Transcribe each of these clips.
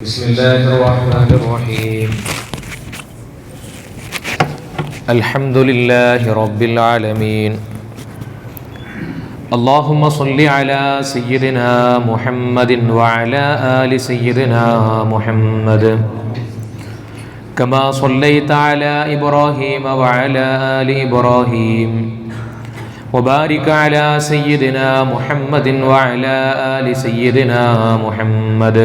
بسم الله الرحمن الرحيم الحمد لله رب العالمين اللهم صل على سيدنا محمد وعلى آل سيدنا محمد كما صليت على إبراهيم وعلى آل إبراهيم وبارك على سيدنا محمد وعلى آل سيدنا محمد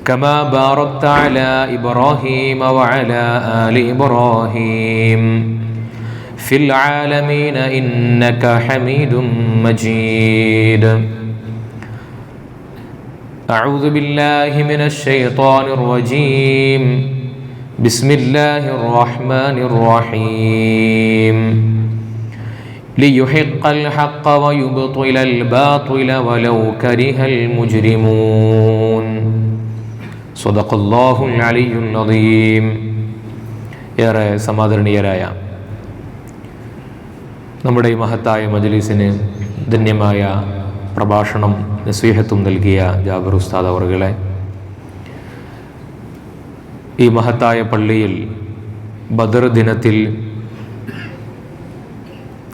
كما باركت على إبراهيم وعلى آل إبراهيم في العالمين إنك حميد مجيد. أعوذ بالله من الشيطان الرجيم. بسم الله الرحمن الرحيم. ليحق الحق ويبطل الباطل ولو كره المجرمون. صدق الله العلي العظيم. ഏറെ സമാദരണീയരായ നമ്മുടെ ഈ മഹത്തായ മജ്‌ലിസിന് ധന്യമായ പ്രഭാഷണം നസീഹത്തും നൽകിയ ജാബിർ ഉസ്താദ് അവറുകളെ, ഈ മഹത്തായ പള്ളിയിൽ ബദർ ദിനത്തിൽ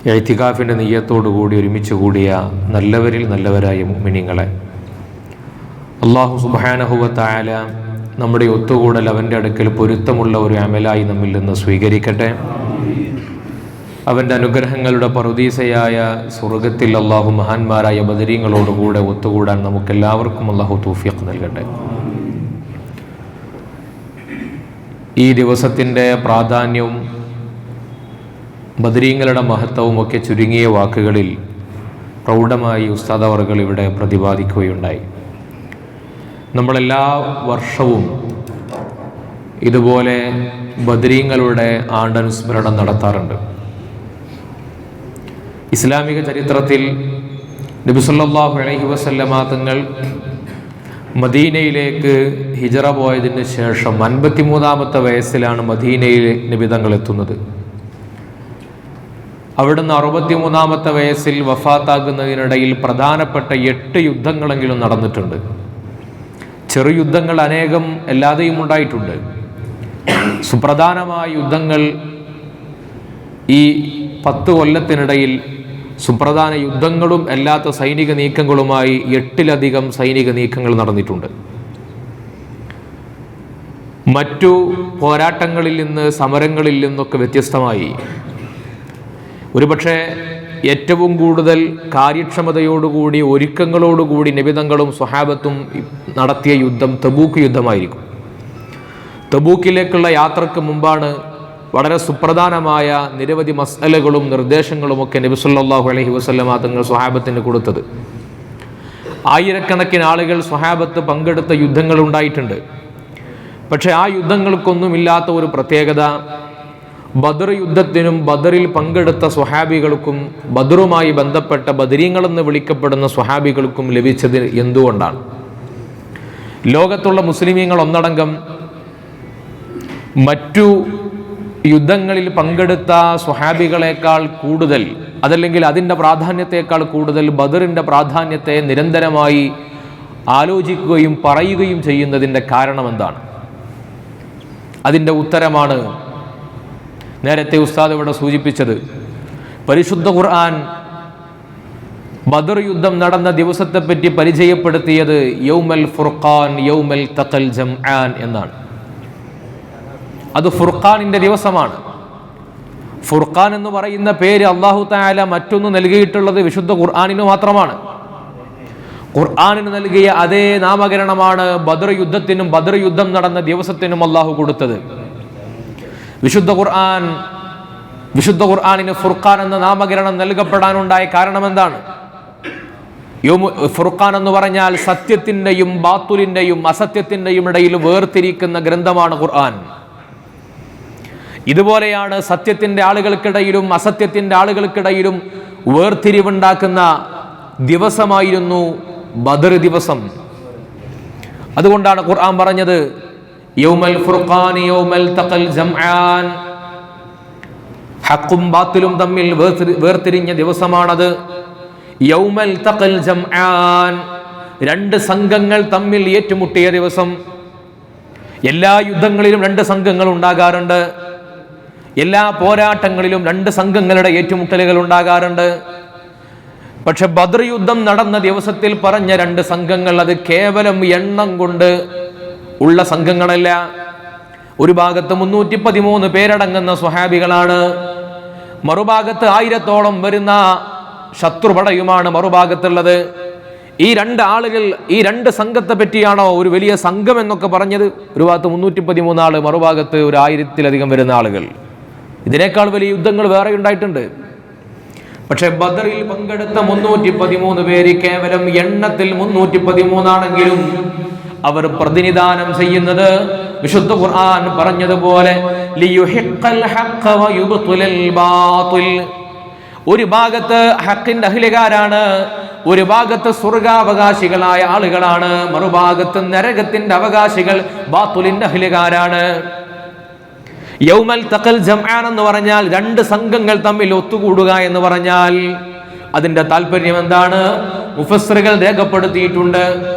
ഇഅ്തികാഫിൻ്റെ നിയ്യത്തോടുകൂടി ഒരുമിച്ച് കൂടിയ നല്ലവരിൽ നല്ലവരായ മുഅ്മിനീങ്ങളെ, അല്ലാഹു സുബ്ഹാനഹു വ തആല നമ്മുടെ ഒത്തുകൂടൽ അവൻ്റെ അടുക്കൽ പൊരുത്തമുള്ള ഒരു അമലായി നമ്മിൽ നിന്ന് സ്വീകരിക്കട്ടെ. അവൻ്റെ അനുഗ്രഹങ്ങളുടെ പറുദീസയായ സ്വർഗത്തിൽ അല്ലാഹു മഹാന്മാരായ ബദരീങ്ങളോടുകൂടെ ഒത്തുകൂടാൻ നമുക്കെല്ലാവർക്കും അല്ലാഹു തൗഫീഖ് നൽകട്ടെ. ഈ ദിവസത്തിൻ്റെ പ്രാധാന്യവും ബദരീങ്ങളുടെ മഹത്വവും ഒക്കെ ചുരുങ്ങിയ വാക്കുകളിൽ പ്രൗഢമായി ഉസ്താദ് അവർകൾ ഇവിടെ പ്രതിപാദിക്കുകയുണ്ടായി. നമ്മളെല്ലാ വർഷവും ഇതുപോലെ ബദരീങ്ങളുടെ ആണ്ടനുസ്മരണം നടത്താറുണ്ട്. ഇസ്ലാമിക ചരിത്രത്തിൽ നബി സല്ലല്ലാഹു അലൈഹി വസല്ലമ തങ്ങൾ മദീനയിലേക്ക് ഹിജറ പോയതിന് ശേഷം 53-ാമത്തെ വയസ്സിലാണ് മദീനയിൽ നബി തങ്ങൾ എത്തുന്നത്. അവിടുന്ന് 63-ാമത്തെ വയസ്സിൽ വഫാത്താകുന്നതിനിടയിൽ പ്രധാനപ്പെട്ട 8 യുദ്ധങ്ങളെങ്കിലും നടന്നിട്ടുണ്ട്. ചെറു യുദ്ധങ്ങൾ അനേകം എല്ലാതെയും ഉണ്ടായിട്ടുണ്ട്. സുപ്രധാനമായ യുദ്ധങ്ങൾ ഈ 10 കൊല്ലത്തിനിടയിൽ സുപ്രധാന യുദ്ധങ്ങളും അല്ലാത്ത സൈനിക നീക്കങ്ങളുമായി 8-ലധികം സൈനിക നീക്കങ്ങൾ നടന്നിട്ടുണ്ട്. മറ്റു പോരാട്ടങ്ങളിൽ നിന്ന്, സമരങ്ങളിൽ നിന്നൊക്കെ വ്യത്യസ്തമായി ഒരുപക്ഷെ ഏറ്റവും കൂടുതൽ കാര്യക്ഷമതയോടുകൂടി ഒരുക്കങ്ങളോടുകൂടി നബിതങ്ങളും സ്വഹാബത്തും നടത്തിയ യുദ്ധം തബൂക്ക് യുദ്ധമായിരിക്കും. തബൂക്കിലേക്കുള്ള യാത്രക്ക് മുമ്പാണ് വളരെ സുപ്രധാനമായ നിരവധി മസ്അലകളും നിർദ്ദേശങ്ങളുമൊക്കെ നബി സല്ലല്ലാഹു അലൈഹി വസല്ലമ തങ്ങൾ സ്വഹാബത്തിന് കൊടുത്തത്. ആയിരക്കണക്കിന് ആളുകൾ സ്വഹാബത്ത് പങ്കെടുത്ത യുദ്ധങ്ങൾ ഉണ്ടായിട്ടുണ്ട്. പക്ഷെ ആ യുദ്ധങ്ങൾക്കൊന്നുമില്ലാത്ത ഒരു പ്രത്യേകത ബദർ യുദ്ധത്തിനും ബദറിൽ പങ്കെടുത്ത സ്വഹാബികൾക്കും ബദറുമായി ബന്ധപ്പെട്ട ബദരീങ്ങളെന്ന് വിളിക്കപ്പെടുന്ന സ്വഹാബികൾക്കും ലഭിച്ചത് എന്തുകൊണ്ടാണ്? ലോകത്തുള്ള മുസ്ലിമീങ്ങൾ ഒന്നടങ്കം മറ്റു യുദ്ധങ്ങളിൽ പങ്കെടുത്ത സ്വഹാബികളെക്കാൾ കൂടുതൽ, അതല്ലെങ്കിൽ അതിൻ്റെ പ്രാധാന്യത്തെക്കാൾ കൂടുതൽ ബദറിൻ്റെ പ്രാധാന്യത്തെ നിരന്തരമായി ആലോചിക്കുകയും പറയുകയും ചെയ്യുന്നതിൻ്റെ കാരണം എന്താണ്? അതിൻ്റെ ഉത്തരമാണ് നേരത്തെ ഉസ്താദ് ഇവിടെ സൂചിപ്പിച്ചത്. പരിശുദ്ധ ഖുർആൻ ബദർ യുദ്ധം നടന്ന ദിവസത്തെപ്പറ്റി പരിചയപ്പെടുത്തിയത് യൗമൽ ഫുർഖാൻ യൗമൽ തഖൽ ജംആൻ എന്നാണ്. അത് ഫുർഖാനിൻ്റെ ദിവസമാണ്. ഫുർഖാൻ എന്ന് പറയുന്ന പേര് അല്ലാഹു തആല മറ്റൊന്ന് നൽകിയിട്ടുള്ളത് വിശുദ്ധ ഖുർആനിന് മാത്രമാണ്. ഖുർആനിന് നൽകിയ അതേ നാമകരണമാണ് ബദർ യുദ്ധത്തിനും ബദർ യുദ്ധം നടന്ന ദിവസത്തിനും അല്ലാഹു കൊടുത്തത്. വിശുദ്ധ ഖുർആനിന് ഫുർഖാൻ എന്ന നാമകരണം നൽകപ്പെടാനുണ്ടായ കാരണം എന്താണ്? ഫുർഖാൻ എന്ന് പറഞ്ഞാൽ സത്യത്തിൻ്റെയും ബാത്തുലിൻ്റെയും അസത്യത്തിൻ്റെയും ഇടയിൽ വേർതിരിക്കുന്ന ഗ്രന്ഥമാണ് ഖുർആൻ. ഇതുപോലെയാണ് സത്യത്തിൻ്റെ ആളുകൾക്കിടയിലും അസത്യത്തിൻ്റെ ആളുകൾക്കിടയിലും വേർതിരിവുണ്ടാക്കുന്ന ദിവസമായിരുന്നു ബദർ ദിവസം. അതുകൊണ്ടാണ് ഖുർആൻ പറഞ്ഞത് യൗമൽ ഫുർഖാൻ യൗമൽ തഖൽ ജംആൻ. ഹഖും ബാത്തിലും തമ്മിൽ വേർതിരിഞ്ഞ ദിവസമാണത്. യൗമൽ തഖൽ ജംആൻ, രണ്ട് സംഘങ്ങൾ തമ്മിൽ ഏറ്റുമുട്ടിയ ദിവസം. എല്ലാ യുദ്ധങ്ങളിലും രണ്ട് സംഘങ്ങൾ ഉണ്ടാകാറുണ്ട്. എല്ലാ പോരാട്ടങ്ങളിലും രണ്ട് സംഘങ്ങളുടെ ഏറ്റുമുട്ടലുകൾ ഉണ്ടാകാറുണ്ട്. പക്ഷെ ബദർ യുദ്ധം നടന്ന ദിവസത്തിൽ പറഞ്ഞ രണ്ട് സംഘങ്ങൾ അത് കേവലം എണ്ണം കൊണ്ട് ഉള്ള സംഘങ്ങളല്ല. ഒരു ഭാഗത്ത് 313 പേരടങ്ങുന്ന സ്വഹാബികളാണ്, മറുഭാഗത്ത് 1000-ഓളം വരുന്ന ശത്രുപടയുമാണ് മറുഭാഗത്തുള്ളത്. ഈ രണ്ട് ആളുകൾ, ഈ രണ്ട് സംഘത്തെ പറ്റിയാണോ ഒരു വലിയ സംഘം എന്നൊക്കെ പറഞ്ഞത്? ഒരു ഭാഗത്ത് 313 ആള്, മറുഭാഗത്ത് ഒരു 1000-ലധികം വരുന്ന ആളുകൾ. ഇതിനേക്കാൾ വലിയ യുദ്ധങ്ങൾ വേറെ ഉണ്ടായിട്ടുണ്ട്. പക്ഷെ ബദറിൽ പങ്കെടുത്ത 313 പേര് കേവലം എണ്ണത്തിൽ 313 ആണെങ്കിലും അവർ പ്രതിനിധാനം ചെയ്യുന്നത് വിശുദ്ധ ഖുർആൻ പറഞ്ഞതുപോലെ ഒരു ഭാഗത്ത് ഹക്കിന്റെ അഹ്ലുകാരാണ്, ഒരു ഭാഗത്ത് സ്വർഗാവകാശികളായ ആളുകളാണ്, മറുഭാഗത്ത് നരകത്തിന്റെ അവകാശികൾ ബാത്തുലിന്റെ അഹ്ലുകാരാണ്. യൗമൽ തഖൽ ജംആൻ എന്ന് പറഞ്ഞാൽ രണ്ട് സംഘങ്ങൾ തമ്മിൽ ഒത്തുകൂടുക എന്ന് പറഞ്ഞാൽ അതിന്റെ താല്പര്യം എന്താണ്? മുഫസ്സിറുകൾ രേഖപ്പെടുത്തിയിട്ടുണ്ട്.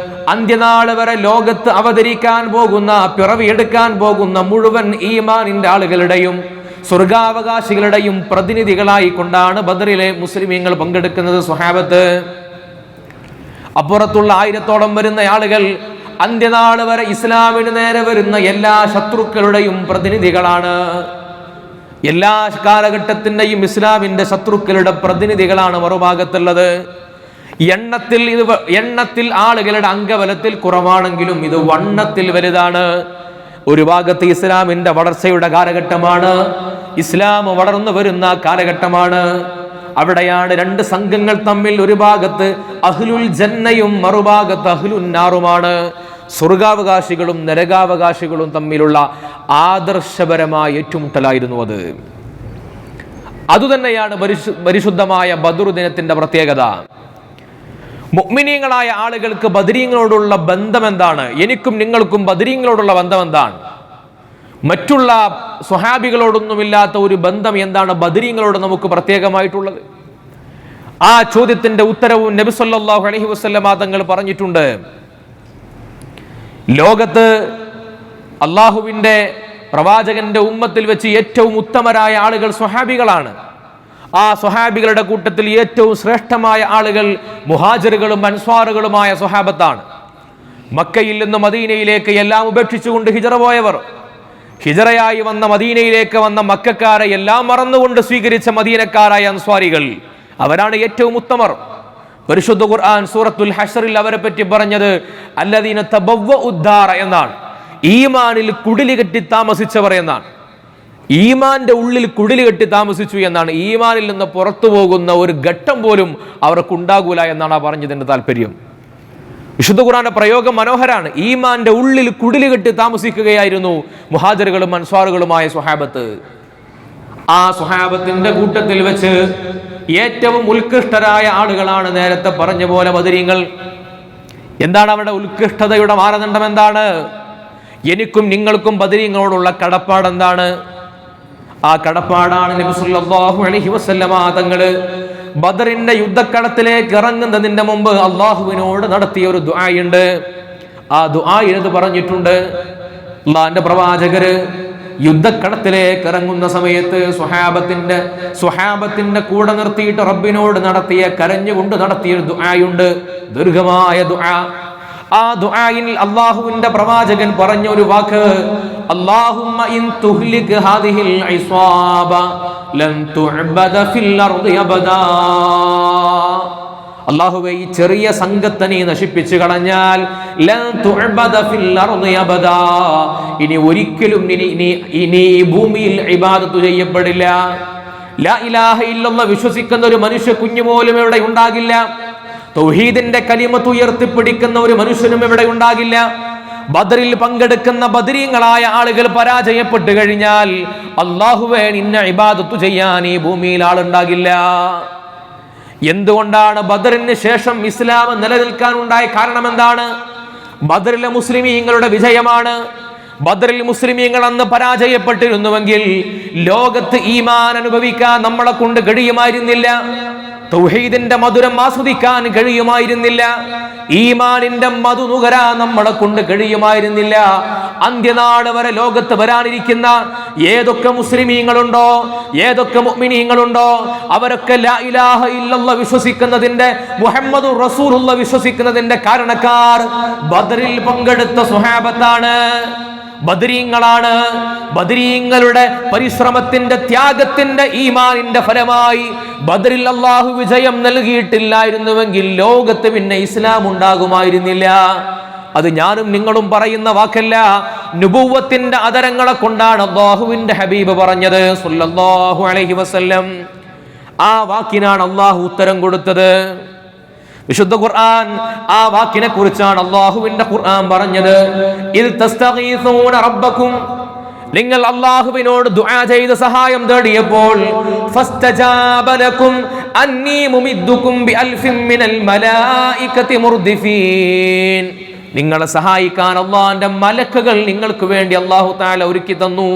അന്ത്യനാൾ വരെ ലോകത്ത് അവതരിക്കാൻ പോകുന്ന, പിറവിയെടുക്കാൻ പോകുന്ന മുഴുവൻ ഈമാനിന്റെ ആളുകളുടെയും സ്വർഗാവകാശികളുടെയും പ്രതിനിധികളായി കൊണ്ടാണ് ബദറിലെ മുസ്ലിമീങ്ങൾ പങ്കെടുക്കുന്നത്. സ്വഹാബത്ത് അപ്പുറത്തുള്ള 1000-ഓളം വരുന്ന ആളുകൾ അന്ത്യനാൾ വരെ ഇസ്ലാമിന് നേരെ വരുന്ന എല്ലാ ശത്രുക്കളുടെയും പ്രതിനിധികളാണ്. എല്ലാ കാലഘട്ടത്തിന്റെയും ഇസ്ലാമിന്റെ ശത്രുക്കളുടെ പ്രതിനിധികളാണ് മറുഭാഗത്തുള്ളത്. എണ്ണത്തിൽ ആളുകളുടെ അംഗബലത്തിൽ കുറവാണെങ്കിലും ഇത് വണ്ണത്തിൽ വലുതാണ്. ഒരു ഭാഗത്ത് ഇസ്ലാമിന്റെ വളർച്ചയുടെ കാലഘട്ടമാണ്, ഇസ്ലാം വളർന്നു വരുന്ന കാലഘട്ടമാണ്. അവിടെയാണ് രണ്ട് സംഘങ്ങൾ തമ്മിൽ, ഒരു ഭാഗത്ത് അഹ്ലുൽ ജന്നയും മറുഭാഗത്ത് അഹ്ലുൻ നാറുമാണ്. സ്വർഗാവകാശികളും നരകാവകാശികളും തമ്മിലുള്ള ആദർശപരമായ ഏറ്റുമുട്ടലായിരുന്നു അത്. അതുതന്നെയാണ് പരിശുദ്ധമായ ബദർ ദിനത്തിന്റെ പ്രത്യേകത. മുഅ്മിനീങ്ങളായ ആളുകൾക്ക് ബദരീങ്ങളോടുള്ള ബന്ധം എന്താണ്? എനിക്കും നിങ്ങൾക്കും ബദരീങ്ങളോടുള്ള ബന്ധം എന്താണ്? മറ്റുള്ള സ്വഹാബികളോടൊന്നുമില്ലാത്ത ഒരു ബന്ധം എന്താണ് ബദരീങ്ങളോട് നമുക്ക് പ്രത്യേകമായിട്ടുള്ളത്? ആ ചോദ്യത്തിന്റെ ഉത്തരവും നബി സല്ലല്ലാഹു അലൈഹി വസല്ലമ തങ്ങൾ പറഞ്ഞിട്ടുണ്ട്. ലോകത്ത് അള്ളാഹുവിന്റെ പ്രവാചകന്റെ ഉമ്മത്തിൽ വെച്ച് ഏറ്റവും ഉത്തമരായ ആളുകൾ സ്വഹാബികളാണ്. ആ സ്വഹാബികളുടെ കൂട്ടത്തിൽ ഏറ്റവും ശ്രേഷ്ഠമായ ആളുകൾ മുഹാജിറുകളും അൻസ്വാറുകളുമായ സ്വഹാബത്താണ്. മക്കയിൽ നിന്ന് മദീനയിലേക്ക് എല്ലാം ഉപേക്ഷിച്ചുകൊണ്ട് ഹിജറ പോയവർ, ഹിജറയായി വന്ന മദീനയിലേക്ക് വന്ന മക്കക്കാരെ എല്ലാം മറന്നുകൊണ്ട് സ്വീകരിച്ച മദീനക്കാരായ അൻസ്വാരികൾ, അവരാണ് ഏറ്റവും ഉത്തമർ. പരിശുദ്ധ ഖുർആൻ സൂറത്തുൽ ഹശ്റിൽ അവരെ പറ്റി പറഞ്ഞത് അല്ലദീന തബവ്വഉദ്ദാറ എന്നാണ്. ഈമാനിൽ കുടില് കെട്ടി താമസിച്ചവർ എന്നാണ്. ഈമാന്റെ ഉള്ളിൽ കുടില് കെട്ടി താമസിച്ചു എന്നാണ്. ഈമാനിൽ നിന്ന് പുറത്തു പോകുന്ന ഒരു ഘട്ടം പോലും അവർക്കുണ്ടാകൂല എന്നാണ് ആ പറഞ്ഞതിന്റെ താല്പര്യം. വിശുദ്ധ ഖുർആന്റെ പ്രയോഗം മനോഹരാണ്. ഈമാന്റെ ഉള്ളിൽ കുടില് കെട്ടി താമസിക്കുകയായിരുന്നു മുഹാജിറുകളും അൻസ്വാറുകളുമായ സ്വഹാബത്ത്. ആ സ്വഹാബത്തിന്റെ കൂട്ടത്തിൽ വെച്ച് ഏറ്റവും ഉത്കൃഷ്ടരായ ആളുകളാണ് നേരത്തെ പറഞ്ഞ പോലെ ബദരീങ്ങൾ. എന്താണ് അവരുടെ ഉത്കൃഷ്ടതയുടെ മാനദണ്ഡം? എന്താണ്? എനിക്കും നിങ്ങൾക്കും ബദരീങ്ങളോടുള്ള കടപ്പാട് എന്താണ്? ആ കടപ്പാടാണ് നബി സല്ലല്ലാഹു അലൈഹി വസല്ലമ തങ്ങള് ബദറിന്റെ യുദ്ധക്കളത്തിലേക്ക് ഇറങ്ങുന്നതിന്റെ മുമ്പ് അള്ളാഹുവിനോട് നടത്തിയ ഒരു ദുആയുണ്ട്. ആ ദുആയിൽ ഇത് പറഞ്ഞിട്ടുണ്ട്. അള്ളാഹുവിന്റെ പ്രവാചകര് യുദ്ധക്കളത്തിലേക്ക് ഇറങ്ങുന്ന സമയത്ത് സ്വഹാബത്തിന്റെ കൂടെ നിർത്തിയിട്ട് റബ്ബിനോട് നടത്തിയ, കരഞ്ഞുകൊണ്ട് നടത്തിയ ഒരു ദുആയുണ്ട്, ദീർഘമായ ദുആ. ആ ദുആയിൽ അല്ലാഹുവിന്റെ പ്രവാചകൻ പറഞ്ഞ ഒരു വാക്ക്, അല്ലാഹുമ്മ ഇൻ തുഹ്ലിക് ഹാദിഹിൽ ഇസ്വാബ ലൻ തുഅബദ ഫിൽ അർദി അബദാ. അല്ലാഹുവേ, ഈ ചെറിയ സംഘത്തെ നീ നശിപ്പിച്ചു കളഞ്ഞാൽ ലൻ തുഅബദ ഫിൽ അർദി അബദാ, ഇനി ഒരിക്കലും ഇനി ഈ ഭൂമിയിൽ ഇബാദത്ത് ചെയ്യപ്പെടില്ല. ലാ ഇലാഹ ഇല്ലല്ലാഹ് വിശ്വസിക്കുന്ന ഒരു മനുഷ്യ കുഞ്ഞു പോലും ഇവിടെ ഉണ്ടാകില്ല. തൗഹീദിന്റെ കലിമത്ത് ഉയർത്തിപ്പിടിക്കുന്ന ഒരു മനുഷ്യനും ഇവിടെ ഉണ്ടാകില്ല. ബദറിൽ പങ്കെടുക്കുന്ന ബദരീങ്ങളായ ആളുകൾ പരാജയപ്പെട്ടു കഴിഞ്ഞാൽ അല്ലാഹുവേ, നിന്നെ ഇബാദത്ത് ചെയ്യാൻ ഈ ഭൂമിയിൽ ആളുണ്ടാകില്ല. എന്തുകൊണ്ടാണ് ബദറിന് ശേഷം ഇസ്ലാം നിലനിൽക്കാൻ ഉണ്ടായ കാരണം എന്താണ്? ബദറിലെ മുസ്ലിമീങ്ങളുടെ വിജയമാണ്. ബദറിൽ മുസ്ലിമീങ്ങൾ അന്ന് പരാജയപ്പെട്ടിരുന്നുവെങ്കിൽ ലോകത്ത് ഈമാൻ അനുഭവിക്കാൻ നമ്മളെ കൊണ്ട് കഴിയുമായിരുന്നില്ല. തൗഹീദിന്റെ മധുരം ആസ്വദിക്കാൻ കഴിയുമായിരുന്നില്ല. ഈമാനിന്റെ മധു നുകരാൻ നമ്മളെ കൊണ്ട് കഴിയുമായിരുന്നില്ല. അന്ത്യനാൾ വരെ ലോകത്ത് വരാനിരിക്കുന്ന ഏതൊക്കെ മുസ്ലിമീങ്ങളുണ്ടോ, ഏതൊക്കെ മുഅ്മിനീങ്ങളുണ്ടോ, അവരൊക്കെ ലാ ഇലാഹ ഇല്ലല്ലാഹ് വിശ്വസിക്കുന്നതിന്റെ, മുഹമ്മദുർ റസൂലുള്ളാഹ് വിശ്വസിക്കുന്നതിന്റെ കാരണക്കാർ ബദറിൽ പങ്കെടുത്ത സ്വഹാബത്താണ്, ബദരീങ്ങളാണ്. ബദരീങ്ങളുടെ പരിശ്രമത്തിന്റെ, ത്യാഗത്തിന്റെ, ഈമാനിന്റെ ഫലമായി ബദറിൽ അല്ലാഹു വിജയം നൽകിയിട്ടില്ലായിരുന്നുവെങ്കിൽ ലോകത്ത് പിന്നെ ഇസ്ലാം ഉണ്ടാകുമായിരുന്നില്ല. അത് ഞാനും നിങ്ങളും പറയുന്ന വാക്കല്ല, നുബുവത്തിന്റെ അതരങ്ങളെ കൊണ്ടാണ് അല്ലാഹുവിന്റെ ഹബീബ് പറഞ്ഞത് സല്ലല്ലാഹു അലൈഹി വസല്ലം. ആ വാക്കിനാണ് അല്ലാഹു ഉത്തരം കൊടുത്തത്. വിശുദ്ധ ഖുർആൻ ആ വാക്കിനെ കുറിച്ചാണ് അല്ലാഹുവിന്റെ ഖുർആൻ പറഞ്ഞത്. ഇൽ തസ്തഗീസൂന റബ്ബക്കും, നിങ്ങൾ അല്ലാഹുവിനോട് ദുആ ചെയ്ത് സഹായം തേടിയപ്പോൾ ഫസ്തജാബ ലക്കും അന്നീ മുമിദ്ദുക്കും ബിഅൽഫിൻ മിനൽ മലായികതി മുർദിഫീൻ, നിങ്ങളെ സഹായിക്കാൻ അല്ലാഹുവിന്റെ മലക്കുകൾ നിങ്ങൾക്ക് വേണ്ടി അല്ലാഹു തആല ഒരുക്കി തന്നു.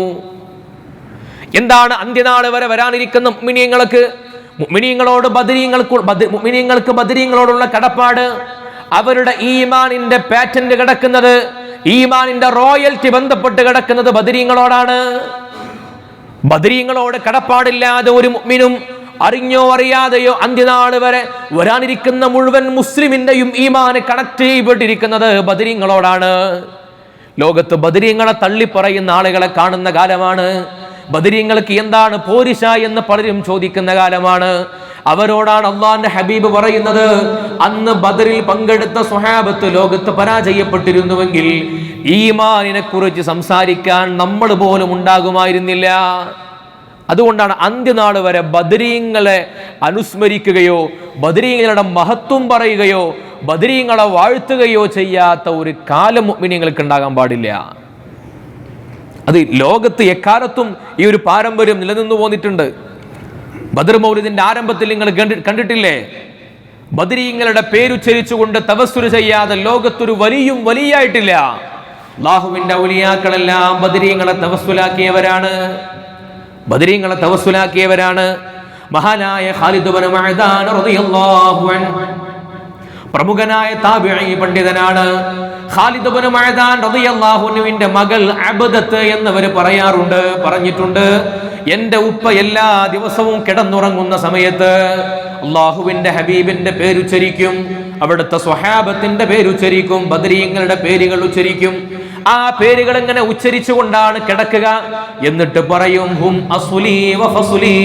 എന്താണ് അന്ത്യനാൾ വരെ വരാനിരിക്കുന്ന മുഅ്മിനീങ്ങളോട് മുഅ്മിനീങ്ങൾക്ക് ബദരീങ്ങളോടുള്ള കടപ്പാട്? അവരുടെ ഈമാനിന്റെ പാറ്റന്റ് കിടക്കുന്നത്, ഈമാനിന്റെ റോയൽറ്റി ബന്ധപ്പെട്ട് കിടക്കുന്നത് ബദരീങ്ങളോടാണ്. ബദരീങ്ങളോട് കടപ്പാടില്ലാതെ ഒരു മുഅ്മിനും അറിഞ്ഞോ അറിയാതെയോ അന്ത്യനാൾ വരെ വരാനിരിക്കുന്ന മുഴുവൻ മുസ്ലിമിന്റെയും ഈമാന് കണക്ട് ചെയ്യപ്പെട്ടിരിക്കുന്നത് ബദരീങ്ങളോടാണ്. ലോകത്ത് ബദരീങ്ങളെ തള്ളിപ്പറയുന്ന ആളുകളെ കാണുന്ന കാലമാണ്. ബദരീങ്ങൾക്ക് എന്താണ് പോരിശ എന്ന് പലരും ചോദിക്കുന്ന കാലമാണ്. അവരോടാണ് അല്ലാഹുവിന്റെ ഹബീബ് പറയുന്നത്, അന്ന് ബദറിൽ പങ്കെടുത്ത സ്വഹാബത്ത് ലോകത്ത് പരാജയപ്പെട്ടിരുന്നുവെങ്കിൽ ഈമാനിനെ കുറിച്ച് സംസാരിക്കാൻ നമ്മൾ പോലും ഉണ്ടാകുമായിരുന്നില്ല. അതുകൊണ്ടാണ് അന്ത്യനാൾ വരെ ബദരീങ്ങളെ അനുസ്മരിക്കുകയോ ബദരീങ്ങളുടെ മഹത്വം പറയുകയോ ബദരീങ്ങളെ വാഴ്ത്തുകയോ ചെയ്യാത്ത ഒരു കാലം മുഅ്മിനീങ്ങൾക്ക് ഉണ്ടാകാൻ പാടില്ല. അത് ലോകത്ത് എക്കാലത്തും ഈ ഒരു പാരമ്പര്യം നിലനിന്നു പോന്നിട്ടുണ്ട്. ബദർ മൗലിദിന്റെ ആരംഭത്തിൽ നിങ്ങൾ കണ്ടിട്ടില്ലേ? ബദരീങ്ങളുടെ പേരുച്ചരിച്ചുകൊണ്ട് തവസ്സുല് ചെയ്യാതെ ലോകത്തൊരു വലിയായിട്ടില്ല. അല്ലാഹുവിന്റെ ഔലിയാക്കളെല്ലാം ബദരീങ്ങളെ തവസ്സുലാക്കിയവരാണ്. മഹാനായ ഖാലിദ് ഇബ്നു മഅദാൻ റളിയല്ലാഹു അൻഹു പ്രമുഖനായ താബിഈ പണ്ഡിതനാണ്. ഖാലിദ് ഇബ്നു മഅദാൻ റളിയല്ലാഹു അൻഹുവിന്റെ മകൾ അബ്ദത്ത് എന്നവർ പറഞ്ഞിട്ടുണ്ട്, എന്റെ ഉപ്പ എല്ലാ ദിവസവും കിടന്നുറങ്ങുന്ന സമയത്ത് അല്ലാഹുവിന്റെ ഹബീബിന്റെ പേരുച്ചരിക്കും, അവിടുത്തെ സ്വഹാബത്തിന്റെ പേരുച്ചരിക്കും, ബദരീങ്ങളുടെ പേരുകൾ ഉച്ചരിക്കും. ആ പേരുകൾ ഇങ്ങനെ ഉച്ചരിച്ചുകൊണ്ടാണ് കിടക്കുക. എന്നിട്ട് പറയും, ഹും അസ്ലി വ ഫസ്ലി,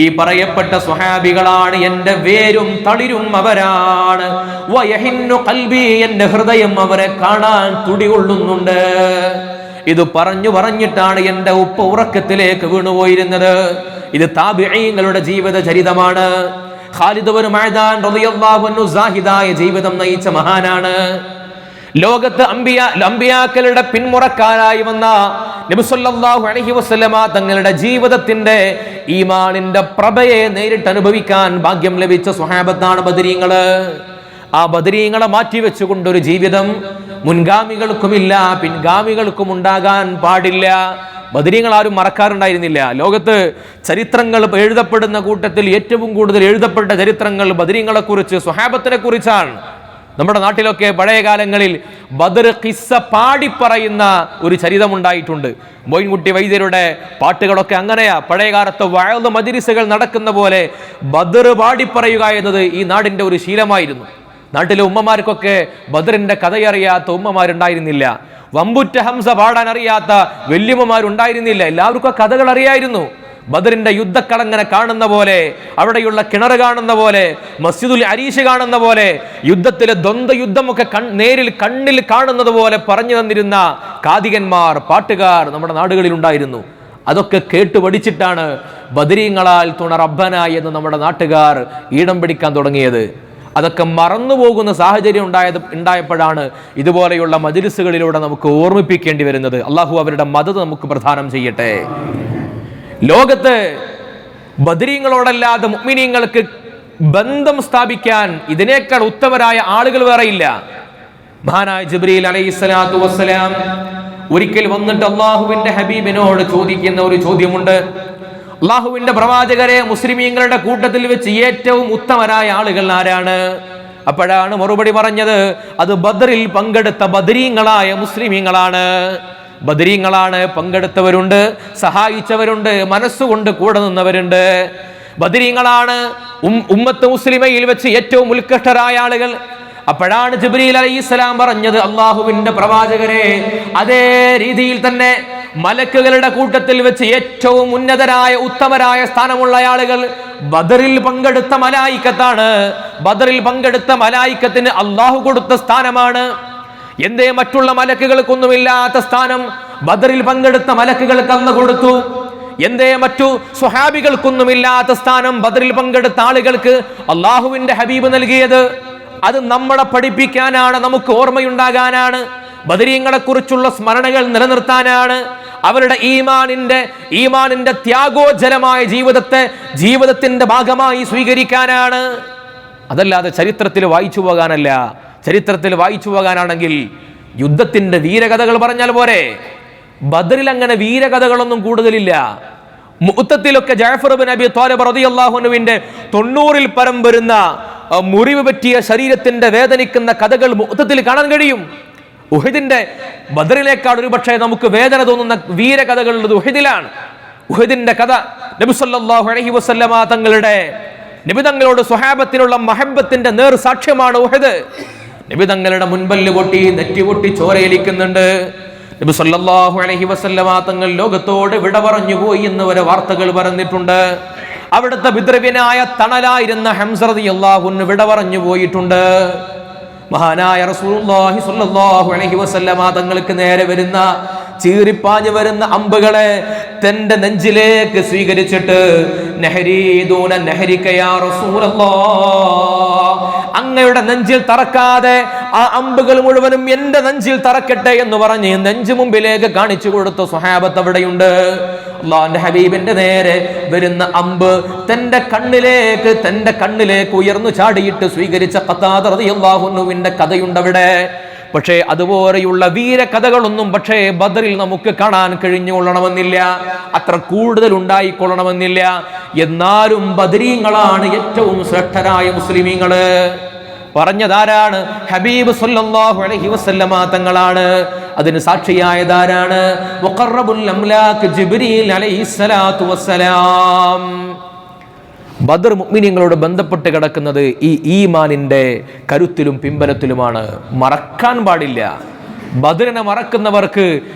ഈ പറയപ്പെട്ട സ്വഹാബികളാണ് എന്റെ വേരും തളിരും അവരാണ്. വയഹിന്നു ഖൽബി, എന്റെ ഹൃദയം അവരെ കാണാൻ തുടികൊള്ളുന്നുണ്ട്. ഇത് പറഞ്ഞിട്ടാണ് എന്റെ ഉപ്പ ഉറക്കത്തിലേക്ക് വീണുപോയിരുന്നത്. ഇത് താബിഈങ്ങളുടെ ജീവിത ചരിതമാണ്. ഖാലിദ് ഇബ്നു മഅദാൻ റളിയല്ലാഹു അൻഹു സാഹിദായ ജീവിതം നയിച്ച മഹാനാണ്. ലോകത്ത് അമ്പിയാക്കളുടെ പിന്മുറക്കാരായി വന്ന നബി സല്ലല്ലാഹു അലൈഹി വസല്ലമ തങ്ങളുടെ ജീവിതത്തിന്റെ ഈമാനിന്റെ പ്രഭയെ നേരിട്ട് അനുഭവിക്കാൻ ഭാഗ്യം ലഭിച്ച സ്വഹാബത്താണ് ബദരീങ്ങള്. ആ ബദരീങ്ങളെ മാറ്റിവെച്ചുകൊണ്ടൊരു ജീവിതം മുൻഗാമികൾക്കുമില്ല, പിൻഗാമികൾക്കും ഉണ്ടാകാൻ പാടില്ല. ബദരീങ്ങൾ ആരും മറക്കാറുണ്ടായിരുന്നില്ല. ലോകത്ത് ചരിത്രങ്ങൾ എഴുതപ്പെടുന്ന കൂട്ടത്തിൽ ഏറ്റവും കൂടുതൽ എഴുതപ്പെട്ട ചരിത്രങ്ങൾ ബദരീങ്ങളെ കുറിച്ച്, സ്വഹാബത്തിനെ കുറിച്ചാണ്. നമ്മുടെ നാട്ടിലൊക്കെ പഴയ കാലങ്ങളിൽ ബദർ ഖിസ്സ പാടിപ്പറയുന്ന ഒരു ചരിതമുണ്ടായിട്ടുണ്ട്. മോയിൻകുട്ടി വൈദ്യരുടെ പാട്ടുകളൊക്കെ അങ്ങനെയാ. പഴയ കാലത്ത് വഅദ് മജ്ലിസുകൾ നടക്കുന്ന പോലെ ബദർ പാടിപ്പറയുക എന്നത് ഈ നാടിന്റെ ഒരു ശീലമായിരുന്നു. നാട്ടിലെ ഉമ്മമാർക്കൊക്കെ ബദറിന്റെ കഥയറിയാത്ത ഉമ്മമാരുണ്ടായിരുന്നില്ല. വമ്പുറ്റ ഹംസ പാടാൻ അറിയാത്ത വല്യമ്മമാരുണ്ടായിരുന്നില്ല. എല്ലാവർക്കും കഥകൾ അറിയായിരുന്നു. ബദറിന്റെ യുദ്ധക്കളങ്ങനെ കാണുന്ന പോലെ, അവിടെയുള്ള കിണർ കാണുന്ന പോലെ, മസ്ജിദുൽ അരീഷ് കാണുന്ന പോലെ, യുദ്ധത്തിലെ ദ്വന്ദ്വ യുദ്ധമൊക്കെ കണ്ണിൽ കാണുന്നത് പോലെ പറഞ്ഞു തന്നിരുന്ന കാതികന്മാർ, പാട്ടുകാർ നമ്മുടെ നാടുകളിൽ ഉണ്ടായിരുന്നു. അതൊക്കെ കേട്ട് പഠിച്ചിട്ടാണ് ബദരീങ്ങളാൽ തുണ റബ്ബന എന്ന് നമ്മുടെ നാട്ടുകാർ ഈടം പിടിക്കാൻ തുടങ്ങിയത്. അതൊക്കെ മറന്നുപോകുന്ന സാഹചര്യം ഉണ്ടായപ്പോഴാണ് ഇതുപോലെയുള്ള മജ്ലിസുകളിലൂടെ നമുക്ക് ഓർമ്മിപ്പിക്കേണ്ടി വരുന്നത്. അള്ളാഹു അവരുടെ മദദ് നമുക്ക് പ്രദാനം ചെയ്യട്ടെ. ലോകത്ത് ബദരീങ്ങളോടല്ലാതെ മുഅ്മിനീങ്ങൾക്ക് ബന്ധം സ്ഥാപിക്കാൻ ഇതിനേക്കാൾ ഉത്തമരായ ആളുകൾ വേറെയില്ല. മഹാനായ ജിബ്രീൽ അലൈഹിസ്സലാത്തു വസ്സലാം ഒരിക്കൽ വന്നിട്ട് അല്ലാഹുവിന്റെ ഹബീബിനോട് ചോദിക്കുന്ന ഒരു ചോദ്യമുണ്ട്. അള്ളാഹുവിന്റെ പ്രവാചകരെ, മുസ്ലിമീങ്ങളുടെ കൂട്ടത്തിൽ വെച്ച് ഏറ്റവും ഉത്തമരായ ആളുകൾ ആരാണ്? അപ്പോഴാണ് മറുപടി പറഞ്ഞത്, അത് ബദറിൽ പങ്കെടുത്ത ബദരീങ്ങളായ മുസ്ലിമീങ്ങളാണ്. ബദരീങ്ങളാണ്. പങ്കെടുത്തവരുണ്ട്, സഹായിച്ചവരുണ്ട്, മനസ്സുകൊണ്ട് കൂടെ നിന്നവരുണ്ട്. ബദരീങ്ങളാണ് ഉമ്മത്ത് മുസ്ലിമയിൽ വെച്ച് ഏറ്റവും ഉത്കൃഷ്ടരായ ആളുകൾ. അപ്പോഴാണ് ജിബ്രീൽ അലൈഹിസ്സലാം പറഞ്ഞത്, അള്ളാഹുവിന്റെ പ്രവാചകരെ, അതേ രീതിയിൽ തന്നെ മലക്കുകളുടെ കൂട്ടത്തിൽ വെച്ച് ഏറ്റവും ഉന്നതരായ ഉത്തമരായ സ്ഥാനമുള്ള ആളുകൾ ബദറിൽ പങ്കെടുത്ത മലായിക്കത്താണ്. ബദറിൽ പങ്കെടുത്ത മലായിക്കത്തിന് അള്ളാഹു കൊടുത്ത സ്ഥാനമാണ്. എന്തേ മറ്റുള്ള മലക്കുകൾക്കൊന്നുമില്ലാത്ത സ്ഥാനം ബദറിൽ പങ്കെടുത്ത മലക്കുകൾക്ക് അന്ന് കൊടുത്തു? എന്തേ മറ്റു സ്വഹാബികൾക്കൊന്നുമില്ലാത്ത സ്ഥാനം ബദറിൽ പങ്കെടുത്ത ആളുകൾക്ക് അള്ളാഹുവിന്റെ ഹബീബ് നൽകിയത്? അത് നമ്മളെ പഠിപ്പിക്കാനാണ്, നമുക്ക് ഓർമ്മയുണ്ടാകാനാണ്, ബദരീങ്ങളെ കുറിച്ചുള്ള സ്മരണകൾ നിലനിർത്താനാണ്, അവരുടെ ഈമാനിന്റെ ത്യാഗോജ്ജലമായ ജീവിതത്തിന്റെ ഭാഗമായി സ്വീകരിക്കാനാണ്. അതല്ലാതെ ചരിത്രത്തിൽ വായിച്ചു പോകാനല്ല. ചരിത്രത്തിൽ വായിച്ചു പോകാനാണെങ്കിൽ യുദ്ധത്തിന്റെ വീരകഥകൾ പറഞ്ഞാൽ പോരെ. ബദറിൽ അങ്ങനെ വീരകഥകളൊന്നും കൂടുതലില്ല. മുഅ്തത്തിലൊക്കെ ജഅഫർ ഇബ്നു അബി ത്വാലിബ് റളിയല്ലാഹു അൻഹുവിന്റെ 90-ൽ പരം വരുന്ന മുറിവ് പറ്റിയ ശരീരത്തിന്റെ വേദനിക്കുന്ന കഥകൾ മുഅ്തത്തിൽ കാണാൻ കഴിയും. ഉഹദിന്റെ ബദറിലേക്കാൾ ഒരു പക്ഷേ നമുക്ക് വേദന തോന്നുന്ന വീരകഥകൾ ഉള്ളത് ഉഹദിലാണ്. ഉഹദിന്റെ കഥ നബി സല്ലല്ലാഹു അലൈഹി വസല്ലമ നബി തങ്ങളോട് സ്വഹാബത്തിനുള്ള മഹബത്തിന്റെ നേർ സാക്ഷ്യമാണ് ഉഹദ്. നബി തങ്ങളുടെ മുൻപല്ല് പൊട്ടി, നെറ്റി പൊട്ടി, ചോരയിലിക്കുന്നുണ്ട്. നബി സല്ലല്ലാഹു അലൈഹി വസല്ലമ തങ്ങൾ ലോകത്തോട് വിട പറഞ്ഞു പോയി എന്ന് വരെ വാർത്തകൾ പറഞ്ഞിട്ടുണ്ട്. അവിടുത്തെ പിതൃവ്യനായ തണലായിരുന്ന ഹംസ റളിയല്ലാഹു അൻഹു വിട പറഞ്ഞു പോയിട്ടുണ്ട്. മഹാനായ റസൂലുള്ളാഹി സ്വല്ലല്ലാഹു അലൈഹി വസല്ലമ തങ്ങൾക്ക് നേരെ വരുന്ന, ചീറിപ്പാഞ്ഞു വരുന്ന അമ്പുകളെ തന്റെ നെഞ്ചിലേക്ക് സ്വീകരിച്ചിട്ട് നഹരീദൂന നഹരിക യാ റസൂലല്ലാഹ്, അങ്ങയുടെ നെഞ്ചിൽ തറക്കാതെ ആ അമ്പുകൾ മുഴുവനും എന്റെ നെഞ്ചിൽ തറക്കട്ടെ എന്ന് പറഞ്ഞ് നെഞ്ചു മുമ്പിലേക്ക് കാണിച്ചു കൊടുത്ത സ്വഹാബത്ത് അവിടെയുണ്ട്. അല്ലാഹുവിന്റെ ഹബീബിന്റെ നേരെ വരുന്ന അമ്പ് തന്റെ കണ്ണിലേക്ക് ഉയർന്നു ചാടിയിട്ട് സ്വീകരിച്ച ഖതാദ റളിയല്ലാഹു അൻഹുവിന്റെ കഥയുണ്ട് അവിടെ. പക്ഷേ അതുപോലെയുള്ള വീരകഥകളൊന്നും പക്ഷേ ബദറിൽ നമുക്ക് കാണാൻ കഴിഞ്ഞുകൊള്ളണമെന്നില്ല, അത്ര കൂടുതൽ ഉണ്ടായിക്കൊള്ളണമെന്നില്ല. എന്നാലും ബദരീങ്ങളാണ് ഏറ്റവും ശ്രേഷ്ഠരായ മുസ്ലിമീങ്ങള്. പറഞ്ഞതാരാണ്? ഹബീബ് സല്ലല്ലാഹു അലൈഹി വസല്ലമ തങ്ങളാണ്. അതിന് സാക്ഷിയായതാരാണ്? മുഖറബുൽ അംലാക്ക് ജിബ്രീൽ അലൈഹിസ്സലാത്തു വസ്സലാം. ബദർ മുഅ്മിനീങ്ങളോട് ബന്ധപ്പെട്ട് കിടക്കുന്നത് ഈ ഈമാനിന്റെ കരുത്തിലും പിമ്പലത്തിലുമാണ്. മറക്കാൻ പാടില്ല. ബദറിനെ മറക്കുന്നവർക്ക്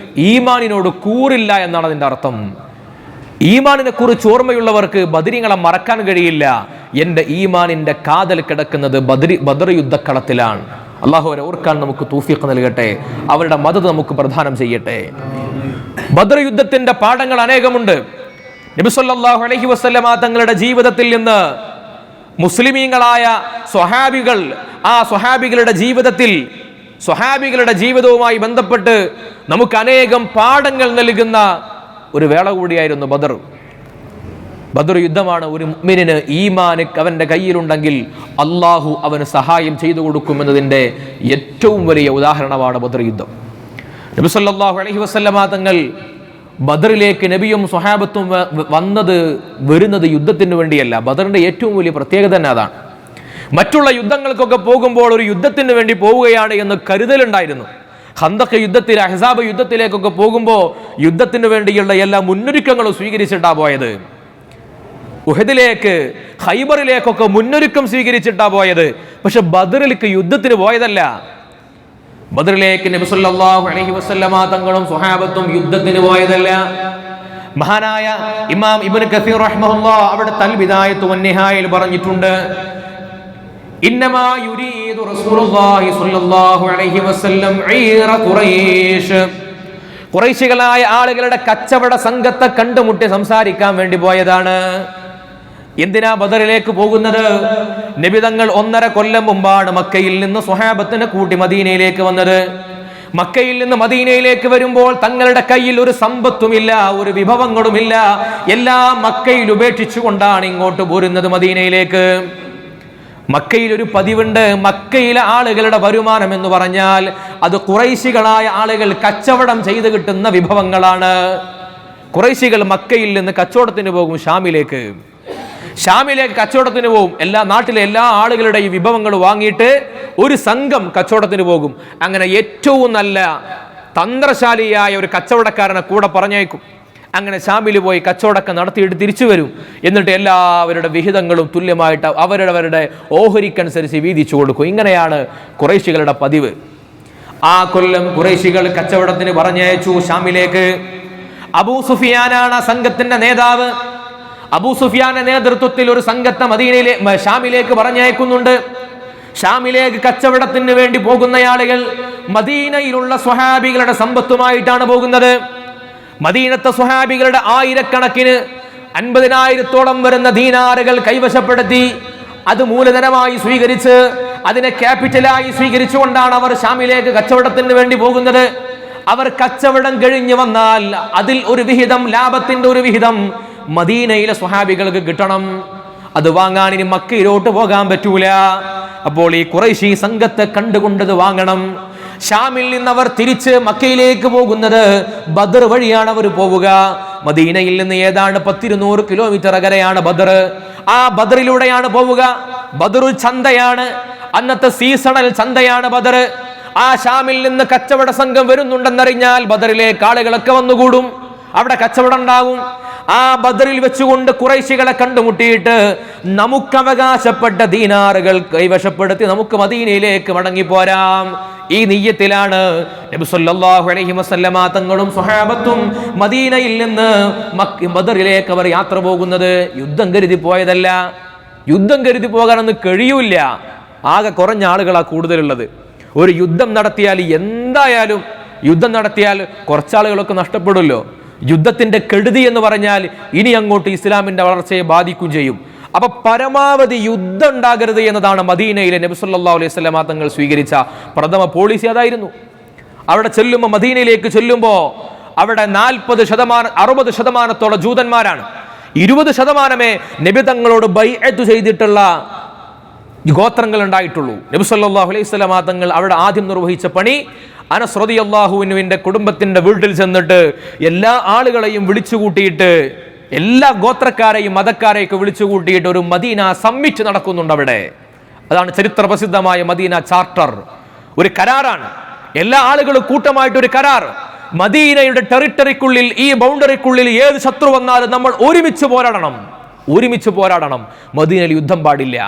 ഈമാനിനോട് കൂറില്ല എന്നാണ് അതിന്റെ അർത്ഥം. ഈമാനിനെ കുറിച്ച് ഓർമ്മയുള്ളവർക്ക് ബദരീങ്ങളെ മറക്കാൻ കഴിയില്ല. എന്റെ ഈമാനിന്റെ കാതൽ കിടക്കുന്നത് ബദർ യുദ്ധക്കളത്തിലാണ്. അള്ളാഹു അവരെ ഓർക്കാൻ നമുക്ക് തൗഫീഖ് നൽകട്ടെ, അവരുടെ മദദ് നമുക്ക് പ്രദാനം ചെയ്യട്ടെ. ബദർ യുദ്ധത്തിന്റെ പാഠങ്ങൾ അനേകമുണ്ട്. നബി സല്ലല്ലാഹു അലൈഹി വസല്ലമ തങ്ങളുടെ ജീവിതത്തിൽ നിന്ന് മുസ്ലിമീങ്ങളായ സ്വഹാബികൾ, ആ സ്വഹാബികളുടെ ജീവിതവുമായി ബന്ധപ്പെട്ട് നമുക്ക് അനേകം പാഠങ്ങൾ നൽകുന്ന ഒരു വേള കൂടിയായിരുന്നു ബദർ. ബദർ യുദ്ധമാണ് ഒരു മുഅ്മിനിന് ഈമാൻ അവന്റെ കയ്യിലുണ്ടെങ്കിൽ അള്ളാഹു അവന് സഹായം ചെയ്തു കൊടുക്കുമെന്നതിന്റെ ഏറ്റവും വലിയ ഉദാഹരണമാണ് ബദർ യുദ്ധം. നബി സല്ലല്ലാഹു അലൈഹി വസല്ലമ തങ്ങൾ ബദറിലേക്ക് നബിയും സ്വഹാബത്തും വരുന്നത് യുദ്ധത്തിന് വേണ്ടിയല്ല. ബദറിന്റെ ഏറ്റവും വലിയ പ്രത്യേകത തന്നെ അതാണ്. മറ്റുള്ള യുദ്ധങ്ങൾക്കൊക്കെ പോകുമ്പോൾ ഒരു യുദ്ധത്തിന് വേണ്ടി പോവുകയാണ് എന്ന് കരുതലുണ്ടായിരുന്നു. ഖന്തഖ് യുദ്ധത്തിൽ, അഹ്സാബ് യുദ്ധത്തിലേക്കൊക്കെ പോകുമ്പോൾ യുദ്ധത്തിന് വേണ്ടിയുള്ള എല്ലാ മുന്നൊരുക്കങ്ങളും സ്വീകരിച്ചിട്ടാ പോയത്. ഉഹദിലേക്ക്, ഖൈബറിലേക്കൊക്കെ മുന്നൊരുക്കം സ്വീകരിച്ചിട്ടാ പോയത്. പക്ഷെ ബദറിലേക്ക് യുദ്ധത്തിന് പോയതല്ല. ബദറിലേക്ക് നബി സല്ലല്ലാഹു അലൈഹി വസല്ലമ തങ്ങളും സ്വഹാബത്തും യുദ്ധത്തിന് പോയതല്ല. മഹാനായ ഇമാം ഇബ്നു കസീർ റഹിമഹുല്ലാഹ് അവിടെ അൽ ബിദായത്തു വന്നിഹായയിൽ പറഞ്ഞിട്ടുണ്ട്, ഇന്നമാ യുരീദു റസൂലുള്ളാഹി സ്വല്ലല്ലാഹു അലൈഹി വസല്ലം ഈറ ഖുറൈശ്, ഖുറൈശികളായ ആളുകളുടെ കച്ചവട സംഘത്തെ കണ്ടുമുട്ടി സംസാരിക്കാൻ വേണ്ടി പോയതാണ്. എന്തിനാ ബദറിലേക്ക് പോകുന്നത്? നബി തങ്ങൾ 1.5 കൊല്ലം മുമ്പാണ് മക്കയിൽ നിന്ന് സ്വഹാബത്തിനെ കൂട്ടി മദീനയിലേക്ക് വന്നത്. മക്കയിൽ നിന്ന് മദീനയിലേക്ക് വരുമ്പോൾ തങ്ങളുടെ കയ്യിൽ ഒരു സമ്പത്തുമില്ല, ഒരു വിഭവങ്ങളുമില്ല. എല്ലാം മക്കയിൽ ഉപേക്ഷിച്ചുകൊണ്ടാണ് ഇങ്ങോട്ട് പോരുന്നത് മദീനയിലേക്ക്. മക്കയിൽ ഒരു പതിവുണ്ട്. മക്കയിലെ ആളുകളുടെ വരുമാനം എന്ന് പറഞ്ഞാൽ അത് ഖുറൈശികളായ ആളുകൾ കച്ചവടം ചെയ്ത് കിട്ടുന്ന വിഭവങ്ങളാണ്. ഖുറൈശികൾ മക്കയിൽ നിന്ന് കച്ചവടത്തിന് പോകും ഷാമിലേക്ക് കച്ചവടത്തിന് പോകും. നാട്ടിലെ എല്ലാ ആളുകളുടെയും വിഭവങ്ങൾ വാങ്ങിയിട്ട് ഒരു സംഘം കച്ചവടത്തിന് പോകും. അങ്ങനെ ഏറ്റവും നല്ല തന്ത്രശാലിയായ ഒരു കച്ചവടക്കാരനെ കൂടെ പറഞ്ഞേക്കും. അങ്ങനെ ഷാമിൽ പോയി കച്ചവടമൊക്കെ നടത്തിയിട്ട് തിരിച്ചു വരും. എന്നിട്ട് എല്ലാവരുടെ വിഹിതങ്ങളും തുല്യമായിട്ട് അവരവരുടെ ഓഹരിക്കനുസരിച്ച് വീതിച്ചു കൊടുക്കും. ഇങ്ങനെയാണ് ഖുറൈശികളുടെ പതിവ്. ആ കൊല്ലം ഖുറൈശികൾ കച്ചവടത്തിന് പറഞ്ഞയച്ചു ഷാമിലേക്ക്. അബൂ സുഫിയാനാണ് ആ സംഘത്തിന്റെ നേതാവ്. അബൂ സുഫിയാന്റെ നേതൃത്വത്തിൽ ഒരു സംഘത്തെ ഷാമിലേക്ക് പറഞ്ഞയക്കുന്നുണ്ട്. ഷാമിലേക്ക് കച്ചവടത്തിന് വേണ്ടി പോകുന്ന ആളുകൾ മദീനയിലുള്ള സ്വഹാബികളുടെ സമ്പത്തുമായിട്ടാണ് പോകുന്നത്. മദീനത്തെ സ്വഹാബികളുടെ ആയിരക്കണക്കിന് 50,000-ഓളം വരുന്ന ദീനാറുകൾ കൈവശപ്പെടുത്തി അത് മൂലധനമായി സ്വീകരിച്ച് അതിനെ ക്യാപിറ്റലായി സ്വീകരിച്ചുകൊണ്ടാണ് അവർ ഷാമിലേക്ക് കച്ചവടത്തിന് വേണ്ടി പോകുന്നത്. അവർ കച്ചവടം കഴിഞ്ഞു വന്നാൽ അതിൽ ഒരു വിഹിതം, ലാഭത്തിന്റെ ഒരു വിഹിതം മദീനയിലെ സ്വഹാബികൾക്ക് കിട്ടണം. അത് വാങ്ങാൻ ഇനി മക്കയിലോട്ട് പോകാൻ പറ്റൂല. അപ്പോൾ ഈ ഖുറൈശി സംഘത്തെ കണ്ടുകൊണ്ടത് വാങ്ങണം. ഷാമിൽ നിന്ന് അവർ തിരിച്ച് മക്കയിലേക്ക് പോകുന്നത് ബദർ വഴിയാണ് അവർ പോവുക. മദീനയിൽ നിന്ന് ഏതാണ്ട് 100-200 കിലോമീറ്റർ അകലെയാണ് ബദർ. ആ ബദറിലൂടെയാണ് പോവുക. ബദർ ചന്തയാണ്, അന്നത്തെ സീസണൽ ചന്തയാണ് ബദർ. ആ ഷാമിൽ നിന്ന് കച്ചവട സംഘം വരുന്നുണ്ടെന്നറിഞ്ഞാൽ ബദറിലേക്ക് ആളുകളൊക്കെ വന്നുകൂടും. അവിടെ കച്ചവടം ഉണ്ടാകും. ആ ബദറിൽ വെച്ചുകൊണ്ട് ഖുറൈശികളെ കണ്ടുമുട്ടിയിട്ട് നമുക്ക് അവകാശപ്പെട്ട ദീനാറുകൾ കൈവശപ്പെടുത്തി നമുക്ക് മദീനയിലേക്ക് മടങ്ങിപ്പോരാം. ഈ നിയ്യത്തിലാണ് നബി സല്ലല്ലാഹു അലൈഹി വസല്ലമ തങ്ങളും സ്വഹാബത്തും മദീനയിൽ നിന്ന് ബദറിലേക്ക് അവർ യാത്ര പോകുന്നത്. യുദ്ധം കരുതി പോയതല്ല. യുദ്ധം കരുതി പോകാനൊന്നും കഴിയൂല. ആകെ കുറഞ്ഞ ആളുകളാണ് കൂടുതലുള്ളത്. ഒരു യുദ്ധം നടത്തിയാൽ കുറച്ചാളുകളൊക്കെ നഷ്ടപ്പെടുമല്ലോ. യുദ്ധത്തിന്റെ കെടുതി എന്ന് പറഞ്ഞാൽ ഇനി അങ്ങോട്ട് ഇസ്ലാമിന്റെ വളർച്ചയെ ബാധിക്കുകയും ചെയ്യും. അപ്പൊ പരമാവധി യുദ്ധം ഉണ്ടാകരുത് എന്നതാണ് മദീനയിലെ നബി സല്ലല്ലാഹു അലൈഹി വസല്ലമ തങ്ങൾ സ്വീകരിച്ച പ്രഥമ പോളിസി. അതായിരുന്നു. അവിടെ ചെല്ലുമ്പോൾ, മദീനയിലേക്ക് ചെല്ലുമ്പോൾ അവിടെ 60% ജൂതന്മാരാണ്. 20% നബി തങ്ങളോട് ബൈഅത്ത് ചെയ്തിട്ടുള്ള ഗോത്രങ്ങൾ ഉണ്ടായിട്ടുള്ളൂ. നബി സല്ലല്ലാഹു അലൈഹി വസല്ലമ തങ്ങൾ അവിടെ ആദ്യം നിർവഹിച്ച പണി, അനസ് റളിയല്ലാഹു അൻഹുവിന്റെ കുടുംബത്തിന്റെ വീട്ടിൽ ചെന്നിട്ട് എല്ലാ ആളുകളെയും വിളിച്ചുകൂട്ടിയിട്ട്, എല്ലാ ഗോത്രക്കാരെയും മതക്കാരെയൊക്കെ വിളിച്ചുകൂട്ടിയിട്ട് ഒരു മദീന സമ്മിറ്റ് നടക്കുന്നുണ്ട് അവിടെ. അതാണ് ചരിത്ര പ്രസിദ്ധമായ മദീന ചാർട്ടർ. ഒരു കരാറാണ്. എല്ലാ ആളുകളും കൂട്ടമായിട്ടൊരു കരാർ. മദീനയുടെ ടെറിട്ടറിക്കുള്ളിൽ, ഈ ബൗണ്ടറിക്കുള്ളിൽ ഏത് ശത്രു വന്നാലും നമ്മൾ ഒരുമിച്ച് പോരാടണം. മദീനയിൽ യുദ്ധം പാടില്ല.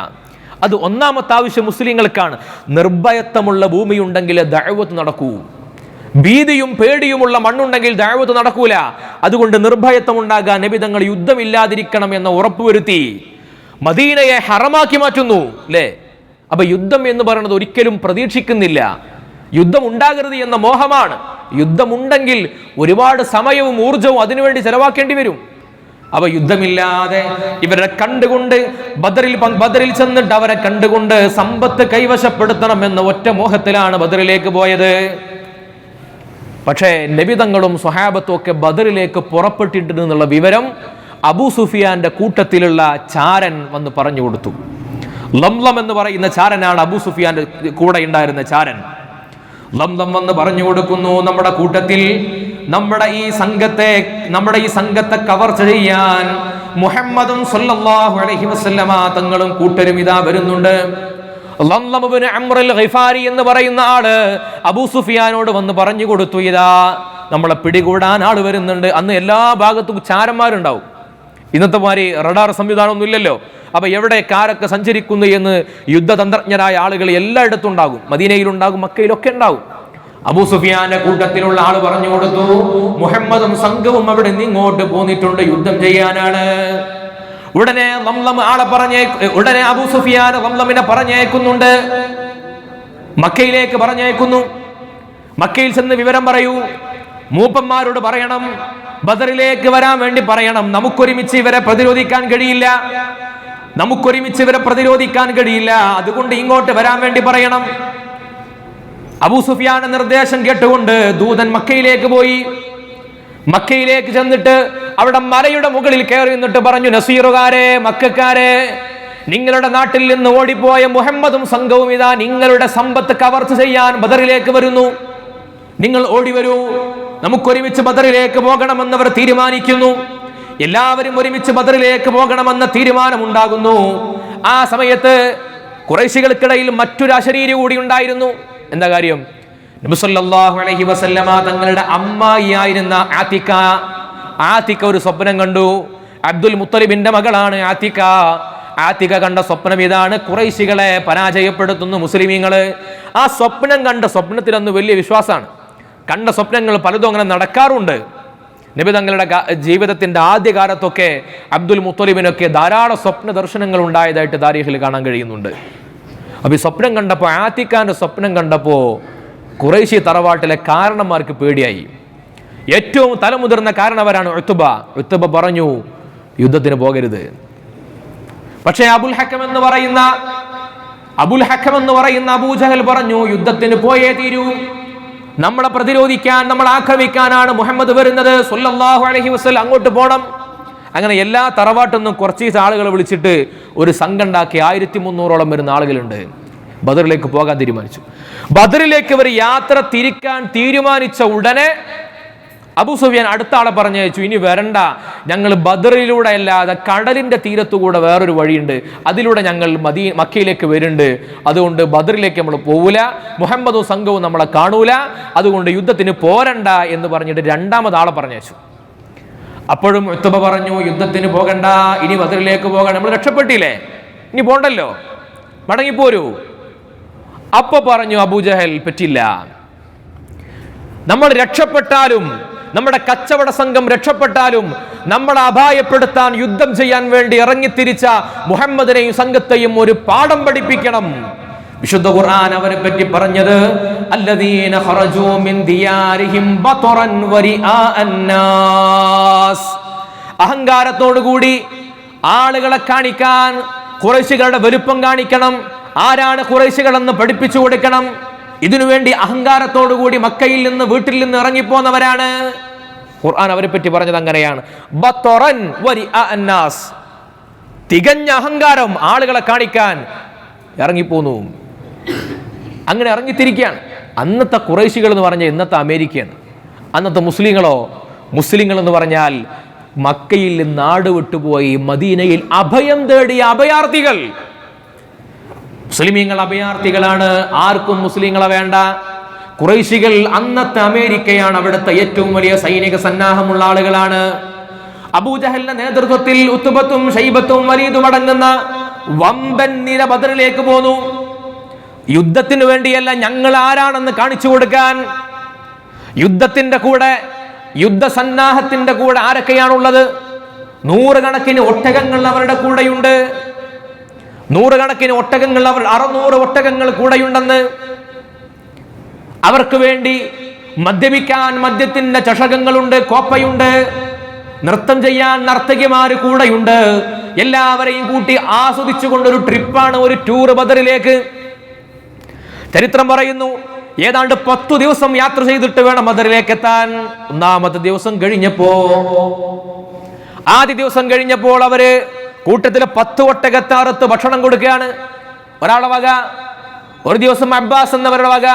അത് ഒന്നാമത്തെ ആവശ്യം മുസ്ലിങ്ങൾക്കാണ്. നിർഭയത്വമുള്ള ഭൂമിയുണ്ടെങ്കിൽ ദഅവത്ത് നടക്കൂ. ഭീതിയും പേടിയുമുള്ള മണ്ണുണ്ടെങ്കിൽ ദഅവത്ത് നടക്കൂല. അതുകൊണ്ട് നിർഭയത്വം ഉണ്ടാകാൻ നബി തങ്ങൾ യുദ്ധമില്ലാതിരിക്കണം എന്ന ഉറപ്പുവരുത്തി മദീനയെ ഹറമാക്കി മാറ്റുന്നു അല്ലേ. അപ്പൊ യുദ്ധം എന്ന് പറയുന്നത് ഒരിക്കലും പ്രതീക്ഷിക്കുന്നില്ല. യുദ്ധം ഉണ്ടാകരുത് എന്ന മോഹമാണ്. യുദ്ധമുണ്ടെങ്കിൽ ഒരുപാട് സമയവും ഊർജവും അതിനുവേണ്ടി ചെലവാക്കേണ്ടി വരും. അവ യുദ്ധമില്ലാതെ ഇവരെ കണ്ടുകൊണ്ട് ബദറിൽ ചെന്നിട്ട് അവരെ കണ്ടുകൊണ്ട് സമ്പത്ത് കൈവശപ്പെടുത്തണം എന്ന ഒറ്റ മോഹത്തിലാണ് ബദറിലേക്ക് പോയത്. പക്ഷേ നബിതങ്ങളും സ്വഹാബത്തും ഒക്കെ ബദറിലേക്ക് പുറപ്പെട്ടിട്ടുണ്ടെന്നുള്ള വിവരം അബൂ സുഫിയാന്റെ കൂട്ടത്തിലുള്ള ചാരൻ വന്ന് പറഞ്ഞു കൊടുത്തു. ലംലം എന്ന് പറയുന്ന ചാരനാണ് അബൂ സുഫിയാന്റെ കൂടെ ഉണ്ടായിരുന്ന ചാരൻ. ലംലം വന്ന് പറഞ്ഞു കൊടുക്കുന്നു, നമ്മുടെ കൂട്ടത്തിൽ നമ്മുടെ ഈ സംഘത്തെ കവർച്ച ചെയ്യാൻ മുഹമ്മദും സല്ലല്ലാഹു അലൈഹി വസല്ലമ തങ്ങളും കൂട്ടരും ഇതാ വരുന്നുണ്ട്. ലംലം ഇബ്നു അംർ അൽ ഗിഫാരി എന്ന് പറയുന്ന ആള് അബൂ സുഫിയാനോട് വന്ന് പറഞ്ഞു കൊടുത്തു, ഇതാ നമ്മളെ പിടികൂടാൻ ആള് വരുന്നുണ്ട്. അന്ന് എല്ലാ ഭാഗത്തും ചാരന്മാരുണ്ടാവും. ഇന്നത്തെ മാതിരി റഡാർ സംവിധാനമൊന്നും ഇല്ലല്ലോ. അപ്പൊ എവിടെ കാരൊക്കെ സഞ്ചരിക്കുന്നു എന്ന് യുദ്ധതന്ത്രജ്ഞരായ ആളുകൾ എല്ലായിടത്തും ഉണ്ടാകും. മദീനയിലുണ്ടാകും, മക്കയിലൊക്കെ ഉണ്ടാകും. അബൂ സുഫിയാന്റെ കൂട്ടത്തിലുള്ള ആള് പറഞ്ഞു കൊടുത്തു, മുഹമ്മദും സംഘവും അവിടെ നിന്ന് ഇങ്ങോട്ട് പോന്നിട്ടുണ്ട്, യുദ്ധം ചെയ്യാനാണ്. ഉടനെ അബൂ സുഫിയാൻ ലംലമിനെ പറഞ്ഞേക്കുന്നുണ്ട്, മക്കയിലേക്ക് പറഞ്ഞേക്കുന്നു. മക്കയിൽ ചെന്ന് വിവരം പറയൂ, മൂപ്പന്മാരോട് പറയണം, ബദറിലേക്ക് വരാൻ വേണ്ടി പറയണം. നമുക്കൊരുമിച്ച് ഇവരെ പ്രതിരോധിക്കാൻ കഴിയില്ല, അതുകൊണ്ട് ഇങ്ങോട്ട് വരാൻ വേണ്ടി പറയണം. അബൂ സുഫിയാന്റെ നിർദ്ദേശം കേട്ടുകൊണ്ട് ദൂതൻ മക്കയിലേക്ക് പോയി. മക്കയിലേക്ക് ചെന്നിട്ട് അവിടെ മലയുടെ മുകളിൽ കയറി നിന്നിട്ട് പറഞ്ഞു, നസീറുകാരെ, മക്കക്കാരെ, നിങ്ങളുടെ നാട്ടിൽ നിന്ന് ഓടിപ്പോയ മുഹമ്മദും സംഘവും ഇതാ നിങ്ങളുടെ സമ്പത്ത് കവർച്ച ചെയ്യാൻ ബദറിലേക്ക് വരുന്നു. നിങ്ങൾ ഓടി വരൂ, നമുക്കൊരുമിച്ച് ബദറിലേക്ക് പോകണമെന്നവർ തീരുമാനിക്കുന്നു. എല്ലാവരും ഒരുമിച്ച് ബദറിലേക്ക് പോകണമെന്ന തീരുമാനമുണ്ടാകുന്നു. ആ സമയത്ത് ഖുറൈശികൾക്കിടയിൽ മറ്റൊരു അശരീരി കൂടി ഉണ്ടായിരുന്നു. എന്താ കാര്യം? നബി സല്ലല്ലാഹു അലൈഹി വസല്ലമ തങ്ങളുടെ അമ്മായിയായിരുന്ന ആതിക ഒരു സ്വപ്നം കണ്ടു. അബ്ദുൽ മുത്തലിബിന്റെ മകളാണ് ആതിക. ആതിക കണ്ട സ്വപ്നം ഇതാണ്: ഖുറൈശികളെ പരാജയപ്പെടുത്തുന്നു മുസ്ലിമീങ്ങള്. ആ സ്വപ്നം കണ്ട സ്വപ്നത്തിലൊന്ന് വലിയ വിശ്വാസമാണ്. കണ്ട സ്വപ്നങ്ങൾ പലതും അങ്ങനെ നടക്കാറുണ്ട്. നബി തങ്ങളുടെ ജീവിതത്തിന്റെ ആദ്യകാലത്തൊക്കെ അബ്ദുൽ മുത്തലിബിനൊക്കെ ധാരാളം സ്വപ്ന ദർശനങ്ങൾ ഉണ്ടായതായിട്ട് താരീഖിൽ കാണാൻ കഴിയുന്നുണ്ട്. അപ്പൊ ഈ സ്വപ്നം കണ്ടപ്പോൾ, ആതിഖാന്റെ സ്വപ്നം കണ്ടപ്പോൾ ഖുറൈശി തറവാട്ടിലെ കാരണന്മാർക്ക് പേടിയായി. ഏറ്റവും തലമുതിർന്ന കാരണവരാണ് ഉത്ബ. ഉത്ബ പറഞ്ഞു, യുദ്ധത്തിന് പോകരുത്. പക്ഷേ അബുൽ ഹക്കം എന്ന് പറയുന്ന അബൂജഹൽ പറഞ്ഞു, യുദ്ധത്തിന് പോയേ തീരൂ. നമ്മളെ പ്രതിരോധിക്കാൻ, നമ്മളെ ആക്രമിക്കാനാണ് മുഹമ്മദ് വരുന്നത് സ്വല്ലല്ലാഹു അലൈഹി വസല്ലം, അങ്ങോട്ട് പോണം. അങ്ങനെ എല്ലാ തറവാട്ടിൽ നിന്നും കുറച്ച് ആളുകളെ വിളിച്ചിട്ട് ഒരു സംഘം ഉണ്ടാക്കി. 1300ഓളം വരുന്ന ആളുകളുണ്ട്. ബദറിലേക്ക് പോകാൻ തീരുമാനിച്ചു. ബദറിലേക്ക് ഇവർ യാത്ര തിരിക്കാൻ തീരുമാനിച്ച ഉടനെ അബൂ സുഫിയാൻ അടുത്ത ആളെ പറഞ്ഞയച്ചു, ഇനി വരണ്ട, ഞങ്ങൾ ബദറിലൂടെ അല്ലാതെ കടലിന്റെ തീരത്തുകൂടെ വേറൊരു വഴിയുണ്ട്, അതിലൂടെ ഞങ്ങൾ മക്കയിലേക്ക് വരുന്നുണ്ട്. അതുകൊണ്ട് ബദറിലേക്ക് നമ്മൾ പോവില്ല, മുഹമ്മദും സംഘവും നമ്മളെ കാണൂല, അതുകൊണ്ട് യുദ്ധത്തിന് പോരണ്ട എന്ന് പറഞ്ഞിട്ട് രണ്ടാമതാളെ പറഞ്ഞയച്ചു. അപ്പോഴും ഉത്ബ പറഞ്ഞു, യുദ്ധത്തിന് പോകണ്ട, ഇനി ബദറിലേക്ക് പോകണം, നമ്മൾ രക്ഷപ്പെട്ടില്ലേ, ഇനി പോണ്ടല്ലോ, മടങ്ങിപ്പോരൂ. അപ്പൊ പറഞ്ഞു അബൂജഹൽ, പറ്റില്ല, നമ്മൾ രക്ഷപ്പെട്ടാലും, നമ്മുടെ കച്ചവട സംഘം രക്ഷപ്പെട്ടാലും നമ്മളെ അപായപ്പെടുത്താൻ യുദ്ധം ചെയ്യാൻ വേണ്ടി ഇറങ്ങിത്തിരിച്ച മുഹമ്മദിനെയും സംഘത്തെയും ഒരു പാഠം പഠിപ്പിക്കണം. വിശുദ്ധ ഖുർആൻ അവരെ പറ്റി പറഞ്ഞത്, അല്ലദീന ഖറജൂ മിൻ ദിയാരിഹിം ബതറൻ വരിആ അന്നാസ്, അഹങ്കാരത്തോടുകൂടി ആളുകളെ കാണിക്കാൻ, ഖുറൈശികളുടെ വലുപ്പം കാണിക്കണം, ആരാണ് ഖുറൈശികൾ എന്ന് പഠിപ്പിച്ചു കൊടുക്കണം. ഇതിനുവേണ്ടി അഹങ്കാരത്തോടുകൂടി മക്കയിൽ നിന്ന്, വീട്ടിൽ നിന്ന് ഇറങ്ങിപ്പോന്നവരാണ്. ഖുർആൻ അവരെ പറ്റി പറഞ്ഞത് അങ്ങനെയാണ്, ബതറൻ വരിആ അന്നാസ്, തികഞ്ഞ അഹങ്കാരം, ആളുകളെ കാണിക്കാൻ ഇറങ്ങിപ്പോന്നു. അങ്ങനെ ഇറങ്ങിത്തിരിക്കുകയാണ്. അന്നത്തെ ഖുറൈശികൾ എന്ന് പറഞ്ഞാൽ ഇന്നത്തെ അമേരിക്കയാണ്. അന്നത്തെ മുസ്ലിങ്ങൾ എന്ന് പറഞ്ഞാൽ മക്കയിൽ നാട് വിട്ടുപോയി മദീനയിൽ അഭയം തേടിയ അഭയാർത്ഥികൾ. മുസ്ലിമീങ്ങൾ അഭയാർത്ഥികളാണ്, ആർക്കും മുസ്ലിങ്ങളെ വേണ്ട. ഖുറൈശികൾ അന്നത്തെ അമേരിക്കയാണ്, അവിടുത്തെ ഏറ്റവും വലിയ സൈനിക സന്നാഹമുള്ള ആളുകളാണ്. അബൂജഹലിന്റെ നേതൃത്വത്തിൽ ഉത്ബത്തും ഷൈബത്തും വലീദും അടങ്ങുന്ന വമ്പൻ നിര ബദറിലേക്ക് പോന്നു. യുദ്ധത്തിന് വേണ്ടിയല്ല, ഞങ്ങൾ ആരാണെന്ന് കാണിച്ചു കൊടുക്കാൻ. യുദ്ധത്തിന്റെ കൂടെ, യുദ്ധസന്നാഹത്തിന്റെ കൂടെ ആരൊക്കെയാണുള്ളത്? 100 കണക്കിന് ഒട്ടകങ്ങൾ അവരുടെ കൂടെയുണ്ട്. 100 കണക്കിന് ഒട്ടകങ്ങൾ, 600 ഒട്ടകങ്ങൾ കൂടെയുണ്ടെന്ന്. അവർക്ക് വേണ്ടി മദ്യപിക്കാൻ മദ്യത്തിന്റെ ചഷകങ്ങളുണ്ട്, കോപ്പയുണ്ട്. നൃത്തം ചെയ്യാൻ നർത്തകിമാര് കൂടെയുണ്ട്. എല്ലാവരെയും കൂട്ടി ആസ്വദിച്ചുകൊണ്ടൊരു ട്രിപ്പാണ്, ഒരു ടൂർ ബദറിലേക്ക്. ചരിത്രം പറയുന്നു, ഏതാണ്ട് 10 ദിവസം യാത്ര ചെയ്തിട്ട് വേണം ബദറിലേക്ക് എത്താൻ. ഒന്നാമത്തെ ദിവസം കഴിഞ്ഞപ്പോ, ആദ്യ ദിവസം കഴിഞ്ഞപ്പോൾ അവര് കൂട്ടത്തിലെ 10 ഒട്ടകത്താറത്ത് ഭക്ഷണം കൊടുക്കുകയാണ്. ഒരാളെ വക, ഒരു ദിവസം അബ്ബാസ് എന്നവരുടെ വക,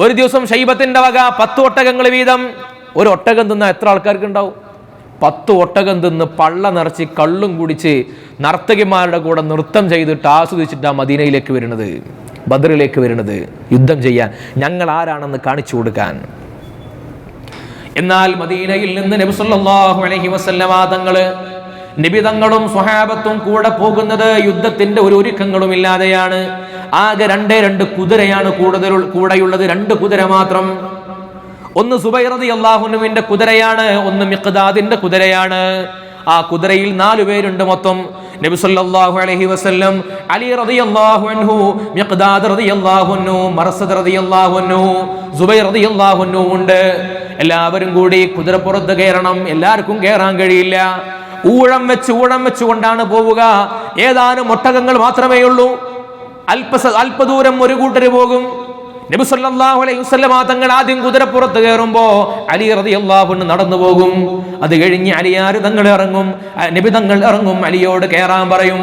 ഒരു ദിവസം ഷൈബത്തിന്റെ വക, 10 ഒട്ടകങ്ങൾ വീതം. ഒരു ഒട്ടകം തിന്ന എത്ര ആൾക്കാർക്ക് ഉണ്ടാവും? 10 ഒട്ടകം തിന്ന് പള്ള നിറച്ച് കള്ളും കുടിച്ച് നർത്തകിമാരുടെ കൂടെ നൃത്തം ചെയ്തിട്ട് ആസ്വദിച്ചിട്ടാണ് മദീനയിലേക്ക് വരുന്നത്, ബദറിലേക്ക് വരുന്നത്, യുദ്ധം ചെയ്യാൻ, ഞങ്ങൾ ആരാണെന്ന് കാണിച്ചു കൊടുക്കാൻ. എന്നാൽ മദീനയിൽ നിന്ന് നബി സല്ലല്ലാഹു അലൈഹി വസല്ലമ നബി തങ്ങളും സ്വഹാബത്തും കൂടെ പോകുന്നത് യുദ്ധത്തിന്റെ ഒരു ഒരുക്കങ്ങളും ഇല്ലാതെയാണ്. ആകെ 2 കുതിരയാണ് കൂടെയുള്ളത്, 2 കുതിര മാത്രം. ഒന്ന് സുബൈർ റളിയല്ലാഹു അൻഹുവിന്റെ കുതിരയാണ്, ഒന്ന് മിഖ്ദാദിന്റെ കുതിരയാണ്. ആ കുതിരയിൽ 4 പേരുണ്ട് മൊത്തം. നബി സല്ലല്ലാഹു അലൈഹി വസല്ലം, അലി റളിയല്ലാഹു അൻഹു, മിഖ്ദാദ് റളിയല്ലാഹു അൻഹു, മർസദ് റളിയല്ലാഹു അൻഹു, സുബൈർ റളിയല്ലാഹു അൻഹു ഉണ്ട്. എല്ലാവരും കൂടി കുതിരപ്പുറത്ത് കയറണം. എല്ലാവർക്കും കയറാൻ കഴിയില്ല. ഊഴം വെച്ചുകൊണ്ടാണ് പോവുക. ഏതാനും ഒട്ടകങ്ങൾ മാത്രമേ ഉള്ളൂ. അല്പദൂരം ഒരു കൂട്ടര് പോകും. നബി സല്ലല്ലാഹു അലൈഹി വസല്ലം തങ്ങൾ ആദ്യം കുതിരപ്പുറത്ത് കയറുമ്പോ അലി റളിയല്ലാഹു അൻഹു നടന്നു പോകും. അത് കഴിഞ്ഞ് അലിയാർ തങ്ങൾ ഇറങ്ങും, നബി തങ്ങൾ ഇറങ്ങും, അലിയോട് കയറാൻ പറയും.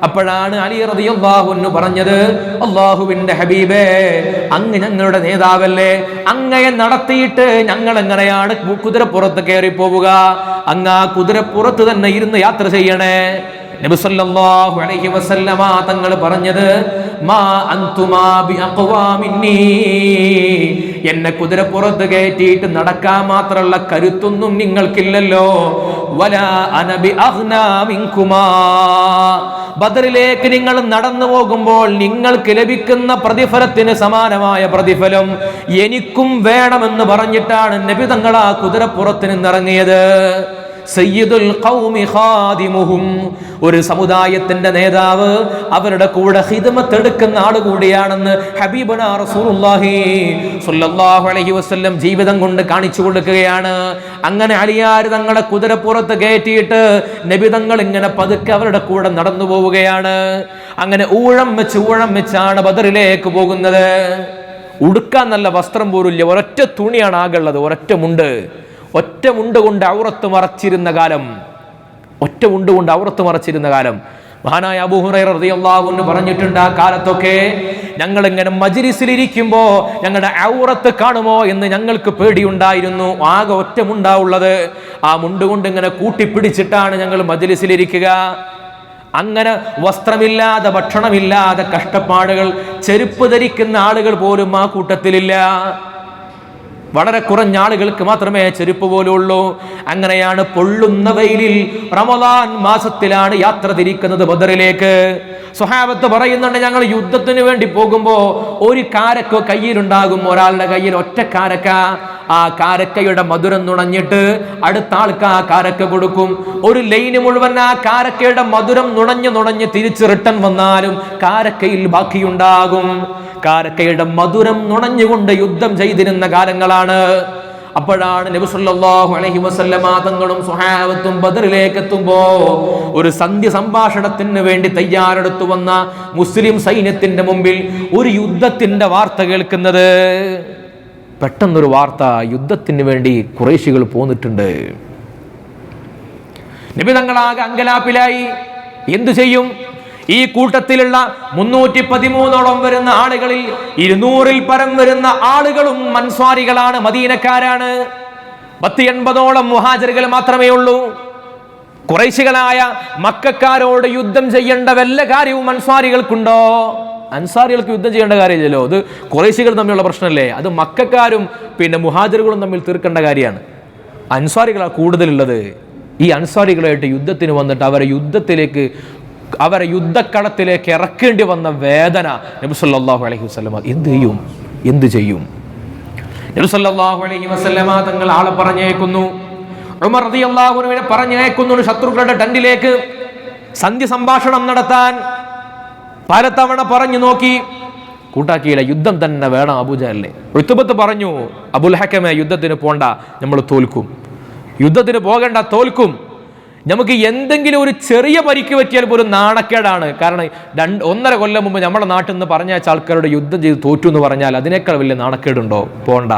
അപ്പോഴാണ് അലി റളിയല്ലാഹു അൻഹു പറഞ്ഞത്, അല്ലാഹുവിന്റെ ഹബീബേ, അങ്ങ് ഞങ്ങളുടെ നേതാവല്ലേ, അങ്ങയെ നടത്തിയിട്ട് ഞങ്ങൾ എങ്ങനെയാണ് കുതിരപ്പുറത്ത് കയറി പോവുക? അങ്ങ് ആ കുതിരപ്പുറത്ത് തന്നെ ഇരുന്ന് യാത്ര ചെയ്യണേ. നബി സല്ലല്ലാഹു അലൈഹി വസല്ലമ തങ്ങൾ പറഞ്ഞത്, മാ അൻതുമാ ബിഅഖ്വാ മിന്നീ, എന്നെ കുതിരപ്പുറത്ത് കയറ്റിയിട്ട് നടക്കാൻ മാത്രമുള്ള കരുത്തൊന്നും നിങ്ങൾക്കില്ലല്ലോ. വലാ അന ബിഅഗ്നാ മിൻകുമാ, ബദറിലേക്ക് നിങ്ങൾ നടന്നു പോകുമ്പോൾ നിങ്ങൾക്ക് ലഭിക്കുന്ന പ്രതിഫലത്തിന് സമാനമായ പ്രതിഫലം എനിക്കും വേണമെന്ന് പറഞ്ഞിട്ടാണ് നബി തങ്ങൾ ആ കുതിരപ്പുറത്ത് നിന്നിറങ്ങിയത്. സയ്യിദുൽ ഖൗമി ഖാദിമുഹും, ഒരു സമുദായത്തിന്റെ നേതാവ് അവരുടെ കൂടെ ഖിദ്മത്ത് എടുക്കുന്ന ആൾ കൂടിയാണെന്ന് ഹബീബുനാ റസൂലുള്ളാഹി സ്വല്ലല്ലാഹു അലൈഹി വസല്ലം ജീവിതം കൊണ്ട് കാണിച്ചു കൊടുക്കുകയാണ്. അങ്ങനെ അലിയാർ തങ്ങളെ കുതിരപ്പുറത്ത് കയറ്റിയിട്ട് നബി തങ്ങൾ ഇങ്ങനെ പതുക്കെ അവരുടെ കൂടെ നടന്നു പോവുകയാണ്. അങ്ങനെ ഊഴം വെച്ചാണ് ബദറിലേക്ക് പോകുന്നത്. ഉടുക്കാൻ നല്ല വസ്ത്രം പോലുമില്ല, ഒരൊറ്റ തുണിയാണ് ആകുള്ളത്, ഒരൊറ്റ മുണ്ട് കൊണ്ട് ഔറത്ത് മറച്ചിരുന്ന കാലം, മഹാനായ അബൂ ഹുറൈറ റളിയല്ലാഹു അൻഹു പറഞ്ഞിട്ടുണ്ട്, ആ കാലത്തൊക്കെ ഞങ്ങൾ ഇങ്ങനെ മജ്‌ലിസിലിരിക്കുമ്പോ ഞങ്ങളുടെ ഔറത്ത് കാണുമോ എന്ന് ഞങ്ങൾക്ക് പേടിയുണ്ടായിരുന്നു. ആകെ ഒറ്റ മുണ്ടാവുള്ളത്, ആ മുണ്ട് കൊണ്ട് ഇങ്ങനെ കൂട്ടിപ്പിടിച്ചിട്ടാണ് ഞങ്ങൾ മജ്‌ലിസിലിരിക്കുക. അങ്ങനെ വസ്ത്രമില്ലാതെ ഭക്ഷണമില്ലാതെ കഷ്ടപ്പാടുകൾ, ചെരുപ്പ് ധരിക്കുന്ന ആളുകൾ പോലും ആ കൂട്ടത്തിലില്ല. വളരെ കുറഞ്ഞ ആളുകൾക്ക് മാത്രമേ ചെരുപ്പ് പോലും ഉള്ളൂ. അങ്ങനെയാണ് പൊള്ളുന്ന വെയിലിൽ റമദാൻ മാസത്തിലാണ് യാത്ര തിരിക്കുന്നത് ബദറിലേക്ക്. സ്വഹാബത്ത് പറയുന്നുണ്ട്, ഞങ്ങൾ യുദ്ധത്തിന് വേണ്ടി പോകുമ്പോൾ ഒരു കാരക്ക കയ്യിലുണ്ടാകും, ഒരാളുടെ കയ്യിൽ ഒറ്റ കാരക്ക. ആ കാരക്കയുടെ മധുരം നുണഞ്ഞിട്ട് അടുത്ത ആൾക്ക് ആ കാരക്ക കൊടുക്കും. ഒരു ലൈന് മുഴുവൻ ആ കാരക്കയുടെ മധുരം നുണഞ്ഞ് തിരിച്ച് റിട്ടൺ വന്നാലും കാരക്കയിൽ ബാക്കിയുണ്ടാകും. കാരക്കയുടെ മധുരം നുണഞ്ഞുകൊണ്ട് യുദ്ധം ചെയ്തിരുന്ന കാലങ്ങളാണ്. അപ്പോഴാണ് നബി സല്ലല്ലാഹു അലൈഹി വസല്ലമ തങ്ങളും സ്വഹാബത്തും ബദറിലേക്ക് എത്തുമ്പോ ഒരു സന്ധ്യ സംഭാഷണത്തിന് വേണ്ടി തയ്യാറെടുത്തു വന്ന മുസ്ലിം സൈന്യത്തിന്റെ മുമ്പിൽ ഒരു യുദ്ധത്തിന്റെ വാർത്ത കേൾക്കുന്നത്. പെട്ടെന്നൊരു വാർത്ത, യുദ്ധത്തിന് വേണ്ടി ഖുറൈശികൾ പോന്നിട്ടുണ്ട്. നബി തങ്ങളാകെ അങ്കലാപ്പിലായി. എന്തു ചെയ്യും? ഈ കൂട്ടത്തിലുള്ള 313ഓളം വരുന്ന ആളുകളിൽ 200-ൽ പരം വരുന്ന ആളുകളും അൻസ്വാരികളാണ്, മദീനക്കാരാണ്. 180ഓളം മുഹാജിറുകൾ മാത്രമേ ഉള്ളൂ. ഖുറൈശികളായ മക്കക്കാരോട് യുദ്ധം ചെയ്യേണ്ട വല്ല കാര്യവും അൻസ്വാരികൾക്കുണ്ടോ? അൻസാരികൾക്ക് യുദ്ധം ചെയ്യേണ്ട കാര്യമില്ലല്ലോ. അത് ഖുറൈശികൾ തമ്മിലുള്ള പ്രശ്നമല്ലേ? അത് മക്കക്കാരും പിന്നെ മുഹാജിറുകളും തമ്മിൽ തീർക്കേണ്ട കാര്യമാണ്. അൻസാരികളാണ് കൂടുതലുള്ളത്. ഈ അൻസാരികളായിട്ട് യുദ്ധത്തിന് വന്നിട്ട് അവരെ യുദ്ധക്കളത്തിലേക്ക് ഇറക്കേണ്ടി വന്ന വേദന നബി സല്ലല്ലാഹു അലൈഹി വസല്ലമ എന്ത് ചെയ്യും? നബി സല്ലല്ലാഹു അലൈഹി വസല്ലമ തങ്ങൾ ആളെ പറഞ്ഞേക്കുന്നു. ഉമർ റളിയല്ലാഹു അൻഹുവിനെ പറഞ്ഞേക്കുന്നു ശത്രുക്കളുടെ ടെന്റിലേക്ക് സന്ധ്യ സംഭാഷണം നടത്താൻ. പലതവണ പറഞ്ഞു നോക്കി, കൂട്ടാക്കിയില്ല. യുദ്ധം തന്നെ വേണം അബൂജഹലിനെ. ഉത്ബത്ത് പറഞ്ഞു, അബുൽ ഹക്കമേ, യുദ്ധത്തിന് പോണ്ട, നമ്മൾ തോൽക്കും. യുദ്ധത്തിന് പോകണ്ട, തോൽക്കും. നമുക്ക് എന്തെങ്കിലും ഒരു ചെറിയ പരിക്ക് പറ്റിയാൽ പോലും നാണക്കേടാണ്. കാരണം 1.5 കൊല്ലം മുമ്പ് നമ്മുടെ നാട്ടിൽ നിന്ന് പറഞ്ഞയച്ച ആൾക്കാരോട് യുദ്ധം ചെയ്ത് തോറ്റു എന്ന് പറഞ്ഞാൽ അതിനേക്കാൾ വലിയ നാണക്കേടുണ്ടോ? പോണ്ട.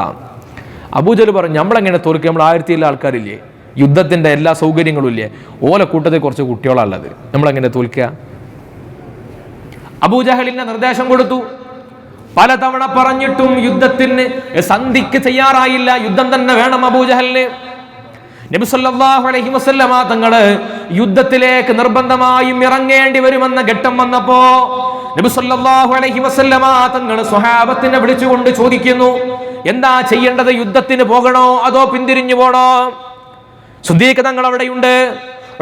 അബൂജഹൽ പറഞ്ഞു, നമ്മളെങ്ങനെ തോൽക്കുക? നമ്മൾ 1000 ആൾക്കാരില്ലേ, യുദ്ധത്തിന്റെ എല്ലാ സൗകര്യങ്ങളും ഇല്ലേ, ഓല കൂട്ടത്തിൽ കുറച്ച് കുട്ടികളാണുള്ളത്, നമ്മളെങ്ങനെ തോൽക്കുക? അബൂജഹലിന്റെ നിർദ്ദേശം കൊടുത്തു. പലതവണ പറഞ്ഞിട്ടും യുദ്ധത്തിന് സന്ധിക്ക് തയ്യാറായില്ല. യുദ്ധം തന്നെ വേണം അബൂജഹലിന്. നബി സല്ലല്ലാഹു അലൈഹി വസല്ലമ തങ്ങള് യുദ്ധത്തിലേക്ക് നിർബന്ധമായും ഇറങ്ങേണ്ടി വരുമെന്ന ഘട്ടം വന്നപ്പോ നബി സല്ലല്ലാഹു അലൈഹി വസല്ലമ തങ്ങള് സ്വഹാബത്തിനെ വിളിച്ചുകൊണ്ട് ചോദിക്കുന്നു, എന്താ ചെയ്യേണ്ടത്? യുദ്ധത്തിന് പോകണോ അതോ പിന്തിരിഞ്ഞു പോണോ? സുദ്ദീഖ് തങ്ങൾ അവിടെയുണ്ട്,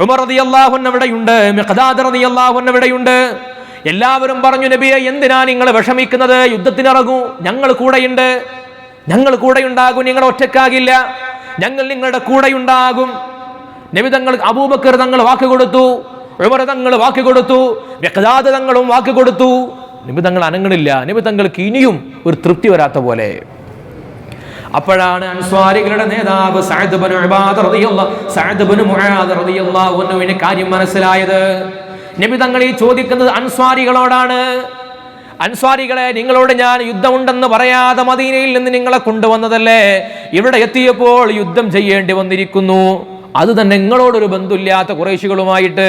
ഉമർ റളിയല്ലാഹു അൻഹു അവിടെയുണ്ട്, മിഖ്ദാദ് റളിയല്ലാഹു അൻഹു അവിടെയുണ്ട്. എല്ലാവരും പറഞ്ഞു, നബിയെ, എന്തിനാ നിങ്ങൾ വിഷമിക്കുന്നത്? യുദ്ധത്തിനിറങ്ങൂ, ഞങ്ങൾ കൂടെയുണ്ട്, ഞങ്ങൾ കൂടെയുണ്ടാകും, നിങ്ങൾ ഒറ്റക്കാകില്ല, ഞങ്ങൾ നിങ്ങളുടെ കൂടെയുണ്ടാകും. നബി തങ്ങൾ, അബൂബക്കർ തങ്ങൾ വാക്ക് കൊടുത്തു, ഉമർ തങ്ങൾ വാക്ക് കൊടുത്തു, മിഖ്ദാദ് തങ്ങളും വാക്ക് കൊടുത്തു. നബി തങ്ങൾ അനങ്ങണില്ല. നബി തങ്ങൾക്ക് ഇനിയും ഒരു തൃപ്തി വരാത്ത പോലെ. അപ്പോഴാണ് അൻസ്വാരികളുടെ നേതാവ് സഅദ് ഇബ്നു മുആദ് റളിയല്ലാഹു അൻഹുവിന് കാര്യം മനസ്സിലായത്. നബി തങ്ങൾ ഈ ചോദിക്കുന്നത് അൻസ്വാരികളോടാണ്. അൻസ്വാരികളെ, നിങ്ങളോട് ഞാൻ യുദ്ധമുണ്ടെന്ന് പറയാതെ മദീനയിൽ നിന്ന് നിങ്ങളെ കൊണ്ടുവന്നതല്ലേ? ഇവിടെ എത്തിയപ്പോൾ യുദ്ധം ചെയ്യേണ്ടി വന്നിരിക്കുന്നു. അത് തന്നെ നിങ്ങളോടൊരു ബന്ധമില്ലാത്ത ഖുറൈശികളുമായിട്ട്.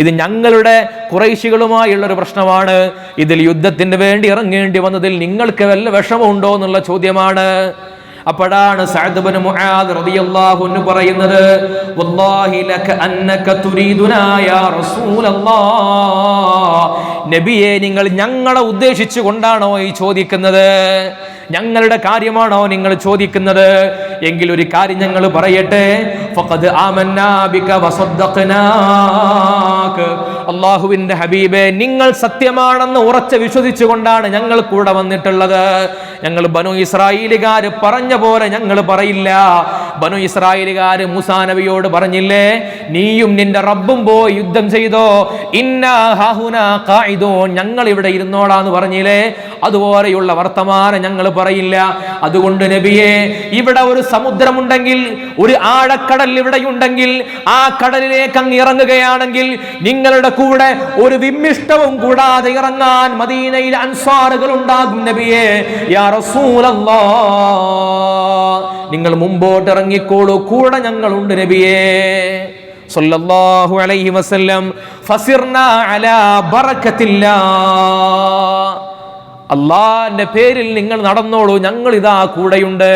ഇത് ഞങ്ങളുടെ ഖുറൈശികളുമായുള്ളൊരു പ്രശ്നമാണ്. ഇതിൽ യുദ്ധത്തിന് വേണ്ടി ഇറങ്ങേണ്ടി വന്നതിൽ നിങ്ങൾക്ക് വല്ല വിഷമമുണ്ടോ എന്നുള്ള ചോദ്യമാണ്. അപ്പോഴാണ് സഅദ് ഇബ്നു മുആദ് റളിയല്ലാഹു അൻഹു പറയുന്നത്, വല്ലാഹി ലക അന്നക തുരീദുനാ യാ റസൂലല്ലാഹ്, നബിയെ നിങ്ങൾ ഞങ്ങളെ ഉദ്ദേശിച്ചു കൊണ്ടാണോ ഈ ചോദിക്കുന്നത്? ഞങ്ങളുടെ കാര്യമാണോ നിങ്ങൾ ചോദിക്കുന്നത്? എങ്കിൽ ഒരു കാര്യം ഞങ്ങൾ പറയട്ടെ, ഫഖദ് ആമന്നാ ബിക വസദ്ദഖനാക, അല്ലാഹുവിന്റെ ഹബീബേ നിങ്ങൾ സത്യമാണെന്ന് ഉറച്ചു വിശ്വസിച്ചുകൊണ്ടാണ് ഞങ്ങൾ കൂടെ വന്നിട്ടുള്ളത്. ഞങ്ങൾ ബനു ഇസ്രായേലുകാർ പറഞ്ഞ പോലെ ഞങ്ങൾ പറയില്ല. ബനു ഇസ്രായേലുകാർ മൂസാ നബിയോട് പറഞ്ഞില്ലേ, നീയും നിന്റെ റബ്ബും പോയി യുദ്ധം ചെയ്തോ, ഇന്നാ ഹാഹുനാ ഖാഇദൂൻ, ഞങ്ങൾ ഇവിടെ ഇരുന്നോളാന്ന് പറഞ്ഞില്ലേ, അതുപോലെയുള്ള വർത്തമാനം ഞങ്ങൾ പറയില്ല. അതുകൊണ്ട് നബിയെ, ഇവിടെ ഒരു സമുദ്രമുണ്ടെങ്കിൽ, ഒരു ആഴക്കടൽ ഇവിടെയുണ്ടെങ്കിൽ, ആ കടലിലേക്ക് അങ്ങ് ഇറങ്ങുകയാണെങ്കിൽ നിങ്ങളുടെ കൂടെ ഒരു വിമ്മിഷ്ടവും കൂടാതെ ഇറങ്ങാൻ മദീനയിൽ അൻസാറുകൾ ഉണ്ടാകും നബിയെ. യാ റസൂലല്ലാഹ്, നിങ്ങൾ മുമ്പോട്ട് ഇറങ്ങിക്കോളൂ, കൂടെ ഞങ്ങളുണ്ട് നബിയെ സല്ലല്ലാഹു അലൈഹി വസല്ലം. ഫസിർനാ അലാ ബറകത്തില്ലാഹ്, അള്ളാന്റെ പേരിൽ നിങ്ങൾ നടന്നോളൂ, ഞങ്ങൾ ഇതാ കൂടെയുണ്ട്.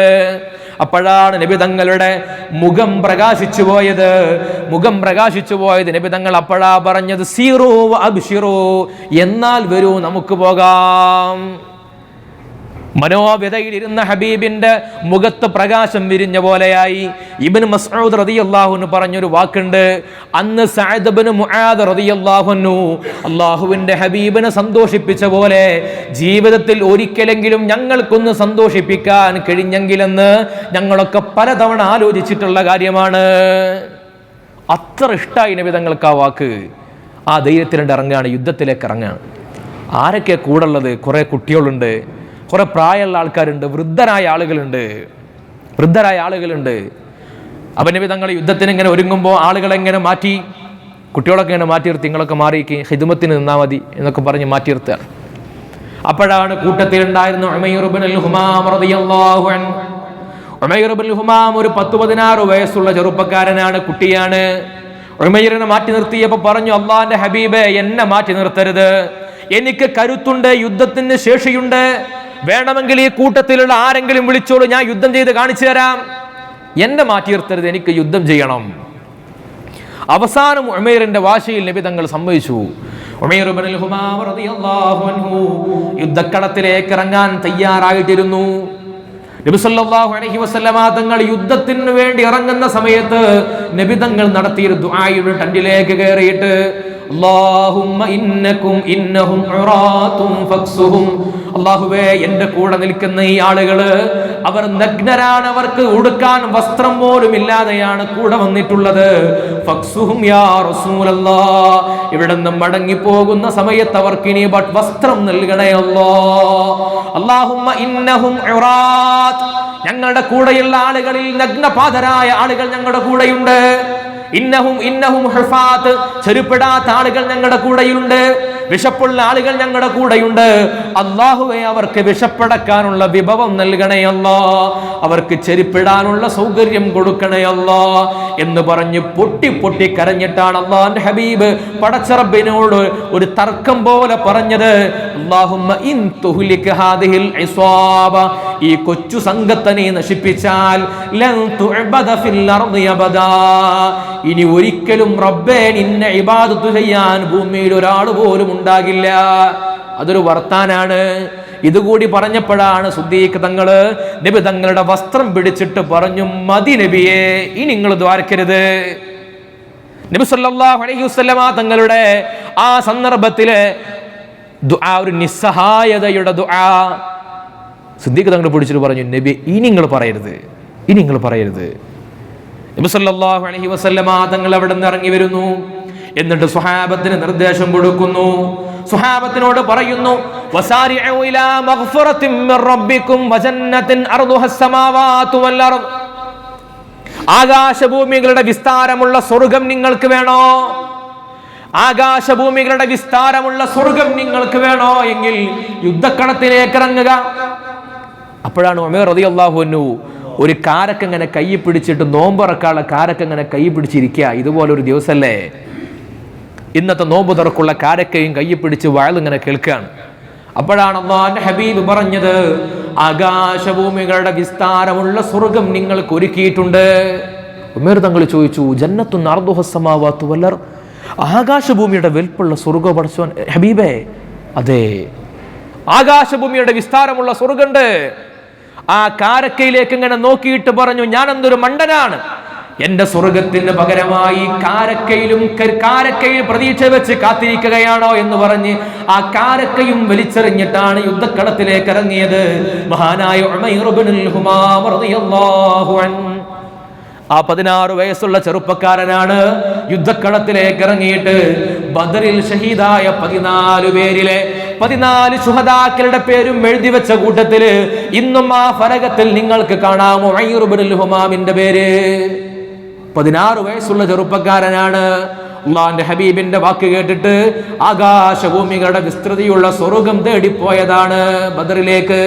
അപ്പോഴാണ് നബി തങ്ങളുടെ മുഖം പ്രകാശിച്ചു പോയത്. നബി തങ്ങൾ അപ്പോഴാ പറഞ്ഞത്, സീറൂ അബ്ശിറൂ, എന്നാൽ വരൂ നമുക്ക് പോകാം. മനോവ്യതയിലിരുന്ന ഹബീബിന്റെ മുഖത്ത് പ്രകാശം വിരിഞ്ഞ പോലെയായി. ഇബ്നു മസ്ഊദ് റളിയല്ലാഹു അൻഹു പറഞ്ഞൊരു വാക്കുണ്ട്, അന്ന് സഅദ് ഇബ്നു മുആദ് റളിയല്ലാഹു അൻഹു അല്ലാഹുവിന്റെ ഹബീബിനെ സന്തോഷിപ്പിച്ച പോലെ ജീവിതത്തിൽ ഒരിക്കലെങ്കിലും ഞങ്ങൾക്കൊന്ന് സന്തോഷിപ്പിക്കാൻ കഴിഞ്ഞെങ്കിലെന്ന് ഞങ്ങളൊക്കെ പലതവണ ആലോചിച്ചിട്ടുള്ള കാര്യമാണ്. അത്ര ഇഷ്ടമായി നബി തങ്ങൾക്ക് ആ വാക്ക്. ആ ധൈര്യത്തിലുണ്ട് ഇറങ്ങുകയാണ്, യുദ്ധത്തിലേക്ക് ഇറങ്ങുകയാണ്. ആരൊക്കെ കൂടെ ഉള്ളത്? കുറെ കുട്ടികളുണ്ട്, കുറെ പ്രായമുള്ള ആൾക്കാരുണ്ട്, വൃദ്ധരായ ആളുകളുണ്ട്. അപ്പം നബി തങ്ങൾ യുദ്ധത്തിന് ഇങ്ങനെ ഒരുങ്ങുമ്പോൾ ആളുകളെ എങ്ങനെ മാറ്റി, കുട്ടികളൊക്കെ ഇങ്ങനെ മാറ്റി നിർത്തി, നിങ്ങളൊക്കെ മാറിയിരിക്കും, ഹിദ്മത്തിന് നിന്നാൽ മതി എന്നൊക്കെ പറഞ്ഞ് മാറ്റി നിർത്തുകയാണ്. അപ്പോഴാണ് കൂട്ടത്തിലുണ്ടായിരുന്ന ഉമൈർ ഇബ്നുൽ ഹുമാം റളിയല്ലാഹു അൻഹു. ഉമൈർ ഇബ്നുൽ ഹുമാം ഒരു 10-16 വയസ്സുള്ള ചെറുപ്പക്കാരനാണ്, കുട്ടിയാണ്. ഉമൈറിനെ മാറ്റി നിർത്തിയപ്പോൾ പറഞ്ഞു, അള്ളാന്റെ ഹബീബെ എന്നെ മാറ്റി നിർത്തരുത്, എനിക്ക് കരുത്തുണ്ട്, യുദ്ധത്തിന് ശേഷിയുണ്ട്, വേണമെങ്കിൽ ഈ കൂട്ടത്തിലുള്ള ആരെങ്കിലും വിളിച്ചോളൂ, ഞാൻ യുദ്ധം ചെയ്ത് കാണിച്ചു തരാം, എന്നെ മാറ്റി നിർത്തരുത്, എനിക്ക് യുദ്ധം ചെയ്യണം. അവസാനം ഉമൈറിന്റെ വാശിയിൽ നബി തങ്ങൾ സമ്മതിച്ചു. ഉമൈർ ഇബ്നുൽ ഹുമാം റളിയല്ലാഹു അൻഹു യുദ്ധക്കളത്തിലേക്ക് ഇറങ്ങാൻ തയ്യാറായിട്ടിരുന്നു. നബി സല്ലല്ലാഹു അലൈഹി വസല്ലമ തങ്ങൾ യുദ്ധത്തിന് വേണ്ടി ഇറങ്ങുന്ന സമയത്ത് നബി തങ്ങൾ നടത്തിയൊരു ദുആയുടെ ടണ്ടിലേക്ക് കയറിയിട്ട്, അല്ലാഹുമ്മ ഇന്നകും ഇന്നഹും ഉറാത്തും ഫക്സുഹും, അല്ലാഹുവേ എന്റെ കൂടെ നിൽക്കുന്ന ഈ ആളുകള് അവർ നഗ്നരാണ്, അവർക്ക് ഉടുക്കാൻ വസ്ത്രം പോലും ഇല്ലാതെയാണ് കൂടെ വന്നിട്ടുള്ളത്. ഫക്സുഹും യാ റസൂലല്ലാഹ്, ഇവിടെ നിന്ന് മടങ്ങി പോകുന്ന സമയത്ത് അവർക്ക് ഇനി വസ്ത്രം നൽകണേ അല്ലാഹ്. അല്ലാഹുമ്മ ഇന്നഹും ഉറാത്ത്, ഞങ്ങളുടെ കൂടെയുള്ള ആളുകളിൽ നഗ്നപാതരായ ആളുകൾ ഞങ്ങളുടെ കൂടെയുണ്ട്. ഇന്നഹും ഹുഫാത്ത്, ചെരുപ്പിടാത്ത ആളുകൾ ഞങ്ങളുടെ കൂടെയുണ്ട്. വിശപ്പുള്ള ആളുകൾ ഞങ്ങളുടെ കൂടെയുണ്ട്. അല്ലാഹുവേ അവർക്ക് വിശപ്പടക്കാനുള്ള വിഭവം നൽകണേ അല്ലാ, അവർക്ക് ചെരുപ്പിടാനുള്ള സൗകര്യം കൊടുക്കണേ അല്ലാ എന്ന് പറഞ്ഞ് പൊട്ടി പൊട്ടി കരഞ്ഞിട്ടാണ് അല്ലാഹുവിന്റെ ഹബീബ് പടച്ചറബിനോട് ഒരു തർക്കം പോലെ പറഞ്ഞത്, അല്ലാഹുമ്മ ഇൻ തുഹ്ലിക ഹാദിഹിൽ ഇസ്വാബ, ഈ കൊച്ചു സംഘത്തെ നീ നശിപ്പിച്ചാൽ ലൻ തുഅബദ ഫിൽ അർദി അബദാ, ഇനി ഒരിക്കലും റബ്ബേ നിന്നെ ഇബാദത്ത് ചെയ്യാൻ ഭൂമിയിൽ ഒരാൾ പോലും ഉണ്ടാകില്ല. അതൊരു വർത്താനാണ്. ഇതുകൂടി പറഞ്ഞപ്പോഴാണ് സിദ്ദീഖ് തങ്ങള് നബി തങ്ങളുടെ വസ്ത്രം പിടിച്ചിട്ട് പറഞ്ഞു, മതി നബിയെ, ഇനി നിങ്ങൾ ദ്വാരക്കരുത്. നബി സല്ലല്ലാഹു അലൈഹി വസല്ലമ തങ്ങളുടെ ആ സന്ദർഭത്തില് ദുആ, ഒരു നിസ്സഹായതയുടെ ദുആ സിദ്ദീഖ് തങ്ങൾ പിടിച്ചിട്ട് പറഞ്ഞു, നബി ഇനി നിങ്ങൾ പറയരുത്. നബി സല്ലല്ലാഹു അലൈഹി വസല്ലമ തങ്ങൾ അവിടെ നിന്ന് ഇറങ്ങി വരുന്നു. എന്നിട്ട് സ്വഹാബത്തിന് നിർദ്ദേശം കൊടുക്കുന്നു. സ്വഹാബത്തിനോട് പറയുന്നു, വസാരിഉ ഇലാ മഗ്ഫിറത്തിൻ മിർ റബ്ബിക്കും വജന്നത്തിൻ അർദുഹസ് സമാവാതു വൽ അർദ്, ആകാശഭൂമികളുടെ വിസ്താരമുള്ള സ്വർഗ്ഗം നിങ്ങൾക്ക് വേണോ? ആകാശഭൂമികളുടെ വിസ്താരമുള്ള സ്വർഗ്ഗം നിങ്ങൾക്ക് വേണോ എങ്കിൽ യുദ്ധക്കളത്തിലേക്ക് ഇറങ്ങുക. അപ്പോഴാണ് ഉമർ റളിയല്ലാഹു അൻഹു ഒരു കാരക്കങ്ങനെ കൈ പിടിച്ചിട്ട്, നോമ്പറക്കാനുള്ള കാരക്കങ്ങനെ കൈ പിടിച്ചിരിക്കുക, ഇതുപോലൊരു ദിവസമല്ലേ, ഇന്നത്തെ നോമ്പ് തുറക്കുള്ള കാരക്കയും കയ്യിൽ പിടിച്ച് വയലിങ്ങനെ കേൾക്കുകയാണ്. അപ്പോഴാണ് അല്ലാഹുവിന്റെ ഹബീബ് പറഞ്ഞത്, ആകാശഭൂമികളുടെ വിസ്താരമുള്ള സ്വർഗം നിങ്ങൾക്ക് ഒരുക്കിയിട്ടുണ്ട്. ഉമർ തങ്ങൾ ചോദിച്ചു, ജന്നത്തുൻ അർദുഹു സമാവാതു വൽ അർദ്, ആകാശഭൂമിയുടെ വലിപ്പമുള്ള സ്വർഗ്ഗ പടച്ചോൻ ഹബീബേ? അതെ, ആകാശഭൂമിയുടെ വിസ്താരമുള്ള സ്വർഗമുണ്ട്. ആ കാരക്കയിലേക്ക് ഇങ്ങനെ നോക്കിയിട്ട് പറഞ്ഞു, ഞാൻ എന്തൊരു മണ്ടനാണ്, എന്റെ സ്വർഗത്തിന് പകരമായി കാരക്കയിൽ പ്രതീക്ഷ വെച്ച് കാത്തിരിക്കുകയാണോ എന്ന് പറഞ്ഞ് ആ കാരക്കയും വലിച്ചെറിഞ്ഞിട്ടാണ് യുദ്ധക്കളത്തിലേക്ക് ഇറങ്ങിയത് മഹാനായ ഉമൈർ ഇബ്നുൽ ഹുമാം റളിയല്ലാഹു അൻഹു. ആ 16 വയസ്സുള്ള ചെറുപ്പക്കാരനാണ് യുദ്ധക്കളത്തിലേക്ക് ഇറങ്ങിയിട്ട് ബദറിൽ ഷഹീദായ 14 പേരിലെ 14 ശുഹദാക്കളുടെ പേരും എഴുതി വെച്ച കൂട്ടത്തില് ഇന്നും ആ ഫലകത്തിൽ നിങ്ങൾക്ക് കാണാം ഉമൈർ ഇബ്നുൽ ഹുമാമിന്റെ പേര്. 16 വയസ്സുള്ള ചെറുപ്പക്കാരനാണ്. അല്ലാഹുവിന്റെ ഹബീബിന്റെ വാക്ക് കേട്ടിട്ട് ആകാശഭൂമികളുടെ വിസ്തൃതിയുള്ള സ്വർഗം തേടിപ്പോയതാണ് ബദറിലേക്ക്.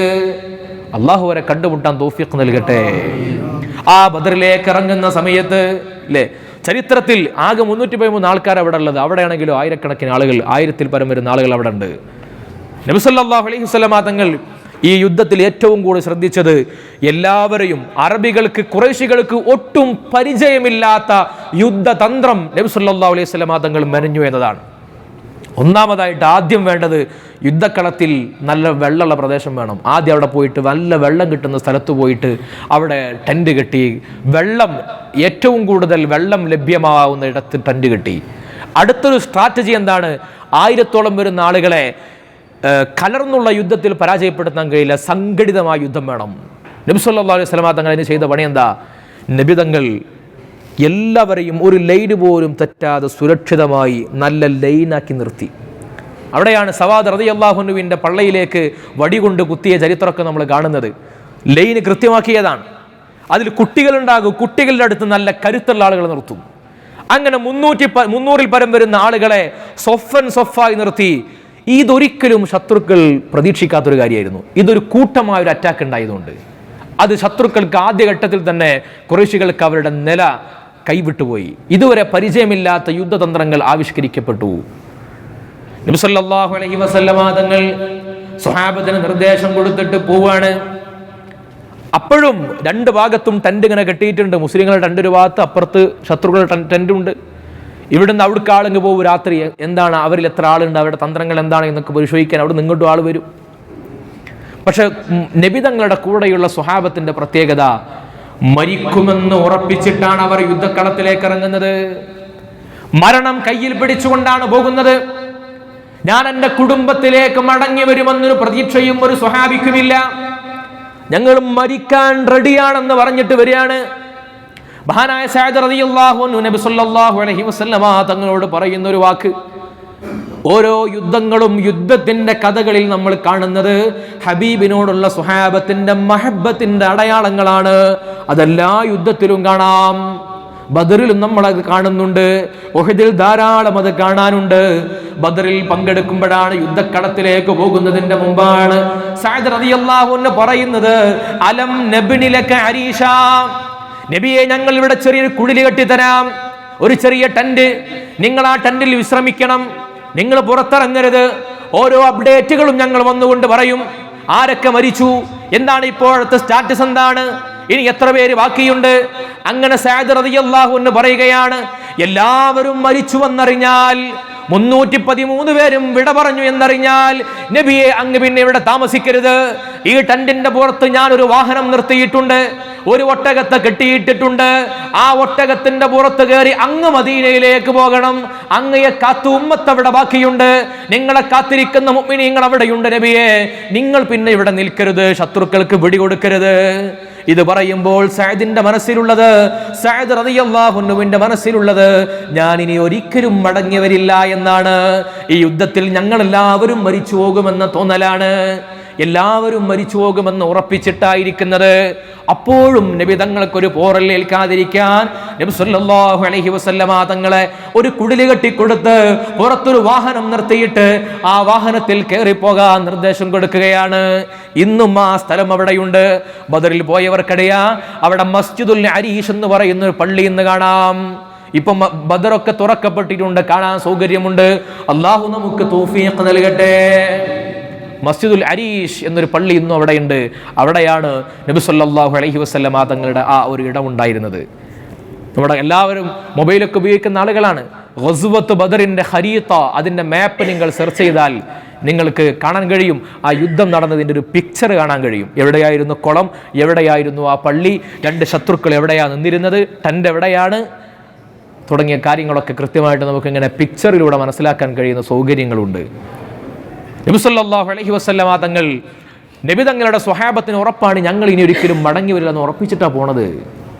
അള്ളാഹു വരെ കണ്ടുമുട്ടാൻ തൗഫീഖ് നൽകട്ടെ. ആ ബദറിലേക്ക് ഇറങ്ങുന്ന സമയത്ത് അല്ലേ, ചരിത്രത്തിൽ ആകെ 313 ആൾക്കാർ അവിടെ ഉള്ളത്. അവിടെയാണെങ്കിലും ആയിരക്കണക്കിന് ആളുകൾ, 1000-ൽ പരം വരുന്ന ആളുകൾ അവിടെ ഉണ്ട്. നബി സല്ലല്ലാഹു അലൈഹി വസല്ലം തങ്ങൾ ഈ യുദ്ധത്തിൽ ഏറ്റവും കൂടുതൽ ശ്രദ്ധിച്ചത് എല്ലാവരെയും, അറബികൾക്ക് ഖുറൈശികൾക്ക് ഒട്ടും പരിചയമില്ലാത്ത യുദ്ധതന്ത്രം നബി സല്ലല്ലാഹു അലൈഹി വസല്ലം തങ്ങൾ മെനഞ്ഞു എന്നതാണ്. ഒന്നാമതായിട്ട് ആദ്യം വേണ്ടത് യുദ്ധക്കളത്തിൽ നല്ല വെള്ളമുള്ള പ്രദേശം വേണം. ആദ്യം അവിടെ പോയിട്ട് നല്ല വെള്ളം കിട്ടുന്ന സ്ഥലത്ത് പോയിട്ട് അവിടെ ടെന്റ് കെട്ടി, വെള്ളം ഏറ്റവും കൂടുതൽ വെള്ളം ലഭ്യമാവുന്ന ഇടത്ത് ടെന്റ് കെട്ടി. അടുത്തൊരു സ്ട്രാറ്റജി എന്താണ്? 1000-ഓളം വരുന്ന ആളുകളെ കലർന്നുള്ള യുദ്ധത്തിൽ പരാജയപ്പെടുത്താൻ കഴിയില്ല, സംഘടിതമായ യുദ്ധം വേണം. നബി സല്ലല്ലാഹു അലൈഹി വസല്ലം തങ്ങൾ അതിന് ചെയ്ത പണി എന്താ? നബി തങ്ങൾ എല്ലാവരെയും ഒരു ലൈന് പോലും തെറ്റാതെ സുരക്ഷിതമായി നല്ല ലൈനാക്കി നിർത്തി. അവിടെയാണ് സവാദ് റളിയല്ലാഹു അൻഹുവിന്റെ പള്ളയിലേക്ക് വടികൊണ്ട് കുത്തിയ ചരിത്രമൊക്കെ നമ്മൾ കാണുന്നത്. ലൈന് കൃത്യമാക്കിയതാണ്. അതിൽ കുട്ടികളുണ്ടാകും, കുട്ടികളുടെ അടുത്ത് നല്ല കരുത്തുള്ള ആളുകൾ നിർത്തും. അങ്ങനെ 300-ൽ പരം വരുന്ന ആളുകളെ സൊഫായി നിർത്തി. ഇതൊരിക്കലും ശത്രുക്കൾ പ്രതീക്ഷിക്കാത്തൊരു കാര്യമായിരുന്നു. ഇതൊരു കൂട്ടമായ ഒരു അറ്റാക്ക് ഉണ്ടായതുകൊണ്ട് അത് ശത്രുക്കൾക്ക് ആദ്യഘട്ടത്തിൽ തന്നെ ഖുറൈശികൾക്ക് അവരുടെ നില കൈവിട്ടുപോയി. ഇതുവരെ പരിചയമില്ലാത്ത യുദ്ധതന്ത്രങ്ങൾ ആവിഷ്കരിക്കപ്പെട്ടു. നബി സല്ലല്ലാഹു അലൈഹി വസല്ലം തങ്ങൾ സ്വഹാബത്തിന് നിർദ്ദേശം കൊടുത്തിട്ട് പോവാണ്. അപ്പോഴും 2 ഭാഗത്തും ടെന്റ് ഇങ്ങനെ കെട്ടിയിട്ടുണ്ട്. മുസ്ലിങ്ങളുടെ ടെന്റ് ഒരു ഭാഗത്ത്, അപ്പുറത്ത് ശത്രുക്കളുടെ ടെന്റ് ഉണ്ട്. ഇവിടുന്ന് അവിടേക്ക് ആളുകൾ പോകും രാത്രി. എന്താണ് അവരിൽ എത്ര ആളുണ്ട്, അവരുടെ തന്ത്രങ്ങൾ എന്താണ് എന്നൊക്കെ പരിശോധിക്കാൻ അവിടെ ഇങ്ങോട്ടും ആൾ വരും. പക്ഷെ നബി തങ്ങളുടെ കൂടെയുള്ള സ്വഹാബത്തിന്റെ പ്രത്യേകത, മരിക്കുമെന്ന് ഉറപ്പിച്ചിട്ടാണ് അവർ യുദ്ധക്കളത്തിലേക്ക് ഇറങ്ങുന്നത്. മരണം കയ്യിൽ പിടിച്ചുകൊണ്ടാണ് പോകുന്നത്. ഞാൻ എൻ്റെ കുടുംബത്തിലേക്ക് മടങ്ങി വരുമെന്നൊരു പ്രതീക്ഷയും ഒരു സ്വഹാബിക്കുമില്ല. ഞങ്ങൾ മരിക്കാൻ റെഡിയാണെന്ന് പറഞ്ഞിട്ട് വരികയാണ്. മഹാനായ സഅദ് റളിയല്ലാഹു അൻഹു നബി സല്ലല്ലാഹു അലൈഹി വസല്ലമ തങ്ങളോട് പറയുന്ന ഒരു വാക്ക്, ഓരോ യുദ്ധങ്ങളും യുദ്ധത്തിന്റെ കഥകളിൽ നമ്മൾ കാണുന്നത് ഹബീബിനോടുള്ള സ്വഹാബത്തിന്റെ മഹബത്തിന്റെ അടയാളങ്ങളാണ്. അതെല്ലാ യുദ്ധത്തിലും കാണാം. ബദറിലും നമ്മളത് കാണുന്നുണ്ട്, ഉഹദിൽ ധാരാളം അത് കാണാനുണ്ട്. ബദറിൽ പങ്കെടുക്കുമ്പോഴാണ്, യുദ്ധക്കളത്തിലേക്ക് പോകുന്നതിന്റെ മുമ്പാണ് സഅദ് റളിയല്ലാഹു അൻഹു പറയുന്നത്, അലം നബ്നി ലക അരീഷ, നബിയെ ഞങ്ങൾ ഇവിടെ ചെറിയൊരു കുടിൽ കെട്ടിത്തരാം, ഒരു ചെറിയ ടെന്റ്. നിങ്ങൾ ആ ടെന്റിൽ വിശ്രമിക്കണം, നിങ്ങൾ പുറത്തിറങ്ങരുത്. ഓരോ അപ്ഡേറ്റുകളും ഞങ്ങൾ വന്നുകൊണ്ട് പറയും. ആരൊക്കെ മരിച്ചു, എന്താണ് ഇപ്പോഴത്തെ സ്റ്റാറ്റസ്, എന്താണ്, ഇനി എത്ര പേര് ബാക്കിയുണ്ട്. അങ്ങനെ സഅദ് റളിയല്ലാഹു അൻഹു പറയുകയാണ്, എല്ലാവരും മരിച്ചുവെന്നറിഞ്ഞാൽ, 313 പേരും വിട പറഞ്ഞു എന്നറിഞ്ഞാൽ, നബിയെ അങ്ങ് പിന്നെ ഇവിടെ താമസിക്കരുത്. ഈ ടെന്റിന്റെ പുറത്ത് ഞാൻ ഒരു വാഹനം നിർത്തിയിട്ടുണ്ട്, ഒരു ഒട്ടകത്തെ കെട്ടിയിട്ടിട്ടുണ്ട്. ആ ഒട്ടകത്തിന്റെ പുറത്ത് കയറി അങ്ങ് മദീനയിലേക്ക് പോകണം. അങ്ങയെ കാത്തു ഉമ്മത്ത് അവിടെ ബാക്കിയുണ്ട്, നിങ്ങളെ കാത്തിരിക്കുന്ന മുഅ്മിനീങ്ങൾ അവിടെയുണ്ട്. നബിയെ നിങ്ങൾ പിന്നെ ഇവിടെ നിൽക്കരുത്, ശത്രുക്കൾക്ക് പിടികൊടുക്കരുത്. ഇത് പറയുമ്പോൾ സഅദിന്റെ മനസ്സിലുള്ളത്, സഅദ് റളിയല്ലാഹു അൻഹുവിന്റെ മനസ്സിലുള്ളത്, ഞാൻ ഇനി ഒരിക്കലും മടങ്ങി വരില്ല എന്നാണ്. ഈ യുദ്ധത്തിൽ ഞങ്ങൾ എല്ലാവരും മരിച്ചു പോകുമെന്ന തോന്നലാണ്. എല്ലാവരും മരിച്ചു പോകുമെന്ന് ഉറപ്പിച്ചിട്ടായിരിക്കുന്നത്. അപ്പോഴും നബി തങ്ങൾക്കൊരു പോറൽ ഏൽക്കാതിരിക്കാൻ നബി സല്ലല്ലാഹു അലൈഹി വസല്ലമ തങ്ങളെ ഒരു കുടില് കെട്ടിക്കൊടുത്ത് പുറത്തൊരു വാഹനം നിർത്തിയിട്ട് ആ വാഹനത്തിൽ കയറിപ്പോകാൻ നിർദ്ദേശം കൊടുക്കുകയാണ്. ഇന്നും ആ സ്ഥലം അവിടെയുണ്ട്. ബദറിൽ പോയവർക്കറിയാം, അവിടെ മസ്ജിദുൽ അരീഷ് എന്ന് പറയുന്ന ഒരു പള്ളി ഇന്ന് കാണാം. ഇപ്പം ബദറൊക്കെ തുറക്കപ്പെട്ടിട്ടുണ്ട്, കാണാൻ സൗകര്യമുണ്ട്. അള്ളാഹു നമുക്ക് തൗഫീഖ് നൽകട്ടെ. മസ്ജിദുൽ അരീഷ് എന്നൊരു പള്ളി ഇന്നും അവിടെയുണ്ട്. അവിടെയാണ് നബി സല്ലല്ലാഹു അലൈഹി വസല്ലമ തങ്ങളുടെ ആ ഒരു ഇടമുണ്ടായിരുന്നത്. നമ്മുടെ എല്ലാവരും മൊബൈലൊക്കെ ഉപയോഗിക്കുന്ന ആളുകളാണ്. ഗസ്വത്ത് ബദറിന്റെ ഖരീത്ത, അതിൻ്റെ മാപ്പ് നിങ്ങൾ സെർച്ച് ചെയ്താൽ നിങ്ങൾക്ക് കാണാൻ കഴിയും. ആ യുദ്ധം നടന്നതിൻ്റെ ഒരു പിക്ചർ കാണാൻ കഴിയും. എവിടെയായിരുന്നു കുളം, എവിടെയായിരുന്നു ആ പള്ളി, രണ്ട് ശത്രുക്കൾ എവിടെയാണ് നിന്നിരുന്നത്, ടെൻ്റ് എവിടെയാണ്, തുടങ്ങിയ കാര്യങ്ങളൊക്കെ കൃത്യമായിട്ട് നമുക്കിങ്ങനെ പിക്ചറിലൂടെ മനസ്സിലാക്കാൻ കഴിയുന്ന സൗകര്യങ്ങളുണ്ട്. നബി സല്ലല്ലാഹു അലൈഹി വസല്ലമ തങ്ങൾ നബി തങ്ങളുടെ സ്വഹാബത്തിന് ഉറപ്പാണ്, ഞങ്ങൾ ഇനി ഒരിക്കലും മടങ്ങി വരില്ലെന്ന് ഉറപ്പിച്ചിട്ടാണ് പോണത്.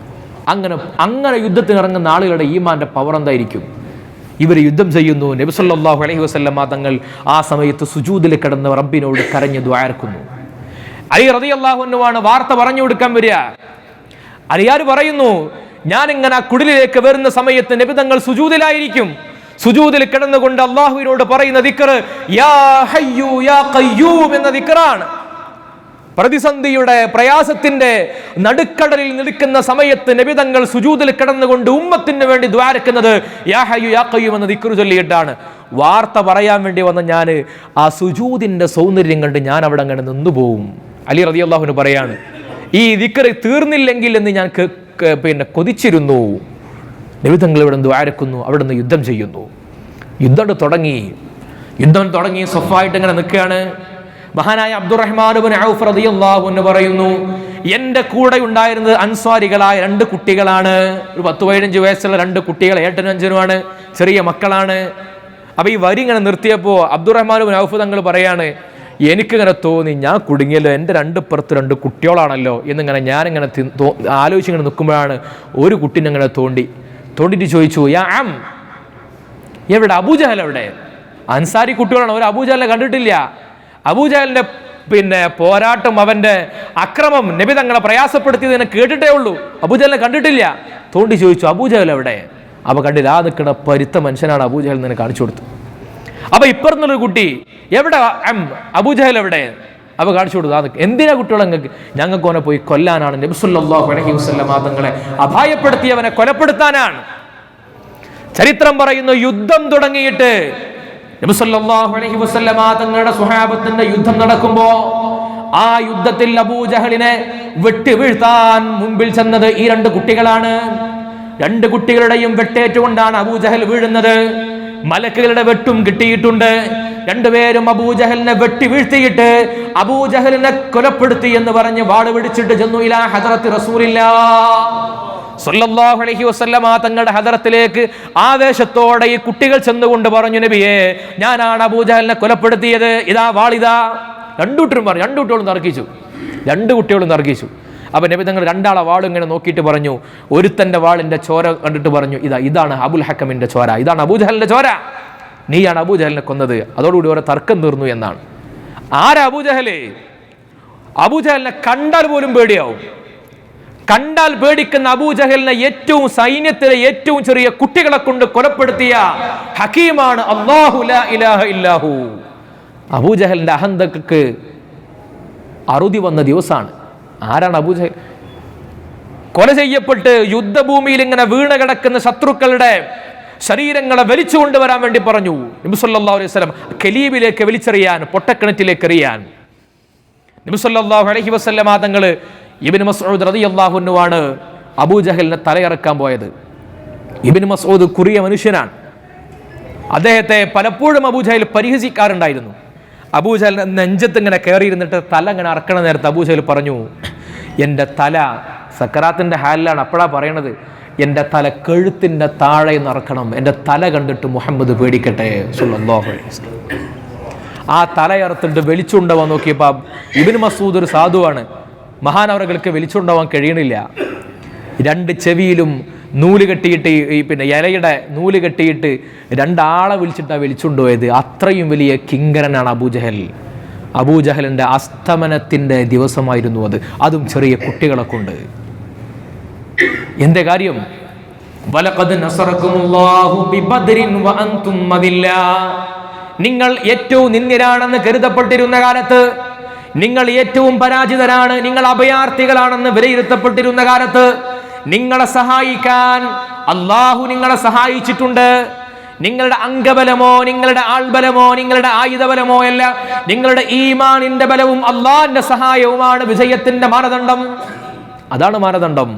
അങ്ങനെ യുദ്ധത്തിനിറങ്ങുന്ന ആളുകളുടെ ഈമാന്റെ പവർ എന്തായിരിക്കും? ഇവർ യുദ്ധം ചെയ്യുന്നു. നബി സല്ലല്ലാഹു അലൈഹി വസല്ലമ തങ്ങൾ ആ സമയത്ത് സുജൂദിൽ കിടന്ന് റബ്ബിനോട് കരഞ്ഞ് ദുആർക്കുന്നു. അലി റളിയല്ലാഹു അൻഹു ആണ് വാർത്ത പറഞ്ഞു കൊടുക്കാൻ വരിക. അലിയാർ പറയുന്നു, ഞാനിങ്ങനെ ആ കുടിലേക്ക് വരുന്ന സമയത്ത് നബി തങ്ങൾ സുജൂദിലായിരിക്കും. സുജൂദിൽ കിടന്നുകൊണ്ട് അള്ളാഹുവിനോട് പറയുന്ന ദിക്ർ യാ ഹയ്യു യാ ഖയ്യൂം എന്ന ദിക്റാണ്. പ്രതിസന്ധിയുടെ പ്രയാസത്തിന്റെ നടുക്കടലിൽ നിൽക്കുന്ന സമയത്ത് നബി തങ്ങൾ സുജൂദിൽ കിടന്നുകൊണ്ട് ഉമ്മത്തിന് വേണ്ടി ദ്വാരക്കുന്നത് യാ ഹയ്യു യാ ഖയ്യൂം എന്ന ദിക്ർ ചൊല്ലിയിട്ടാണ്. വാർത്ത പറയാൻ വേണ്ടി വന്ന ഞാൻ ആ സുജൂദിന്റെ സൗന്ദര്യം കണ്ട് ഞാൻ അവിടെ അങ്ങനെ നിന്നുപോകും. അലി റളിയല്ലാഹു അൻഹു പറയാണ്, ഈ ദിക്ർ തീർന്നില്ലെങ്കിൽ എന്ന് ഞാൻ കൊതിച്ചിരുന്നു. നബി തങ്ങൾ ഇവിടെ ദ്വാരക്കുന്നു, അവിടെ നിന്ന് യുദ്ധം ചെയ്യുന്നു. യുദ്ധം തുടങ്ങി സഫായിട്ട് ഇങ്ങനെ നിൽക്കുകയാണ്. മഹാനായ അബ്ദുറഹ്മാൻ ഇബ്നു ഔഫ് റളിയല്ലാഹു അൻഹു പറയുന്നു, എൻ്റെ കൂടെ ഉണ്ടായിരുന്നത് അൻസ്വാരികളായ 2 കുട്ടികളാണ്. ഒരു 10-15 വയസ്സുള്ള 2 കുട്ടികൾ, 8-നും 5-നുമാണ്, ചെറിയ മക്കളാണ്. അപ്പൊ ഈ വരി ഇങ്ങനെ നിർത്തിയപ്പോൾ അബ്ദുറഹ്മാൻ ഇബ്നു ഔഫ് തങ്ങൾ പറയാണ്, എനിക്കിങ്ങനെ തോന്നി ഞാൻ കുടുങ്ങിയല്ലോ, എൻ്റെ 2 പുറത്ത് 2 കുട്ടികളാണല്ലോ എന്നിങ്ങനെ ഞാനിങ്ങനെ ആലോചിച്ചിങ്ങനെ നിൽക്കുമ്പോഴാണ് ഒരു കുട്ടീനെ ഇങ്ങനെ തോണ്ടിട്ട് ചോദിച്ചു, യാ അം, എവിടെ അബൂജഹൽ എവിടെ? അൻസാരി കുട്ടികളാണ്, ഒരു അബൂജഹലിനെ കണ്ടിട്ടില്ല. അബൂജഹലിന്റെ പോരാട്ടം, അവന്റെ അക്രമം, നബി തങ്ങളെ പ്രയാസപ്പെടുത്തിയതിനെ കേട്ടിട്ടേ ഉള്ളൂ, അബൂജഹലിനെ കണ്ടിട്ടില്ല. തോണ്ടി ചോദിച്ചു, അബൂജഹൽ എവിടെ? അവ കണ്ടില്ല, ആ നിൽക്കുന്ന പരുത്ത മനുഷ്യനാണ് അബൂജഹൽ എന്ന് കാണിച്ചു കൊടുത്തു. അപ്പൊ ഇപ്പുറത്തുള്ളൊരു കുട്ടി, എവിടെ അബൂജഹൽ എവിടെ? അവ കാണിച്ചു കൊടുത്തു. എന്തിനാ കുട്ടികളെ ഞങ്ങൾക്ക് അവനെ പോയി കൊല്ലാനാണ്. നബി സല്ലല്ലാഹു അലൈഹി വസല്ലമ തങ്ങളെ അപായപ്പെടുത്തിയവനെ കൊലപ്പെടുത്താനാണ്. ചരിത്രം പറയുന്നു, യുദ്ധം തുടങ്ങിയിട്ട് നബി സല്ലല്ലാഹു അലൈഹി വസല്ലമ തങ്ങളുടെ സ്വഹാബത്തിന്റെ യുദ്ധം നടക്കുമ്പോ ആ യുദ്ധത്തിൽ അബൂജഹലിനെ വെട്ടി വീഴ്ത്താൻ മുമ്പിൽ ചെന്നത് ഈ 2 കുട്ടികളാണ്. 2 കുട്ടികളുടെയും വെട്ടേറ്റുകൊണ്ടാണ് അബൂജഹൽ വീഴുന്നത്. മലക്കുകളുടെ വെട്ടും കിട്ടിയിട്ടുണ്ട്. 2 പേരും അബൂജഹലിനെ വെട്ടി വീഴ്ത്തിയിട്ട് അബൂജഹലിനെ കൊലപ്പെടുത്തി എന്ന് പറഞ്ഞ് വാള് പിടിച്ചിട്ട് ചെന്നു ഇലാ ഹദറത്തി റസൂലില്ലാഹ് സല്ലല്ലാഹു അലൈഹി വസല്ലമ തങ്ങളുടെ ഹദറത്തിലേക്ക് ആവേശത്തോടെ ഈ കുട്ടികൾ ചെന്നുകൊണ്ട് പറഞ്ഞു, നബിയേ, ഞാനാണ് അബൂജഹലിനെ കൊലപ്പെടുത്തിയത്, ഇതാ വാളിതാ. 2 കുട്ടികളും പറഞ്ഞു, 2 കുട്ടികളും തർക്കിച്ചു. 2 കുട്ടികളും തർക്കിച്ചു. അപ്പൊ നബി തങ്ങൾ 2 വാളും ഇങ്ങനെ നോക്കിയിട്ട് പറഞ്ഞു, ഒരുത്തന്റെ വാളിന്റെ ചോര കണ്ടിട്ട് പറഞ്ഞു, ഇതാണ് അബുൽ ഹക്കമിന്റെ ചോര, ഇതാണ് അബൂജഹലിന്റെ ചോര, നീയാണ് അബൂജഹലിനെ കൊന്നത്. അതോടുകൂടി ഓരോ തർക്കം തീർന്നു എന്നാണ്. ആരാ അബൂജഹല്? അബൂജഹലിനെ കണ്ടാൽ പോലും പേടിയാവും. കണ്ടാൽ പേടിക്കുന്ന അബൂജഹലിനെ ഏറ്റവും സൈന്യത്തിലെ ഏറ്റവും ചെറിയ കുട്ടികളെ കൊണ്ട് കൊലപ്പെടുത്തിയ ഹക്കീമാണ് അല്ലാഹു ലാ ഇലാഹ ഇല്ലാഹു. അബൂജഹലിന്റെ അഹന്തക്ക് അറുതി വന്ന ദിവസമാണ്. ആരാണ് അബൂജഹൽ? കൊല ചെയ്യപ്പെട്ട് യുദ്ധഭൂമിയിൽ ഇങ്ങനെ വീണ് കിടക്കുന്ന ശത്രുക്കളുടെ ശരീരങ്ങളെ വലിച്ചു കൊണ്ടുവരാൻ വേണ്ടി പറഞ്ഞു നബി സല്ലല്ലാഹു അലൈഹി വസല്ലം. ഖലീബിലേക്ക് വലിച്ചെറിയാൻ, പൊട്ടക്കിണറ്റിലേക്ക് എറിയാൻ നബി സല്ലല്ലാഹു അലൈഹി വസല്ലം തങ്ങൾ ഇബ്നു മസ്ഊദ് റളിയല്ലാഹു അൻഹു ആണ് അബൂജഹലിനെ തലയിറക്കാൻ പോയത്. ഇബ്നു മസ്ഊദ് കുറിയ മനുഷ്യനാണ്. അദ്ദേഹത്തെ പലപ്പോഴും അബൂജഹൽ പരിഹസിക്കാറുണ്ടായിരുന്നു. അബൂജഹലിന്റെ നെഞ്ചത്ത് ഇങ്ങനെ കയറിയിരുന്നിട്ട് തല ഇങ്ങനെ അറക്കണ നേരത്ത് അബൂജഹൽ പറഞ്ഞു, എൻ്റെ തല സക്കറാത്തിന്റെ ഹാലിലാണ്, അപ്പോഴാ പറയണത്, എൻ്റെ തല കഴുത്തിന്റെ താഴെ നടക്കണം, എൻ്റെ തല കണ്ടിട്ട് മുഹമ്മദ് പേടിക്കട്ടെ സല്ലല്ലാഹു അലൈഹി വസല്ലം. ആ തലയറുത്തിട്ട് വെളിച്ചുണ്ടാവാൻ നോക്കിയപ്പോൾ ഇബ്നു മസ്ഊദ് ഒരു സാധുവാണ്. മഹാനവറുകൾക്ക് വെളിച്ചുണ്ടാവാൻ കഴിയണില്ല. 2 ചെവിയിലും നൂല് കെട്ടിയിട്ട് ഇലയുടെ നൂല് കെട്ടിയിട്ട് 2 ആളെ വിളിച്ചിട്ടാണ് വെളിച്ചുകൊണ്ടുപോയത്. അത്രയും വലിയ കിങ്കരനാണ് അബൂജഹൽ. അബൂജഹലിന്റെ അസ്തമനത്തിന്റെ ദിവസമായിരുന്നു അത്, അതും ചെറിയ കുട്ടികളെ കൊണ്ട്. എന്റെ കാര്യം, വലഖദ് നസറകുമുല്ലാഹു ബിബദ്രിൻ വഅൻതും മദില്ലാ. നിങ്ങൾ ഏറ്റവും നിന്ദ്യരാണെന്ന് കരുതപ്പെട്ടിരുന്ന കാലത്ത്, നിങ്ങൾ ഏറ്റവും പരാജിതരാണ്, നിങ്ങൾ അഭയാർത്ഥികളാണെന്ന് വിലയിരുത്തപ്പെട്ടിരുന്ന കാലത്ത് നിങ്ങളെ സഹായിക്കാൻ അള്ളാഹു നിങ്ങളെ സഹായിച്ചിട്ടുണ്ട്. നിങ്ങളുടെ അംഗബലമോ നിങ്ങളുടെ ആൾബലമോ നിങ്ങളുടെ ആയുധബലമോ അല്ല, നിങ്ങളുടെ ഈമാനിന്റെ ബലവും അള്ളാഹിന്റെ സഹായവുമാണ് വിജയത്തിന്റെ മാനദണ്ഡം. അതാണ് മാനദണ്ഡം.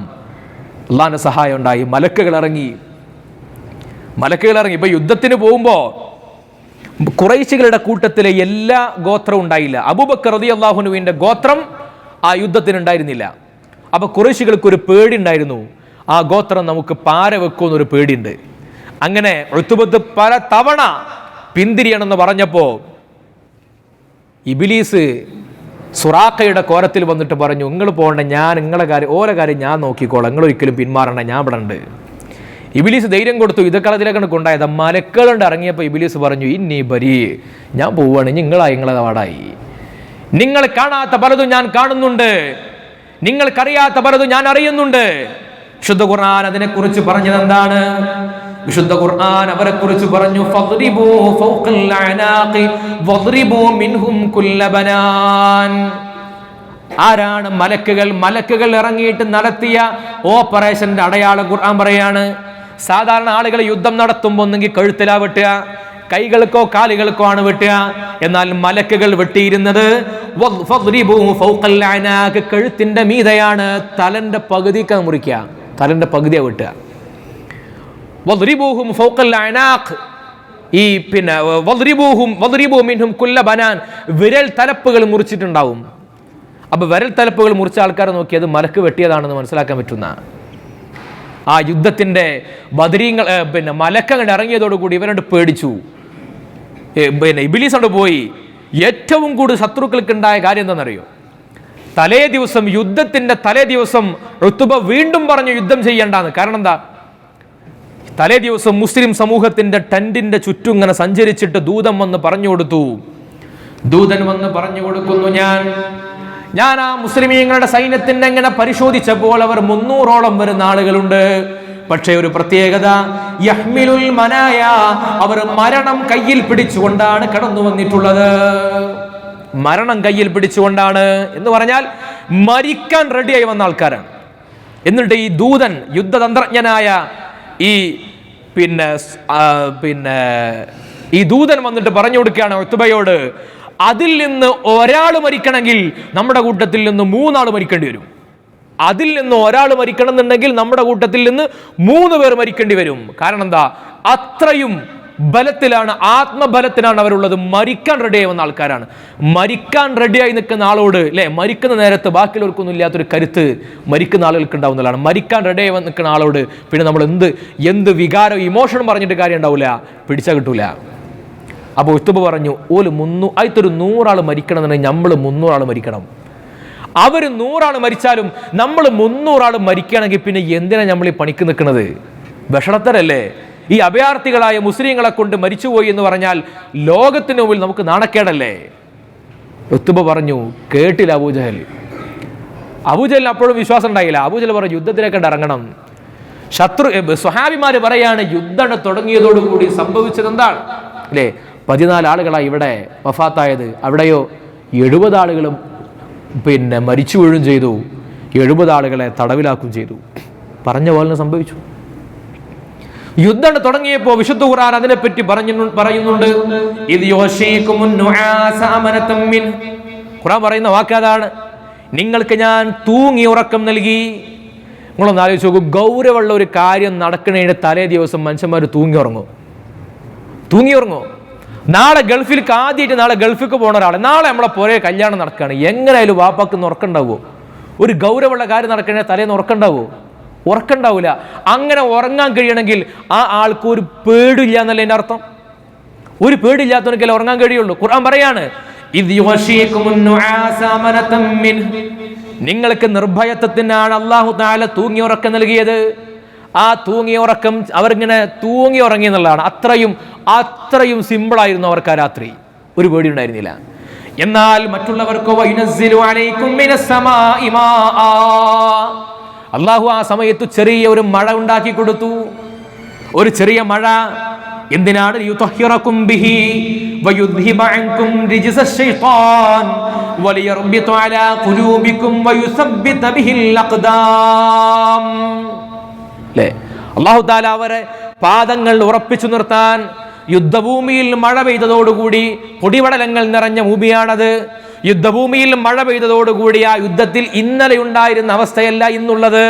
അള്ളാഹിന്റെ സഹായം ഉണ്ടായി. മലക്കുകൾ ഇറങ്ങി. ഇപ്പൊ യുദ്ധത്തിന് പോകുമ്പോ ഖുറൈശികളുടെ കൂട്ടത്തിലെ എല്ലാ ഗോത്രവും ഉണ്ടായില്ല. അബൂബക്കർ റളിയല്ലാഹു അൻഹുവിന്റെ ഗോത്രം ആ യുദ്ധത്തിന് ഉണ്ടായിരുന്നില്ല. അപ്പൊ ഖുറൈശികൾക്ക് ഒരു പേടി ഉണ്ടായിരുന്നു, ആ ഗോത്രം നമുക്ക് പാര വെക്കുമെന്നൊരു പേടിയുണ്ട്. അങ്ങനെ ഉത്ബത്ത് പല തവണ പിന്തിരിയണമെന്ന് പറഞ്ഞപ്പോ ഇബ്ലീസ് സുറാഖയുടെ കോരത്തിൽ വന്നിട്ട് പറഞ്ഞു, നിങ്ങൾ പോകണ്ട, ഞാൻ നിങ്ങളെ കാര്യം ഓരോ കാര്യം ഞാൻ നോക്കിക്കോളാം, നിങ്ങൾ ഒരിക്കലും പിന്മാറണ്ട, ഞാൻ ഇവിടെ ഉണ്ട്. ഇബ്ലീസ് ധൈര്യം കൊടുത്തു. ഇതൊക്കെ അതിലേക്കാണ് കൊണ്ടായത്. മലക്കുകളുണ്ട് ഇറങ്ങിയപ്പോൾ ഇബ്ലീസ് പറഞ്ഞു, ഇന്നീ ബരി, ഞാൻ പോവുകയാണ്, നിങ്ങളെ വാടായി. നിങ്ങൾ കാണാത്ത പലതും ഞാൻ കാണുന്നുണ്ട്, നിങ്ങൾക്കറിയാത്ത പലതും ഞാൻ അറിയുന്നുണ്ട്. വിശുദ്ധ ഖുർആൻ അതിനെക്കുറിച്ച് പറഞ്ഞത് എന്താണ്? വിശുദ്ധ ഖുർആൻ അവരെ കുറിച്ച് പറഞ്ഞു, ഫദ്രിബൂ ഫൗഖൽ അനാഖി വദ്രിബൂ മിൻഹും കുല്ല ബനാൻ. ആരാണ് മലക്കുകൾ ഇറങ്ങിയിട്ട് നടത്തിയ ഓപ്പറേഷന്റെ അടയാളം ഖുർആൻ പറയാണ്. സാധാരണ ആളുകൾ യുദ്ധം നടത്തുമ്പോൾ ഒന്നെങ്കിൽ കഴുത്തിലാ വെട്ടുക, കൈകൾക്കോ കാലുകൾക്കോ ആണ് വെട്ടുക. എന്നാൽ മലക്കുകൾ വെട്ടിയിരുന്നത് കഴുത്തിന്റെ മീതയാണ്. തലന്റെ പകുതിക്ക് മുറിക്കുക, തലന്റെ പകുതിയാ വെട്ടുക. ഈ പിന്നെ വിരൽ തലപ്പുകൾ മുറിച്ചിട്ടുണ്ടാവും. അപ്പൊ വിരൽ തലപ്പുകൾ മുറിച്ച ആൾക്കാരെ നോക്കിയത് മലക്ക് വെട്ടിയതാണെന്ന് മനസ്സിലാക്കാൻ പറ്റുന്ന ആ യുദ്ധത്തിന്റെ ബദരീങ്ങൾ പിന്നെ മലക്കങ്ങൾ ഇറങ്ങിയതോടുകൂടി ഇവരോട് പേടിച്ചു. പിന്നെ ഇബ്ലീസ് കൊണ്ട് പോയി. ഏറ്റവും കൂടുതൽ ശത്രുക്കൾക്ക് ഉണ്ടായ കാര്യം എന്താണെന്നറിയോ? തലേ ദിവസം യുദ്ധത്തിന്റെ തലേ ദിവസം ഉത്ബ വീണ്ടും പറഞ്ഞു യുദ്ധം ചെയ്യണ്ടെന്ന്. കാരണം എന്താ? തലേ ദിവസം മുസ്ലിം സമൂഹത്തിന്റെ ടെന്റിന്റെ ചുറ്റും ഇങ്ങനെ സഞ്ചരിച്ചിട്ട് ദൂതൻ വന്ന് പറഞ്ഞു കൊടുത്തു. ദൂതൻ വന്ന് പറഞ്ഞു കൊടുക്കുന്നു, ഞാൻ ആ മുസ്ലിമീങ്ങളുടെ സൈന്യത്തിന്റെ എങ്ങനെ പരിശോധിച്ചപ്പോൾ അവർ 300ഓളം വരുന്ന ആളുകളുണ്ട്. പക്ഷേ ഒരു പ്രത്യേകത, യഹ്മിലുൽ മനായ, അവർ മരണം കയ്യിൽ പിടിച്ചുകൊണ്ടാണ് കടന്നു വന്നിട്ടുള്ളത്. മരണം കയ്യിൽ പിടിച്ചുകൊണ്ടാണ് എന്ന് പറഞ്ഞാൽ മരിക്കാൻ റെഡിയായി വന്ന ആൾക്കാരാണ്. എന്നിട്ട് ഈ ദൂതൻ, യുദ്ധതന്ത്രജ്ഞനായ ഈ ദൂതൻ വന്നിട്ട് പറഞ്ഞു കൊടുക്കുകയാണ് ഉത്ബയോട്, അതിൽ നിന്ന് ഒരാൾ മരിക്കണമെങ്കിൽ നമ്മുടെ കൂട്ടത്തിൽ നിന്ന് 3 ആൾ മരിക്കേണ്ടി വരും. അതിൽ നിന്ന് ഒരാൾ മരിക്കണം എന്നുണ്ടെങ്കിൽ നമ്മുടെ കൂട്ടത്തിൽ നിന്ന് 3 പേർ മരിക്കേണ്ടി വരും. കാരണം എന്താ? അത്രയും ബലത്തിലാണ്, ആത്മബലത്തിലാണ് അവരുള്ളത്. മരിക്കാൻ റെഡിയായി വന്ന ആൾക്കാരാണ്. മരിക്കാൻ റെഡിയായി നിൽക്കുന്ന ആളോട് അല്ലെ, മരിക്കുന്ന നേരത്ത് ബാക്കിയുള്ളവർക്കൊന്നും ഇല്ലാത്തൊരു കരുത്ത് മരിക്കുന്ന ആളുകൾക്ക് ഉണ്ടാവുന്നതാണ്. മരിക്കാൻ റെഡിയായി നിൽക്കുന്ന ആളോട് പിന്നെ നമ്മൾ എന്ത് വികാരം, ഇമോഷൻ പറഞ്ഞിട്ട് കാര്യം ഉണ്ടാവില്ല, പിടിച്ചാൽ കിട്ടൂല. അപ്പോൾ ഉത്ബ പറഞ്ഞു, അതിലൊരു 100 ആൾ മരിക്കണം എന്നുണ്ടെങ്കിൽ നമ്മൾ 300 ആൾ മരിക്കണം. അവർ 100 ആൾ മരിച്ചാലും നമ്മൾ 300 ആൾ മരിക്കുകയാണെങ്കിൽ പിന്നെ എന്തിനാ നമ്മൾ ഈ പണിക്ക് നിൽക്കുന്നത്? വിഷണത്തരല്ലേ? ഈ അഭയാർത്ഥികളായ മുസ്ലിങ്ങളെ കൊണ്ട് മരിച്ചുപോയി എന്ന് പറഞ്ഞാൽ ലോകത്തിന് മുമ്പിൽ നമുക്ക് നാണക്കേടല്ലേ? ഉത്ബ പറഞ്ഞു, കേട്ടില്ല അബൂജഹൽ അപ്പോഴും വിശ്വാസം ഉണ്ടായില്ല. അബൂജഹൽ പറഞ്ഞു, യുദ്ധത്തിലേക്ക് ഇറങ്ങണം. സ്വഹാബിമാര് പറയാണ്, യുദ്ധം തുടങ്ങിയതോടുകൂടി സംഭവിച്ചത് എന്താണ് അല്ലേ? 14 ആളുകളാണ് ഇവിടെ വഫാത്തായത്. അവിടെയോ 70 ആളുകളും പിന്നെ മരിച്ചു വീഴും ചെയ്തു. 70 ആളുകളെ തടവിലാക്കുകയും ചെയ്തു. പറഞ്ഞ പോലെ സംഭവിച്ചു. യുദ്ധം തുടങ്ങിയപ്പോ വിശുദ്ധ ഖുർആൻ അതിനെപ്പറ്റി പറയുന്നുണ്ട്. ഖുർആൻ പറയുന്ന വാക്കതാണ്, നിങ്ങൾക്ക് ഞാൻ തൂങ്ങി ഉറക്കം നൽകി. നിങ്ങളൊന്ന് ആലോചിച്ച് നോക്കൂ, ഗൗരവമുള്ള ഒരു കാര്യം നടക്കുന്നതിന് തലേ ദിവസം മനുഷ്യന്മാർ തൂങ്ങി ഉറങ്ങോ? നാളെ ഗൾഫിലേക്ക് ആദ്യമായിട്ട് നാളെ ഗൾഫിലേക്ക് പോണ ഒരാൾ, നാളെ നമ്മളെ പുറകെ കല്യാണം നടക്കുകയാണ്, എങ്ങനെയായാലും വാപ്പാക്ക് ഉറക്കണ്ടാവോ? ഒരു ഗൗരവമുള്ള കാര്യം നടക്കണേ തലേന്ന് ഉറക്കണ്ടാവില്ല. അങ്ങനെ ഉറങ്ങാൻ കഴിയണമെങ്കിൽ ആ ആൾക്ക് ഒരു പേടില്ല എന്നല്ല എൻ്റെ അർത്ഥം. ഒരു പേടില്ലാത്തവനക്കല്ലേ ഉറങ്ങാൻ കഴിയുള്ളൂ. ഖുർആൻ പറയാണ്, നിങ്ങൾക്ക് നിർഭയത്വത്തിനാണ് അല്ലാഹു തആല തൂങ്ങി ഉറക്കം നൽകിയത്. ആ തൂങ്ങിയ ഉറക്കം അവരിങ്ങനെ തൂങ്ങി ഉറങ്ങി എന്നുള്ളതാണ്. അത്രയും സിമ്പിളായിരുന്നു അവർക്ക് ആ രാത്രി. ഒരു പേടി ഉണ്ടായിരുന്നില്ല. എന്നാൽ മറ്റുള്ളവർക്കോ അള്ളാഹു ആ സമയത്ത് ചെറിയ ഒരു മഴ ഉണ്ടാക്കി കൊടുത്തു. ഒരു ചെറിയ മഴ. എന്തിനാണ്? യുതഹിറകും ബിഹി വയുദ്ഹിബ അൻകും റിജ്സ ശൈത്താൻ വലിയർബിത അലാ ഖുലൂബികും വയുസബ്ബിത ബിഹിൽ അഖ്ദാം. അല്ലേ? അല്ലാഹു തആല അവരെ പാദങ്ങൾ ഉറപ്പിച്ചു നിർത്താൻ യുദ്ധഭൂമിയിൽ മഴ പെയ്തതോടുകൂടി പൊടിപടലങ്ങൾ നിറഞ്ഞ ഭൂമിയാണത്. യുദ്ധഭൂമിയിൽ മഴ പെയ്തതോടുകൂടി ആ യുദ്ധത്തിൽ ഇന്നലെ ഉണ്ടായിരുന്ന അവസ്ഥയല്ല ഇന്നുള്ളത്.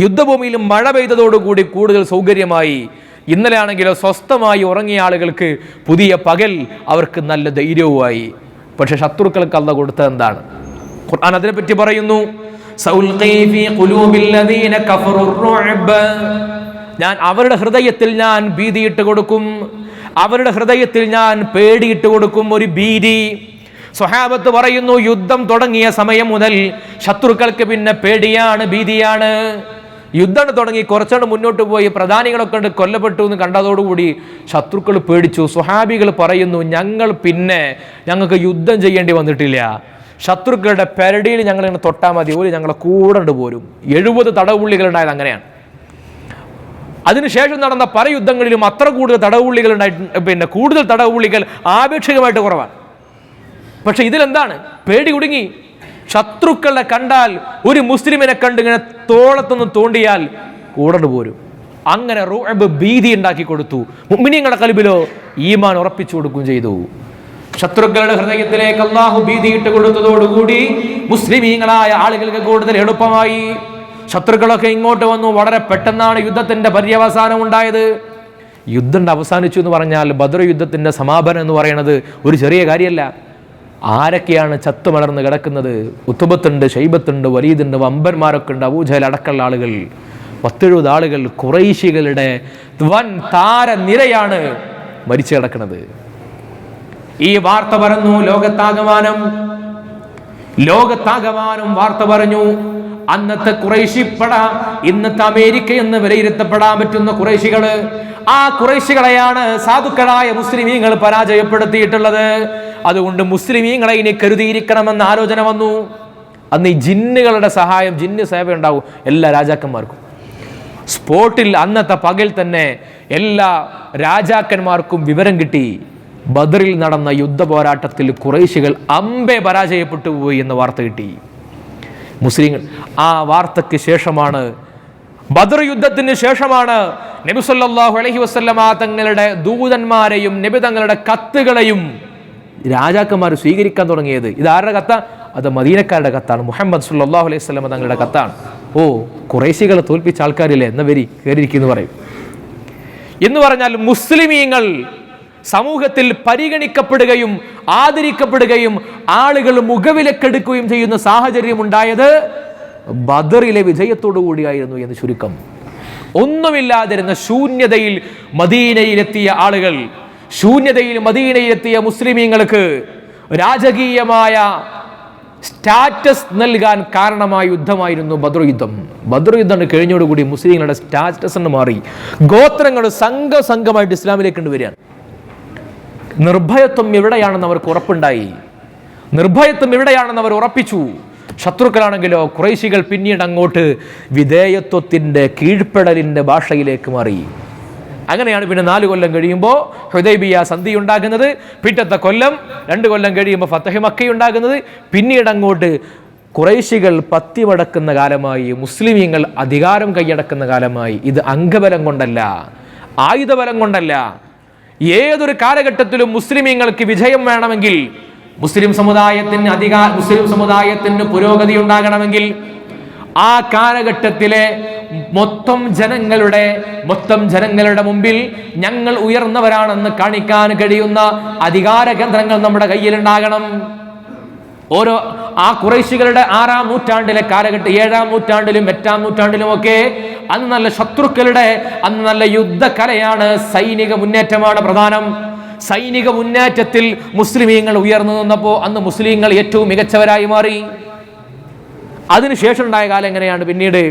യുദ്ധഭൂമിയിൽ മഴ പെയ്തതോടുകൂടി കൂടുതൽ സൗകര്യമായി. ഇന്നലെ ആണെങ്കിലോ സ്വസ്ഥമായി ഉറങ്ങിയ ആളുകൾക്ക് പുതിയ പകൽ, അവർക്ക് നല്ല ധൈര്യവുമായി. പക്ഷെ ശത്രുക്കൾക്ക് അല്ലാഹു കൊടുത്തത് എന്താണ്? ഖുർആൻ അതിനെപ്പറ്റി പറയുന്നു, ഞാൻ അവരുടെ ഹൃദയത്തിൽ ഞാൻ ഭീതിയിട്ട് കൊടുക്കും, അവരുടെ ഹൃദയത്തിൽ ഞാൻ പേടിയിട്ട് കൊടുക്കും, ഒരു ഭീതി. സ്വഹാബത്ത് പറയുന്നു, യുദ്ധം തുടങ്ങിയ സമയം മുതൽ ശത്രുക്കൾക്ക് പിന്നെ പേടിയാണ്, ഭീതിയാണ്. യുദ്ധം തുടങ്ങി കുറച്ചാണ് മുന്നോട്ട് പോയി പ്രധാനികളൊക്കെ ഉണ്ട് കൊല്ലപ്പെട്ടു എന്ന് കണ്ടതോടുകൂടി ശത്രുക്കൾ പേടിച്ചു. സ്വഹാബികൾ പറയുന്നു, ഞങ്ങൾക്ക് യുദ്ധം ചെയ്യേണ്ടി വന്നിട്ടില്ല. ശത്രുക്കളുടെ പെരടിയിൽ ഞങ്ങൾ ഇങ്ങനെ തൊട്ടാൽ മതി, ഒരു ഞങ്ങളെ കൂടെ പോരും. 70 തടവുള്ളികൾ ഉണ്ടായത് അങ്ങനെയാണ്. അതിനുശേഷം നടന്ന പല യുദ്ധങ്ങളിലും അത്ര കൂടുതൽ തടവുള്ളികൾ ഉണ്ടായിട്ട് കൂടുതൽ തടവുള്ളികൾ ആപേക്ഷികമായിട്ട് കുറവാണ്. പക്ഷെ ഇതിലെന്താണ്? പേടി കുടുങ്ങി. ശത്രുക്കളെ കണ്ടാൽ ഒരു മുസ്ലിമിനെ കണ്ട് ഇങ്ങനെ തോളത്തൊന്ന് തോണ്ടിയാൽ കൂടെ പോരും. അങ്ങനെ റുഅബ്, ഭീതി ഉണ്ടാക്കി കൊടുത്തു. മുഅ്മിനീങ്ങളുടെ ഖൽബിലോ ഈമാൻ ഉറപ്പിച്ചു കൊടുക്കുകയും ചെയ്തു. ശത്രുക്കളുടെ ഹൃദയത്തിലേക്ക് അല്ലാഹു ഭീതിയിട്ട് കൊടുത്തതോടുകൂടി മുസ്ലിമീങ്ങളായ ആളുകൾക്ക് കൂടുതൽ എളുപ്പമായി. ശത്രുക്കളൊക്കെ ഇങ്ങോട്ട് വന്നു. വളരെ പെട്ടെന്നാണ് യുദ്ധത്തിന്റെ പര്യവസാനം ഉണ്ടായത്. യുദ്ധം അവസാനിച്ചു എന്ന് പറഞ്ഞാൽ ബദർ യുദ്ധത്തിന്റെ സമാപനം എന്ന് പറയുന്നത് ഒരു ചെറിയ കാര്യമല്ല. ആരൊക്കെയാണ് ചത്തുമലർന്ന് കിടക്കുന്നത്? ഉത്തുബത്തുണ്ട്, ഷൈബത്തുണ്ട്, വലീദുണ്ട്, വമ്പന്മാരൊക്കെ ഉണ്ട്, അബൂജഹൽ അടക്കമുള്ള ആളുകൾ, 10-70 ആളുകൾ, ഖുറൈശികളുടെ വൻ താരനിരയാണ് മരിച്ചു കിടക്കുന്നത്. ഈ വാർത്ത പറഞ്ഞു ലോകത്താകമാനം വാർത്ത പറഞ്ഞു. അന്നത്തെ ഖുറൈശിപ്പട, ഇന്നത്തെ അമേരിക്ക എന്ന് വിലയിരുത്തപ്പെടാൻ പറ്റുന്ന ഖുറൈശികള്, ആ ഖുറൈശികളെയാണ് സാധുക്കളായ മുസ്ലിമീങ്ങൾ പരാജയപ്പെടുത്തിയിട്ടുള്ളത്. അതുകൊണ്ട് മുസ്ലിമീങ്ങളെ ഇനി കരുതിയിരിക്കണമെന്ന ആലോചന വന്നു. അന്ന് ഈ ജിന്നുകളുടെ സഹായം, ജിന്ന് സേവ ഉണ്ടാവും എല്ലാ രാജാക്കന്മാർക്കും. സ്പോട്ടിൽ അന്നത്തെ പകൽ തന്നെ എല്ലാ രാജാക്കന്മാർക്കും വിവരം കിട്ടി. ബദറിൽ നടന്ന യുദ്ധ പോരാട്ടത്തിൽ ഖുറൈശികൾ അമ്പെ പരാജയപ്പെട്ടു പോയി എന്ന വാർത്ത കിട്ടി. മുസ്ലിങ്ങൾ ആ വാർത്തയ്ക്ക് ശേഷമാണ്, ബദർ യുദ്ധത്തിന് ശേഷമാണ് നബി സല്ലല്ലാഹു അലൈഹി വസല്ലമ തങ്ങളുടെ ദൂതന്മാരെയും നബി തങ്ങളുടെ കത്തുകളെയും രാജാക്കന്മാർ സ്വീകരിക്കാൻ തുടങ്ങിയത്. ഇത് ആരുടെ കത്താ? അത് മദീനക്കാരുടെ കത്താണ്. മുഹമ്മദ് സല്ലല്ലാഹു അലൈഹി വസല്ലമ തങ്ങളുടെ കത്താണ്. ഓ, ഖുറൈശികളെ തോൽപ്പിച്ച ആൾക്കാരില്ലേ, എന്നാ വരി കയറിയിരിക്കുന്നു പറയും. എന്ന് പറഞ്ഞാൽ മുസ്ലിമീങ്ങൾ സമൂഹത്തിൽ പരിഗണിക്കപ്പെടുകയും ആദരിക്കപ്പെടുകയും ആളുകൾ മുഖവിലക്കെടുക്കുകയും ചെയ്യുന്ന സാഹചര്യം ഉണ്ടായത് ബദറിലെ വിജയത്തോടു കൂടിയായിരുന്നു എന്ന് ചുരുക്കം. ഒന്നുമില്ലാതിരുന്ന ശൂന്യതയിൽ മദീനയിലെത്തിയ ആളുകൾ, ശൂന്യതയിൽ മദീനയിലെത്തിയ മുസ്ലിമീങ്ങൾക്ക് രാജകീയമായ സ്റ്റാറ്റസ് നൽകാൻ കാരണമായ യുദ്ധമായിരുന്നു ബദർ യുദ്ധം. ബദർ യുദ്ധം കഴിഞ്ഞോടുകൂടി മുസ്ലിങ്ങളുടെ സ്റ്റാറ്റസ് മാറി. ഗോത്രങ്ങൾ സംഘമായിട്ട് ഇസ്ലാമിലേക്ക് വരികയാണ്. നിർഭയത്വം എവിടെയാണെന്ന് അവർക്ക് ഉറപ്പുണ്ടായി. നിർഭയത്വം എവിടെയാണെന്ന് അവർ ഉറപ്പിച്ചു. ശത്രുക്കളാണെങ്കിലോ ഖുറൈശികൾ പിന്നീട് അങ്ങോട്ട് വിധേയത്വത്തിൻ്റെ, കീഴ്പ്പെടലിൻ്റെ ഭാഷയിലേക്ക് മാറി. അങ്ങനെയാണ് പിന്നെ 4 കൊല്ലം കഴിയുമ്പോൾ ഹുദൈബിയ സന്ധി ഉണ്ടാകുന്നത്. പിറ്റത്തെ കൊല്ലം 2 കൊല്ലം കഴിയുമ്പോൾ ഫതഹ് മക്ക ഉണ്ടാകുന്നത്. പിന്നീട് അങ്ങോട്ട് ഖുറൈശികൾ പത്തിമടക്കുന്ന കാലമായി, മുസ്ലിമീങ്ങൾ അധികാരം കൈയടക്കുന്ന കാലമായി. ഇത് അംഗബലം കൊണ്ടല്ല, ആയുധബലം കൊണ്ടല്ല. ഏതൊരു കാലഘട്ടത്തിലും മുസ്ലിമീങ്ങൾക്ക് വിജയം വേണമെങ്കിൽ, മുസ്ലിം സമുദായത്തിന് പുരോഗതി ഉണ്ടാകണമെങ്കിൽ ആ കാലഘട്ടത്തിലെ മൊത്തം ജനങ്ങളുടെ മുമ്പിൽ ഞങ്ങൾ ഉയർന്നവരാണെന്ന് കാണിക്കാൻ കഴിയുന്ന അധികാര കേന്ദ്രങ്ങൾ നമ്മുടെ കയ്യിലുണ്ടാകണം. ആ ഖുറൈശികളുടെ 6-ാം നൂറ്റാണ്ടിലെ കാലഘട്ടം, 7-ാം നൂറ്റാണ്ടിലും 8-ാം നൂറ്റാണ്ടിലും ഒക്കെ അന്ന് നല്ല ശത്രുക്കളുടെ, അന്ന് നല്ല യുദ്ധകലയാണ്, സൈനിക മുന്നേറ്റമാണ് പ്രധാനം. സൈനിക മുന്നേറ്റത്തിൽ മുസ്ലിമീങ്ങൾ ഉയർന്നു നിന്നപ്പോൾ അന്ന് മുസ്ലിങ്ങൾ ഏറ്റവും മികച്ചവരായി മാറി. അതിനുശേഷം ഉണ്ടായ കാലം എങ്ങനെയാണ്? പിന്നീട്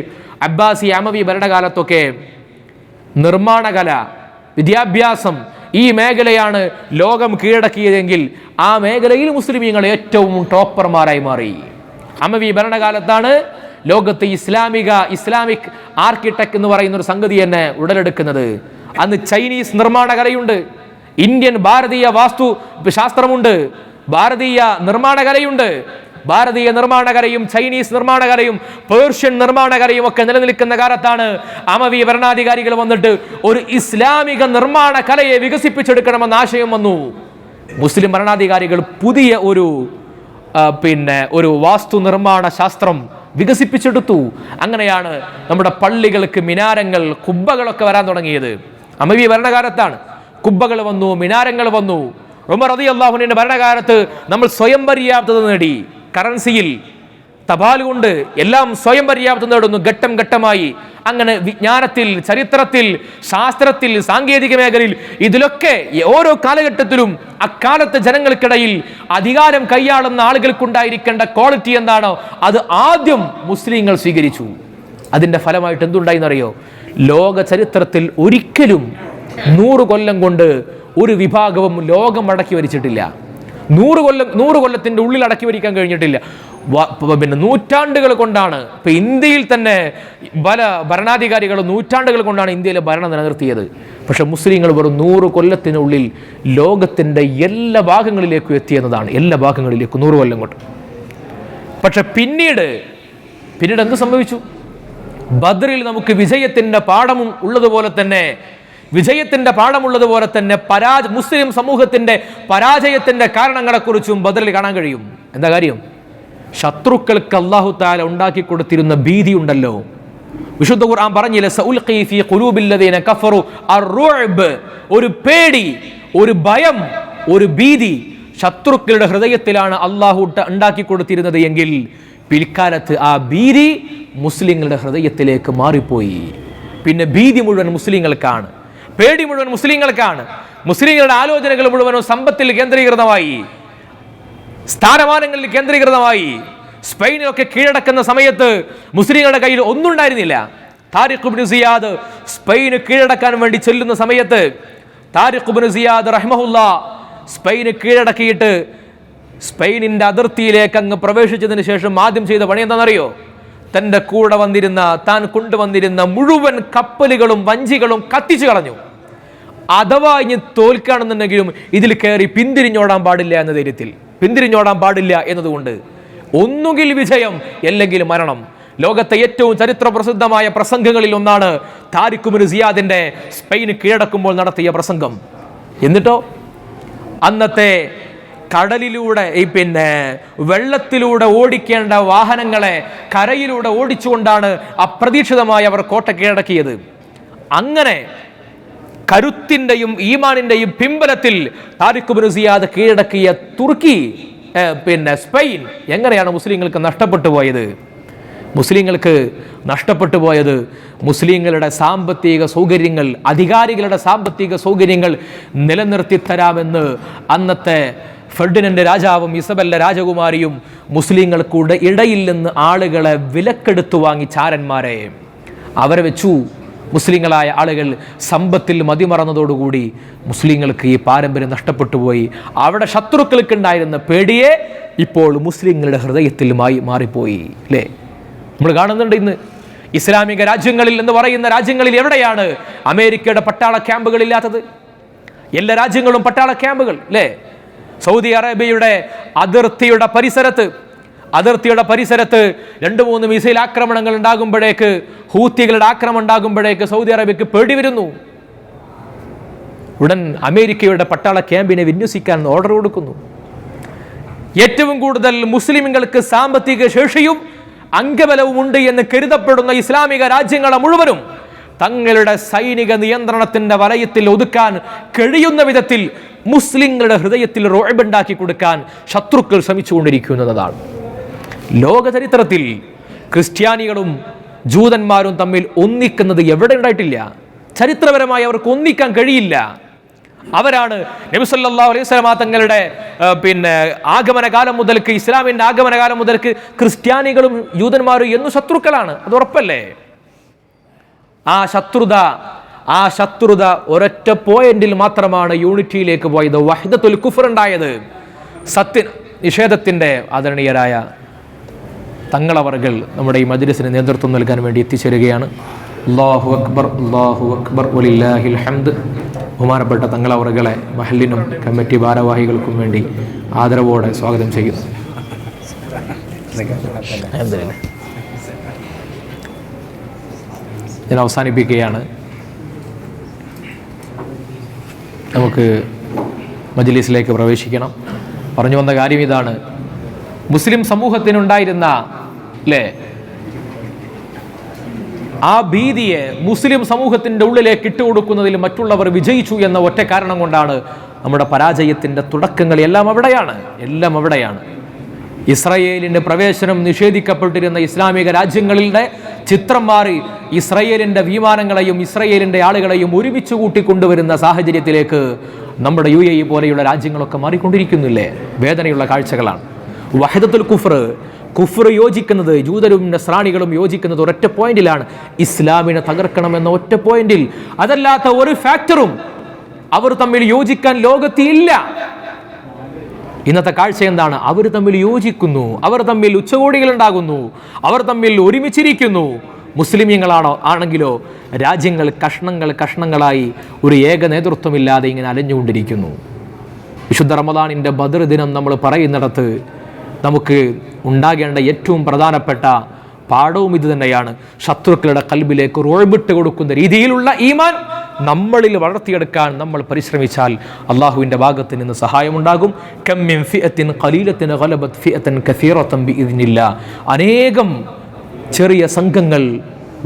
അബ്ബാസി അമവി ഭരണകാലത്തൊക്കെ നിർമ്മാണകല, വിദ്യാഭ്യാസം, ഈ മേഖലയാണ് ലോകം കീഴടക്കിയതെങ്കിൽ ആ മേഖലയിൽ മുസ്ലിമീങ്ങൾ ഏറ്റവും ടോപ്പർമാരായി മാറി. അമവി ഭരണകാലത്താണ് ലോകത്ത് ഇസ്ലാമിക് ആർക്കിടെക്ട് എന്ന് പറയുന്ന ഒരു സംഗതി തന്നെ ഉടലെടുക്കുന്നത്. അന്ന് ചൈനീസ് നിർമ്മാണ കലയുണ്ട്, ഭാരതീയ വാസ്തു ശാസ്ത്രമുണ്ട്, ഭാരതീയ നിർമ്മാണ കലയുണ്ട്. ഭാരതീയ നിർമ്മാണകലയും ചൈനീസ് നിർമ്മാണകലയും പേർഷ്യൻ നിർമ്മാണകലയും ഒക്കെ നിലനിൽക്കുന്ന കാലത്താണ് അമവി ഭരണാധികാരികൾ വന്നിട്ട് ഒരു ഇസ്ലാമിക നിർമ്മാണ കലയെ വികസിപ്പിച്ചെടുക്കണമെന്ന ആശയം വന്നു. മുസ്ലിം ഭരണാധികാരികൾ പുതിയ ഒരു വാസ്തു നിർമ്മാണ ശാസ്ത്രം വികസിപ്പിച്ചെടുത്തു. അങ്ങനെയാണ് നമ്മുടെ പള്ളികൾക്ക് മിനാരങ്ങൾ, കുബ്ബകളൊക്കെ വരാൻ തുടങ്ങിയത്. അമവി ഭരണകാലത്താണ് കുബ്ബകൾ വന്നു, മിനാരങ്ങൾ വന്നു. ഉമർ റളിയല്ലാഹു അൻഹുവിന്റെ ഭരണകാലത്ത് നമ്മൾ സ്വയം പര്യാപ്തത നേടി. കറൻസിയിൽ, തപാൽ കൊണ്ട് എല്ലാം സ്വയം പര്യാപ്തത നേടുന്നു ഘട്ടം ഘട്ടമായി. അങ്ങനെ വിജ്ഞാനത്തിൽ, ചരിത്രത്തിൽ, ശാസ്ത്രത്തിൽ, സാങ്കേതിക മേഖലയിൽ ഇതിലൊക്കെ ഓരോ കാലഘട്ടത്തിലും അക്കാലത്തെ ജനങ്ങൾക്കിടയിൽ അധികാരം കൈയാളുന്ന ആളുകൾക്കുണ്ടായിരിക്കേണ്ട ക്വാളിറ്റി എന്താണോ അത് ആദ്യം മുസ്ലിങ്ങൾ സ്വീകരിച്ചു. അതിന്റെ ഫലമായിട്ട് എന്തുണ്ടായിന്നറിയോ? ലോക ചരിത്രത്തിൽ ഒരിക്കലും 100 കൊല്ലം കൊണ്ട് ഒരു വിഭാഗവും ലോകം അടക്കി ഭരിച്ചിട്ടില്ല. 100 കൊല്ലത്തിന്റെ ഉള്ളിൽ അടക്കി ഭരിക്കാൻ കഴിഞ്ഞിട്ടില്ല. നൂറ്റാണ്ടുകൾ കൊണ്ടാണ്. ഇപ്പൊ ഇന്ത്യയിൽ തന്നെ പല ഭരണാധികാരികളും നൂറ്റാണ്ടുകൾ കൊണ്ടാണ് ഇന്ത്യയിലെ ഭരണം നിലനിർത്തിയത്. പക്ഷെ മുസ്ലിങ്ങൾ വെറും 100 കൊല്ലത്തിനുള്ളിൽ ലോകത്തിന്റെ എല്ലാ ഭാഗങ്ങളിലേക്കും എത്തിയെന്നതാണ്. എല്ലാ ഭാഗങ്ങളിലേക്കും 100 കൊല്ലം കൊണ്ട്. പക്ഷെ പിന്നീട് എന്ത് സംഭവിച്ചു? ബദ്രിൽ നമുക്ക് വിജയത്തിന്റെ പാഠം ഉള്ളതുപോലെ തന്നെ മുസ്ലിം സമൂഹത്തിന്റെ പരാജയത്തിന്റെ കാരണങ്ങളെക്കുറിച്ചും ബദ്രിൽ കാണാൻ കഴിയും. എന്താ കാര്യം? ശത്രുക്കൾക്ക് അല്ലാഹു തആല ഉണ്ടാക്കി കൊടുത്തിരുന്ന ഭീതി ഉണ്ടല്ലോ. വിശുദ്ധ ഖുർആൻ പറഞ്ഞില്ലേ, സഉൽഖി ഫീ ഖുലൂബില്ലദീന കഫറു അർറുഅബ്, ഒരു പേടി, ഒരു ഭയം, ഒരു ഭീതി ശത്രുക്കളുടെ ഹൃദയത്തിലാണ് അല്ലാഹു ഉണ്ടാക്കി കൊടുത്തിരുന്നത് എങ്കിൽ പിൽക്കാലത്ത് ആ ഭീതി മുസ്ലിങ്ങളുടെ ഹൃദയത്തിലേക്ക് മാറിപ്പോയി. പിന്നെ ഭീതി മുഴുവൻ മുസ്ലിങ്ങൾക്കാണ്, പേടി മുഴുവൻ മുസ്ലിങ്ങൾക്കാണ്. മുസ്ലിങ്ങളുടെ ആലോചനകൾ മുഴുവനും സമ്പത്തിൽ കേന്ദ്രീകൃതമായി, സ്ഥാനമാനങ്ങളിൽ കേന്ദ്രീകൃതമായി. സ്പെയിനിലൊക്കെ കീഴടക്കുന്ന സമയത്ത് മുസ്ലിങ്ങളുടെ കയ്യിൽ ഒന്നും ഉണ്ടായിരുന്നില്ല. താരിഖ് ഇബ്നു സിയാദ് സ്പെയിന് കീഴടക്കാൻ വേണ്ടി ചെല്ലുന്ന സമയത്ത് താരിഖ് ഇബ്നു സിയാദ് റഹ്മഹുല്ലാ സ്പെയിന് കീഴടക്കിയിട്ട് സ്പെയിനിന്റെ അതിർത്തിയിലേക്ക് അങ്ങ് പ്രവേശിച്ചതിന് ശേഷം ആദ്യം ചെയ്ത പണി എന്താണെന്നറിയോ? തന്റെ കൂടെ താൻ കൊണ്ടുവന്നിരുന്ന മുഴുവൻ കപ്പലുകളും വഞ്ചികളും കത്തിച്ചു കളഞ്ഞു. അഥവാ ഇനി തോൽക്കുകയാണെന്നുണ്ടെങ്കിലും ഇതിൽ കയറി പിന്തിരിഞ്ഞോടാൻ പാടില്ല എന്ന ധൈര്യത്തിൽ, പിന്തിരിഞ്ഞോടാൻ പാടില്ല എന്നതുകൊണ്ട് ഒന്നുകിൽ വിജയം അല്ലെങ്കിൽ മരണം. ലോകത്തെ ഏറ്റവും ചരിത്ര പ്രസിദ്ധമായ പ്രസംഗങ്ങളിൽ ഒന്നാണ് താരിഖ് ഇബ്നു സിയാദിന്റെ സ്പെയിൻ കീഴടക്കുമ്പോൾ നടത്തിയ പ്രസംഗം. എന്നിട്ടോ അന്നത്തെ കടലിലൂടെ വെള്ളത്തിലൂടെ ഓടിക്കേണ്ട വാഹനങ്ങളെ കരയിലൂടെ ഓടിച്ചുകൊണ്ടാണ് അപ്രതീക്ഷിതമായി അവർ കോട്ട കീഴടക്കിയത്. അങ്ങനെ കരുത്തിന്റെയും ഈമാനിന്റെയും പിൻബലത്തിൽ താരിഖ് ഇബ്നു സിയാദ് കീഴടക്കിയ തുർക്കി, സ്പെയിൻ എങ്ങനെയാണ് മുസ്ലിങ്ങൾക്ക് നഷ്ടപ്പെട്ടു പോയത്? മുസ്ലിങ്ങളുടെ സാമ്പത്തിക സൗകര്യങ്ങൾ, അധികാരികളുടെ സാമ്പത്തിക സൗകര്യങ്ങൾ നിലനിർത്തി തരാമെന്ന് അന്നത്തെ ഫെർഡിനൻഡ് രാജാവും ഇസബെല്ല രാജകുമാരിയും മുസ്ലിങ്ങൾക്കൂടെ ഇടയിൽ നിന്ന് ആളുകളെ വിലക്കെടുത്തു വാങ്ങി ചാരന്മാരെ അവരെ വെച്ചു. മുസ്ലിങ്ങളായ ആളുകൾ സമ്പത്തിൽ മതിമറന്നതോടുകൂടി മുസ്ലിങ്ങൾക്ക് ഈ പാരമ്പര്യം നഷ്ടപ്പെട്ടു പോയി. അവിടെ ശത്രുക്കൾക്ക് ഉണ്ടായിരുന്ന പേടിയെ ഇപ്പോൾ മുസ്ലിങ്ങളുടെ ഹൃദയത്തിൽ മാറിപ്പോയി. അല്ലേ? നമ്മൾ കാണുന്നുണ്ട് ഇന്ന് ഇസ്ലാമിക രാജ്യങ്ങളിൽ എന്ന് പറയുന്ന രാജ്യങ്ങളിൽ എവിടെയാണ് അമേരിക്കയുടെ പട്ടാള ക്യാമ്പുകൾ ഇല്ലാത്തത്? എല്ലാ രാജ്യങ്ങളും പട്ടാള ക്യാമ്പുകൾ അല്ലേ? സൗദി അറേബ്യയുടെ അതിർത്തിയുടെ പരിസരത്ത് 2-3 മിസൈൽ ആക്രമണങ്ങൾ ഉണ്ടാകുമ്പോഴേക്ക്, ഹൂത്തികളുടെ ആക്രമണം ഉണ്ടാകുമ്പോഴേക്ക് സൗദി അറേബ്യക്ക് പേടി വരുന്നു. ഉടൻ അമേരിക്കയുടെ പട്ടാള ക്യാമ്പിനെ വിന്യസിക്കാൻ ഓർഡർ കൊടുക്കുന്നു. ഏറ്റവും കൂടുതൽ മുസ്ലിമുകൾക്ക് സാമ്പത്തിക ശേഷിയും അംഗബലവും ഉണ്ട് എന്ന് കരുതപ്പെടുന്ന ഇസ്ലാമിക രാജ്യങ്ങളെ മുഴുവനും തങ്ങളുടെ സൈനിക നിയന്ത്രണത്തിന്റെ വലയത്തിൽ ഒതുക്കാൻ കഴിയുന്ന വിധത്തിൽ മുസ്ലിങ്ങളുടെ ഹൃദയത്തിൽ റോബുണ്ടാക്കി കൊടുക്കാൻ ശത്രുക്കൾ ശ്രമിച്ചുകൊണ്ടിരിക്കുന്നതാണ്. ലോക ചരിത്രത്തിൽ ക്രിസ്ത്യാനികളും ജൂതന്മാരും തമ്മിൽ ഒന്നിക്കുന്നത് എവിടെ ഉണ്ടായിട്ടില്ല. ചരിത്രപരമായി അവർക്ക് ഒന്നിക്കാൻ കഴിയില്ല. അവരാണ് നബി സല്ലല്ലാഹു അലൈഹി വസല്ലം തങ്ങളുടെ ആഗമനകാലം മുതൽക്ക്, ഇസ്ലാമിന്റെ ആഗമനകാലം മുതൽക്ക് ക്രിസ്ത്യാനികളും ജൂതന്മാരും എന്നും ശത്രുക്കളാണ്. അത് ഉറപ്പല്ലേ? ആ ശത്രുത ഒരൊറ്റ പോയിന്റിൽ മാത്രമാണ് യൂണിറ്റിയിലേക്ക് പോയത്, വഹ്ദത്തുൽ കുഫർ ഉണ്ടായത്. സത്യ നിഷേധത്തിന്റെ ആദരണീയരായ തങ്ങളവർകൾ നമ്മുടെ ഈ മജ്ലിസിന് നേതൃത്വം നൽകാൻ വേണ്ടി എത്തിച്ചേരുകയാണ്. അല്ലാഹു അക്ബർ, അല്ലാഹു അക്ബർ, വലില്ലാഹിൽ ഹംദ്. ബഹുമാനപ്പെട്ട തങ്ങളവർകളെ മഹല്ലിനും കമ്മിറ്റി ഭാരവാഹികൾക്കും വേണ്ടി ആദരവോടെ സ്വാഗതം ചെയ്യുന്നു. ഞാൻ അവസാനിപ്പിക്കുകയാണ്. നമുക്ക് മജ്‌ലിസിലേക്ക് പ്രവേശിക്കണം. പറഞ്ഞു വന്ന കാര്യം ഇതാണ്. മുസ്ലിം സമൂഹത്തിനുണ്ടായിരുന്ന ആ ഭീതിയെ മുസ്ലിം സമൂഹത്തിൻ്റെ ഉള്ളിലേക്ക് ഇട്ടുകൊടുക്കുന്നതിൽ മറ്റുള്ളവർ വിജയിച്ചു എന്ന ഒറ്റ കാരണം കൊണ്ടാണ് നമ്മുടെ പരാജയത്തിൻ്റെ തുടക്കങ്ങൾ എല്ലാം അവിടെയാണ്. ഇസ്രായേലിൻ്റെ പ്രവേശനം നിഷേധിക്കപ്പെട്ടിരുന്ന ഇസ്ലാമിക രാജ്യങ്ങളുടെ ചിത്രം മാറി ഇസ്രായേലിൻ്റെ വിമാനങ്ങളെയും ഇസ്രായേലിൻ്റെ ആളുകളെയും ഒരുമിച്ച് കൂട്ടിക്കൊണ്ടുവരുന്ന സാഹചര്യത്തിലേക്ക് നമ്മുടെ UAE പോലെയുള്ള രാജ്യങ്ങളൊക്കെ മാറിക്കൊണ്ടിരിക്കുന്നില്ലേ? വേദനയുള്ള കാഴ്ചകളാണ്. വഹദത്തുൽ കുഫ്ർ യോജിക്കുന്നത്, ജൂതരും നസ്രാണികളും യോജിക്കുന്നത് ഒരൊറ്റ പോയിന്റിലാണ്, ഇസ്ലാമിനെ തകർക്കണമെന്ന ഒറ്റ പോയിന്റിൽ. അതല്ലാത്ത ഒരു ഫാക്ടറും അവർ തമ്മിൽ യോജിക്കാൻ ലോകത്തില്ല. ഇന്നത്തെ കാഴ്ച എന്താണ്? അവർ തമ്മിൽ യോജിക്കുന്നു, അവർ തമ്മിൽ ഉച്ചകോടികൾ ഉണ്ടാകുന്നു, അവർ തമ്മിൽ ഒരുമിച്ചിരിക്കുന്നു. ആണെങ്കിലോ രാജ്യങ്ങൾ കഷ്ണങ്ങളായി ഒരു ഏക നേതൃത്വമില്ലാതെ ഇങ്ങനെ അലഞ്ഞുകൊണ്ടിരിക്കുന്നു. വിശുദ്ധ റമദാനിൻ്റെ ബദർ ദിനം നമ്മൾ പറയുന്നിടത്ത് നമുക്ക് ഉണ്ടാകേണ്ട ഏറ്റവും പ്രധാനപ്പെട്ട പാഠവും ഇത് തന്നെയാണ്. ശത്രുക്കളുടെ കൽബിലേക്ക് റോഴ്ബിട്ട് കൊടുക്കുന്ന രീതിയിലുള്ള ഈമാൻ നമ്മളിൽ വളർത്തിയെടുക്കാൻ നമ്മൾ പരിശ്രമിച്ചാൽ അള്ളാഹുവിൻ്റെ ഭാഗത്ത് നിന്ന് സഹായമുണ്ടാകും. കം മിൻ ഫിഅത്തിൻ ഖലീലത്തിൻ ഗലബത് ഫിഅത്തൻ കസീറത്തൻ ബിഇദ്നില്ലാഹ്. അനേകം ചെറിയ സംഘങ്ങൾ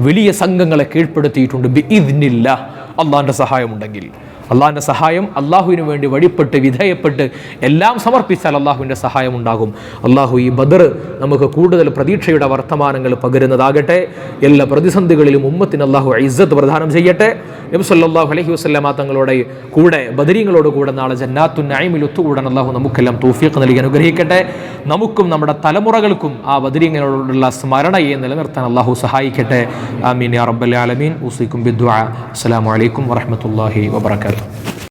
വലിയ സംഘങ്ങളെ കീഴ്പ്പെടുത്തിയിട്ടുണ്ട് ബിഇദ്നില്ലാഹ്. അള്ളാഹിൻ്റെ സഹായമുണ്ടെങ്കിൽ, അള്ളാഹിൻ്റെ സഹായം, അള്ളാഹുവിന് വേണ്ടി വഴിപ്പെട്ട് വിധേയപ്പെട്ട് എല്ലാം സമർപ്പിച്ചാൽ അള്ളാഹുവിൻ്റെ സഹായം ഉണ്ടാകും. അള്ളാഹു ഈ ബദർ നമുക്ക് കൂടുതൽ പ്രതീക്ഷയുടെ വർത്തമാനങ്ങൾ പകരുന്നതാകട്ടെ. എല്ലാ പ്രതിസന്ധികളിലും ഉമ്മത്തിന് അള്ളാഹു ഇസ്സത്ത് പ്രദാനം ചെയ്യട്ടെ. നബി സല്ലല്ലാഹു അലൈഹി വസല്ലമ തങ്ങളുടെ കൂടെ ബദരീങ്ങളോട് കൂടെ നാളെ ജന്നാത്തുൻ നഈമിൽ ഒത്തുകൂടാൻ അള്ളാഹു നമുക്കെല്ലാം തൗഫീഖ് നൽകി അനുഗ്രഹിക്കട്ടെ. നമുക്കും നമ്മുടെ തലമുറകൾക്കും ആ ബദരീങ്ങളോടുള്ള സ്മരണയെ നിലനിർത്താൻ അള്ളാഹു സഹായിക്കട്ടെ. ആമീൻ യാ റബ്ബൽ ആലമീൻ. ഉസീക്കും ബിദ്ദുആ. അസ്സലാമു അലൈക്കും വറഹ്മത്തുള്ളാഹി വബറകാതുഹു.